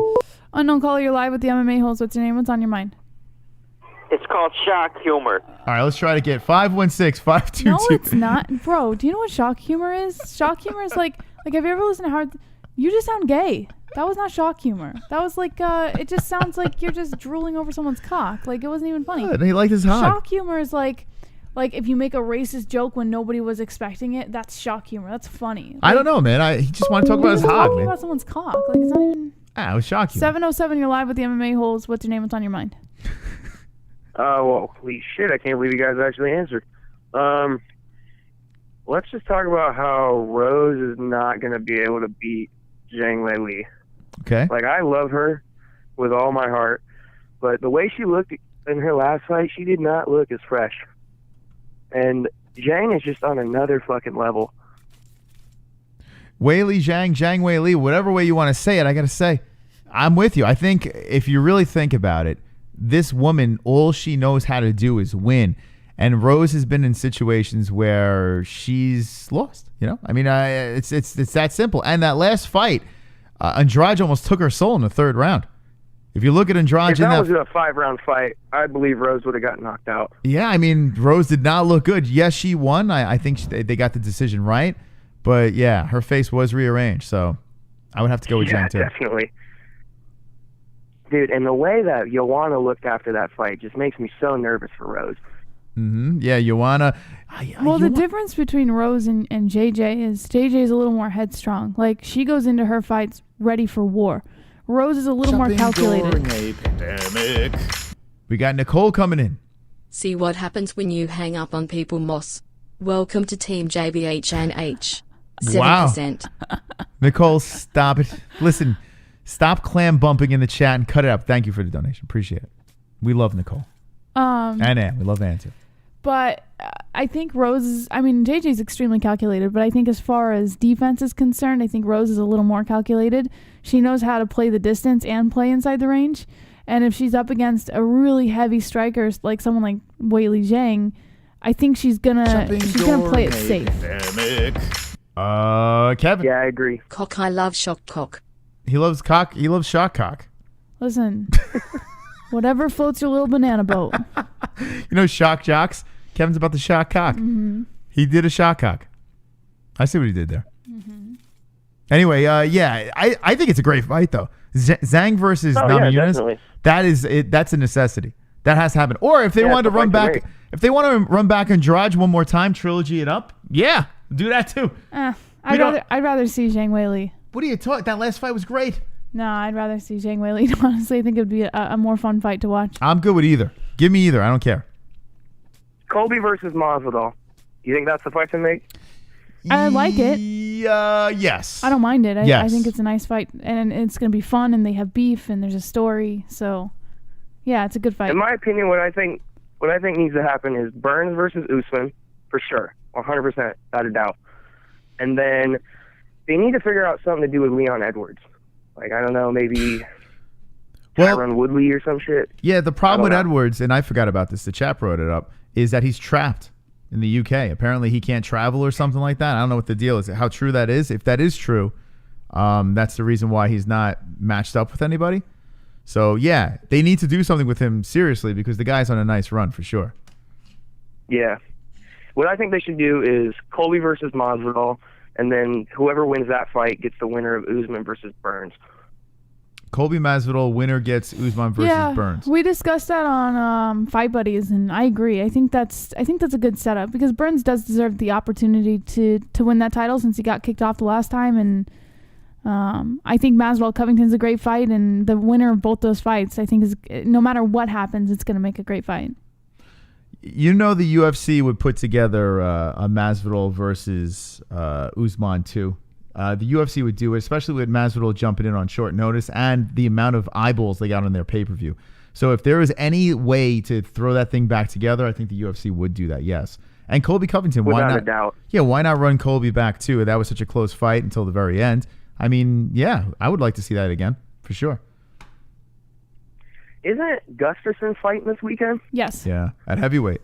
Unknown caller, you're live with the MMA-Holes. What's your name? What's on your mind? It's called shock humor. All right, let's try to get 516-522. No, it's not. Bro, do you know what shock humor is? Shock humor is like have you ever listened to Howard? You just sound gay. That was not shock humor. That was like, it just sounds like you're just drooling over someone's cock. Like, it wasn't even funny. Good. He liked his hog. Shock humor is like if you make a racist joke when nobody was expecting it, that's shock humor. That's funny. Like, I don't know, man. He just wanted to talk about his hog, man. About someone's cock. Like, it's not even... Ah, it was shock humor. 707, you're live with the MMA-Holes. What's your name? What's on your mind? Well, holy shit, I can't believe you guys actually answered. Let's just talk about how Rose is not going to be able to beat Zhang Weili. Okay. Like, I love her with all my heart, but the way she looked in her last fight, she did not look as fresh. And Zhang is just on another fucking level. Weili, Zhang Weili, whatever way you want to say it, I got to say, I'm with you. I think if you really think about it, this woman, all she knows how to do is win. And Rose has been in situations where she's lost. You know, I mean, it's that simple. And that last fight, Andrade almost took her soul in the 3rd round. If you look at Andrade, if that was a 5-round fight, I believe Rose would have got knocked out. Yeah, I mean, Rose did not look good. Yes, she won. I think they got the decision right. But yeah, her face was rearranged. So I would have to go with Zhang too. Definitely. Dude, and the way that Joanna looked after that fight just makes me so nervous for Rose. Mm-hmm. Yeah, Joanna. Well, the difference between Rose and JJ is JJ is a little more headstrong. Like, she goes into her fights ready for war. Rose is a little more calculated. During a pandemic. We got Nicole coming in. See what happens when you hang up on people, Moss. Welcome to Team JBH and H. 7%. Wow. Nicole, stop it. Listen, stop clam bumping in the chat and cut it up. Thank you for the donation. Appreciate it. We love Nicole. And Ann. We love Ann too. But I think JJ's extremely calculated, but I think as far as defense is concerned, I think Rose is a little more calculated. She knows how to play the distance and play inside the range. And if she's up against a really heavy striker, like someone like Weili Zhang, I think she's gonna play it safe. Kevin. Yeah, I agree. Cock, I love shock cock. He loves cock. He loves shock cock. Listen, whatever floats your little banana boat. You know, shock jocks. Kevin's about the shock cock. Mm-hmm. He did a shock cock. I see what he did there. Mm-hmm. Anyway, yeah, I think it's a great fight though. Zhang versus Namajunas. That's a necessity. That has to happen. Or if they wanted to run back, Andrade one more time, trilogy it up. Yeah, do that too. I'd rather see Zhang Weili. What are you talking? That last fight was great. No, I'd rather see Zhang Weili. Honestly, I think it would be a more fun fight to watch. I'm good with either. Give me either. I don't care. Colby versus Masvidal. You think that's the fight to make? I like it. Yes. I don't mind it. Yes. I think it's a nice fight, and it's going to be fun, and they have beef, and there's a story. So, yeah, it's a good fight. In my opinion, what I think needs to happen is Burns versus Usman, for sure, 100%, without a doubt. And then they need to figure out something to do with Leon Edwards. Like, I don't know, maybe Tyron Woodley or some shit. Yeah, the problem with Edwards, and I forgot about this, the chat brought it up, is that he's trapped in the UK. Apparently he can't travel or something like that. I don't know what the deal is, how true that is. If that is true, that's the reason why he's not matched up with anybody. So, yeah, they need to do something with him seriously because the guy's on a nice run for sure. Yeah. What I think they should do is Colby versus Masvidal, and then whoever wins that fight gets the winner of Usman versus Burns. Colby Masvidal, winner gets Usman versus Burns. We discussed that on Fight Buddies, and I agree. I think that's a good setup because Burns does deserve the opportunity to win that title since he got kicked off the last time, and I think Masvidal Covington's a great fight, and the winner of both those fights, I think, is no matter what happens, it's going to make a great fight. You know, the UFC would put together a Masvidal versus Usman too. The UFC would do it, especially with Masvidal jumping in on short notice and the amount of eyeballs they got on their pay-per-view. So if there was any way to throw that thing back together, I think the UFC would do that, yes. And Colby Covington, why not? Without a doubt. Yeah, why not run Colby back too? That was such a close fight until the very end. I mean, yeah, I would like to see that again, for sure. Isn't Gustafsson fighting this weekend? Yes. Yeah, at heavyweight.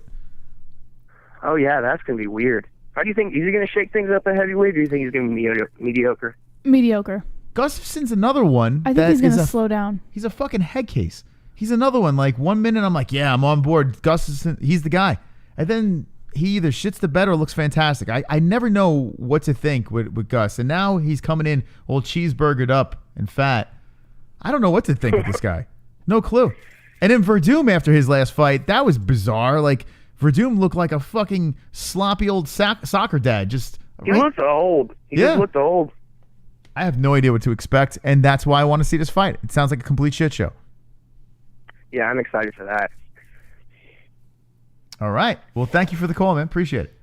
Oh, yeah, that's going to be weird. How do you think? Is he going to shake things up at heavyweight, or do you think he's going to be mediocre? Mediocre. Gustafsson's another one. I think he's going to slow down. He's a fucking head case. He's another one. Like, 1 minute, I'm like, yeah, I'm on board. Gustafsson, he's the guy. And then he either shits the bed or looks fantastic. I never know what to think with Gus. And now he's coming in all cheeseburgered up and fat. I don't know what to think of this guy. No clue. And then Verdum, after his last fight, that was bizarre. Like, Verdum looked like a fucking sloppy old soccer dad. He looked old. He just looked old. I have no idea what to expect, and that's why I want to see this fight. It sounds like a complete shit show. Yeah, I'm excited for that. All right. Well, thank you for the call, man. Appreciate it.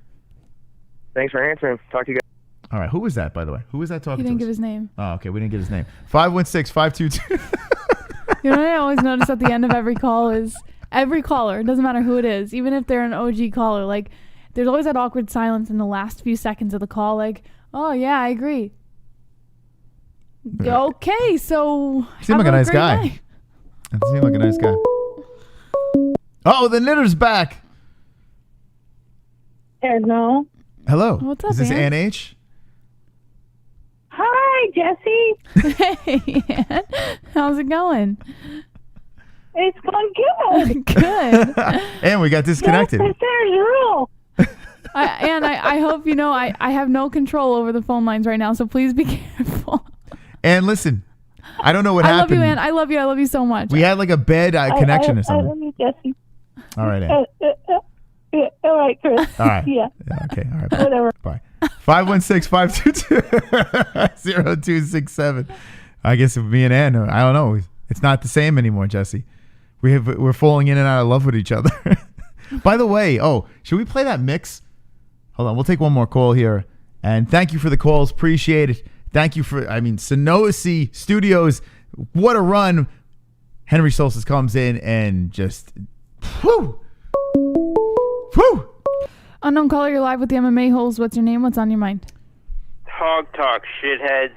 Thanks for answering. Talk to you guys. All right. Who was that, by the way? Who was that talking to us? He didn't give his name. Oh, okay. We didn't get his name. 516-522. You know what I always notice at the end of every call is every caller, it doesn't matter who it is, even if they're an OG caller, like there's always that awkward silence in the last few seconds of the call, like, oh yeah, I agree. Yeah. Okay, so seemed like a nice guy. It seemed like a nice guy. Oh, the knitter's back. Hello. Hello. What's up, Is this Ann? Ann H? Hi, Jesse. Hey, Ann. How's it going? It's going good. Good. And we got disconnected. Yes, there's a rule. I hope you know I have no control over the phone lines right now, so please be careful. And listen, I don't know what happened. I love you, Ann. I love you. I love you so much. We had like a bad connection or something. I love you, Jesse. All right, Ann. Yeah, all right, Chris. All right. Yeah. Okay. All right. Bye. Whatever. Bye. 516-522-0267. I guess with me and Ann, I don't know. It's not the same anymore, Jesse. We're falling in and out of love with each other. By the way, should we play that mix? Hold on. We'll take one more call here. And thank you for the calls. Appreciate it. Thank you for, Sonosi Studios. What a run. Henry Solstice comes in and just, whew. Whew. Unknown caller, you're live with the MMA-Holes. What's your name? What's on your mind? Hog talk, shitheads.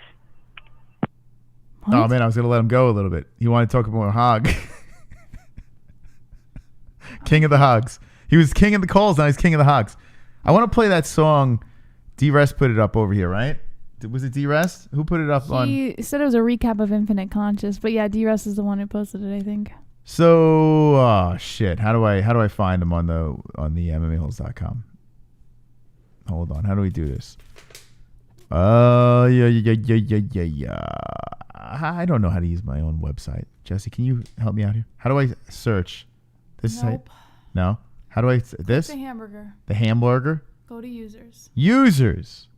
What? Oh, man, I was going to let him go a little bit. He wanted to talk about Hog. King of the Hogs. He was king of the calls, now he's king of the Hogs. I want to play that song. D-Rest put it up over here, right? Was it D-Rest? Who put it up on? He said it was a recap of Infinite Conscious, but yeah, D-Rest is the one who posted it, I think. So, shit. How do I find him on the MMAHoles.com? Hold on. How do we do this? Yeah. I don't know how to use my own website. Jesse, can you help me out here? How do I search this site? No. How do I this? The hamburger. The hamburger? Go to users. Users.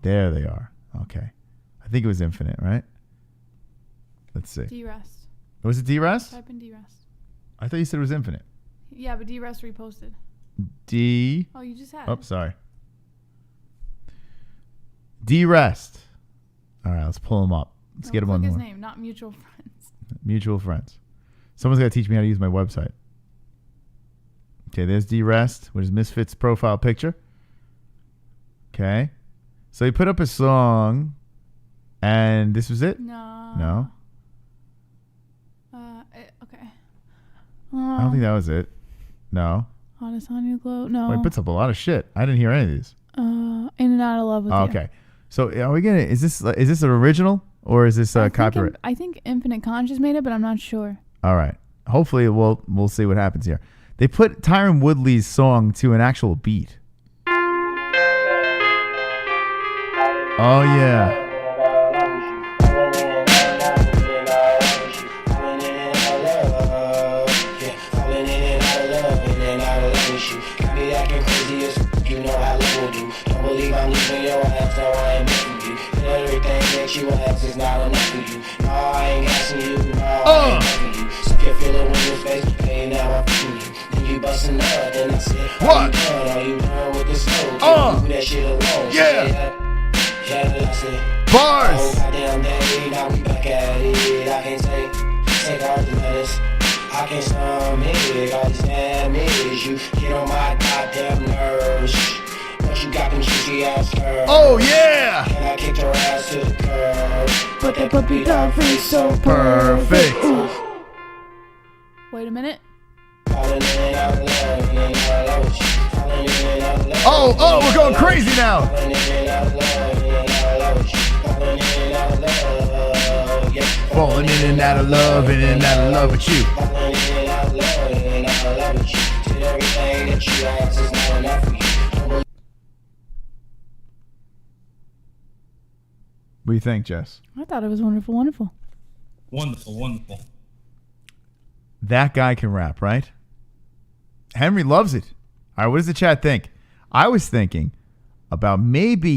There they are. Okay. I think it was Infinite, right? Let's see. D-Rest. Was it D-Rest? Type in D-Rest. I thought you said it was Infinite. Yeah, but D-Rest reposted. Oh, you just had. Oh, sorry. D-Rest. All right, let's pull him up. Let's get him on the his one. name, not mutual friends. Mutual friends. Someone's got to teach me how to use my website. Okay, there's D-Rest with his Misfits profile picture. Okay. So he put up a song, and this was it? No? Okay. I don't think that was it. No. Adesanya Glow? No. Well, he puts up a lot of shit. I didn't hear any of these. In and Out of Love with You. Okay. So are we gonna? Is this an original or is this copyright? I think Infinite Conscious made it, but I'm not sure. All right. Hopefully we'll see what happens here. They put Tyron Woodley's song to an actual beat. Oh yeah. that you ask is not enough for you. No, I ain't asking you. No, I ain't asking you. So you feel it when your face okay, now I'm fucking you. Then you bustin' up, and I said, What? Are you done with the smoke? Leave that shit alone. Yeah. Yeah, I said. Bars. Oh, goddamn day, now we back at it. I can't take arguments. I can't stomach all these damage. You get on my goddamn nerves. But you got them cheesy ass curves. Oh, yeah. And I kicked her ass to the curb. But that puppy dog is so Perfect. Wait a minute. Oh, we're going crazy now. Falling in and out of love, in and out of love with you. What do you think, Jess? I thought it was wonderful, wonderful. Wonderful, wonderful. That guy can rap, right? Henry loves it. All right, what does the chat think? I was thinking about maybe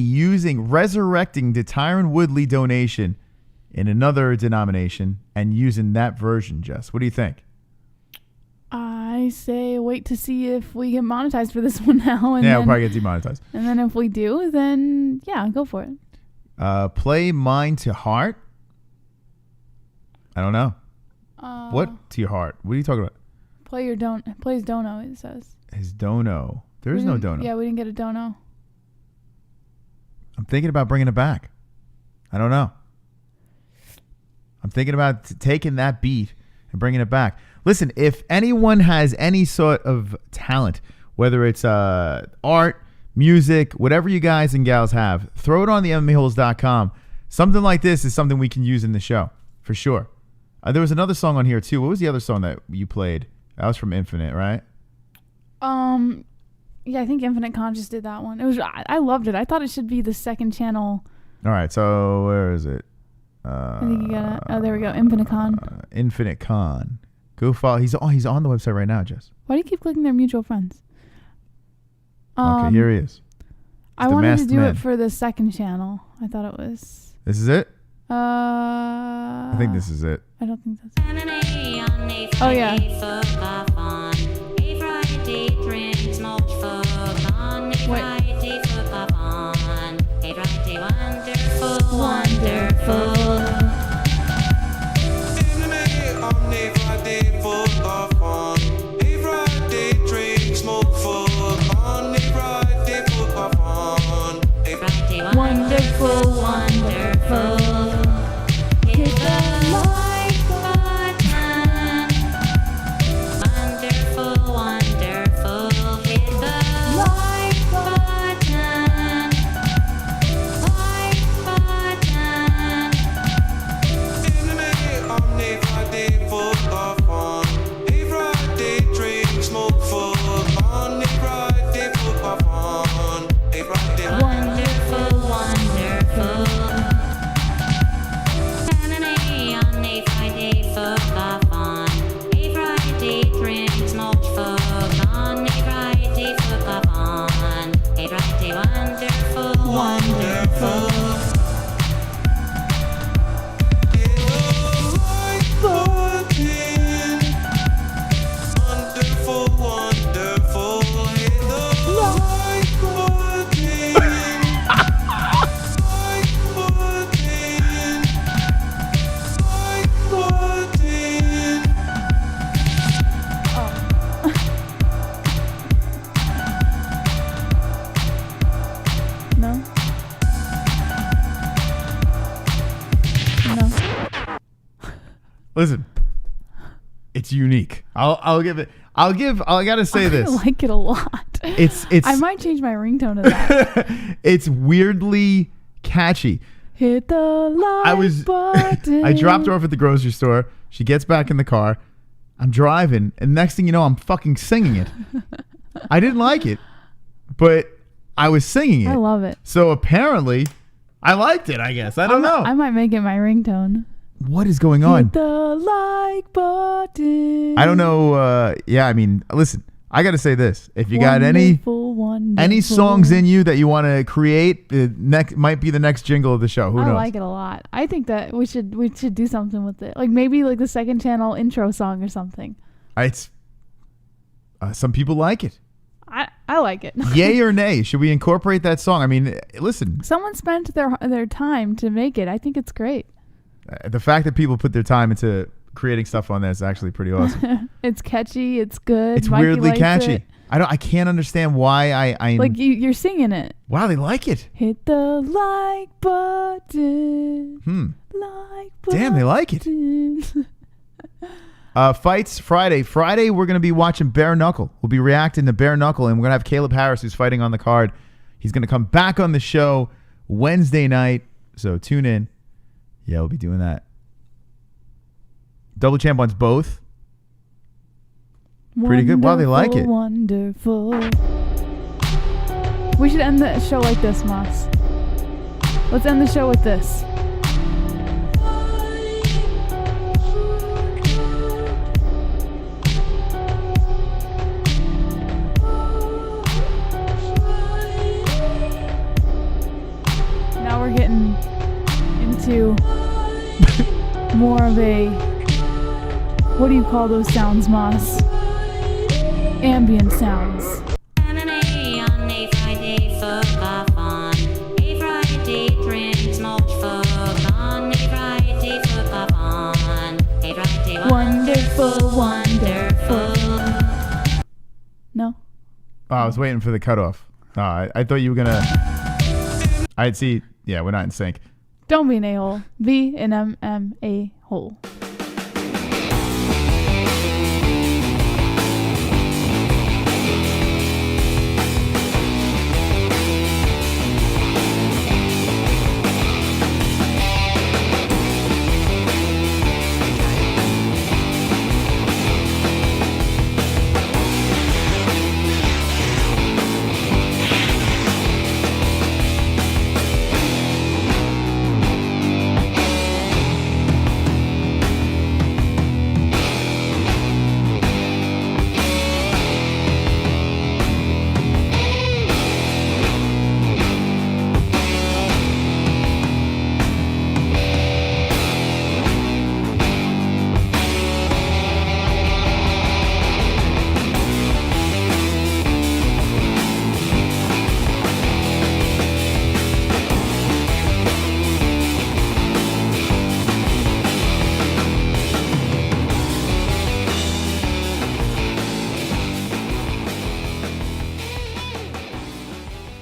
resurrecting the Tyron Woodley donation in another denomination and using that version, Jess. What do you think? I say wait to see if we get monetized for this one now. And Yeah, then, we'll probably get demonetized. And then if we do, then yeah, go for it. Play Mine to Heart? I don't know. What to your heart? What are you talking about? Plays dono, it says. His dono. There is no dono. Yeah, we didn't get a dono. I'm thinking about bringing it back. I don't know. I'm thinking about taking that beat and bringing it back. Listen, if anyone has any sort of talent, whether it's art, music, whatever you guys and gals have, throw it on the MMA-Holes.com. Something like this is something we can use in the show, for sure. There was another song on here, too. What was the other song that you played? That was from Infinite, right? Yeah, I think Infinite Con just did that one. I loved it. I thought it should be the second channel. All right, so where is it? I think you got it. Oh, there we go. Infinite Con. Infinite Con. Go follow. He's on the website right now, Jess. Why do you keep clicking their mutual friends? Okay, here he is. I wanted to do it for the second channel. I thought it was. This is it? I think this is it. I don't think that's it. Oh, yeah. Wonderful, wonderful. Hit the like button. Wonderful, wonderful. Hit the like button. Like button. Omni Friday full of fun. A Friday drink, smoke full. Omni Friday full of fun. A Friday wonderful, wonderful. On a Friday full of fun. A Friday drink, smoke full. On a Friday full of fun. A Friday wonderful, wonderful. Wonderful, wonderful. Listen, it's unique. I gotta say this. I like it a lot. It's I might change my ringtone to that. It's weirdly catchy. Hit the like button. I dropped her off at the grocery store. She gets back in the car. I'm driving, and next thing you know, I'm fucking singing it. I didn't like it, but I was singing it. I love it. So apparently, I liked it, I guess. I don't know. I might make it my ringtone. What is going on? Hit the like button. I don't know. Yeah, I mean, listen, I got to say this. If you got any songs in you that you want to create, might be the next jingle of the show. Who knows? I like it a lot. I think that we should do something with it. Like maybe like the second channel intro song or something. It's some people like it. I like it. Yay or nay? Should we incorporate that song? I mean, listen. Someone spent their time to make it. I think it's great. The fact that people put their time into creating stuff on there is actually pretty awesome. It's catchy. It's good. It's Mikey weirdly likes catchy. it. I can't understand why I like you're singing it. Wow, they like it. Hit the like button. Like button. Damn, they like it. Fights Friday. Friday, we're going to be watching Bare Knuckle. We'll be reacting to Bare Knuckle, and we're going to have Caleb Harris, who's fighting on the card. He's going to come back on the show Wednesday night, so tune in. Yeah, we'll be doing that. Double Champ wants both. Pretty good. Wow, they like it. Wonderful. We should end the show like this, Moss. Let's end the show with this. Now we're getting into more of a, what do you call those sounds, Moss? Ambient sounds. MMA on a Friday, fuck off on a Friday, drink, smoke, fuck on a Friday, fuck off on a Friday. Wonderful, wonderful. No? Oh, I was waiting for the cutoff. I thought you were going to... I'd see... Yeah, we're not in sync. Don't be an a-hole. Be an MMA-hole.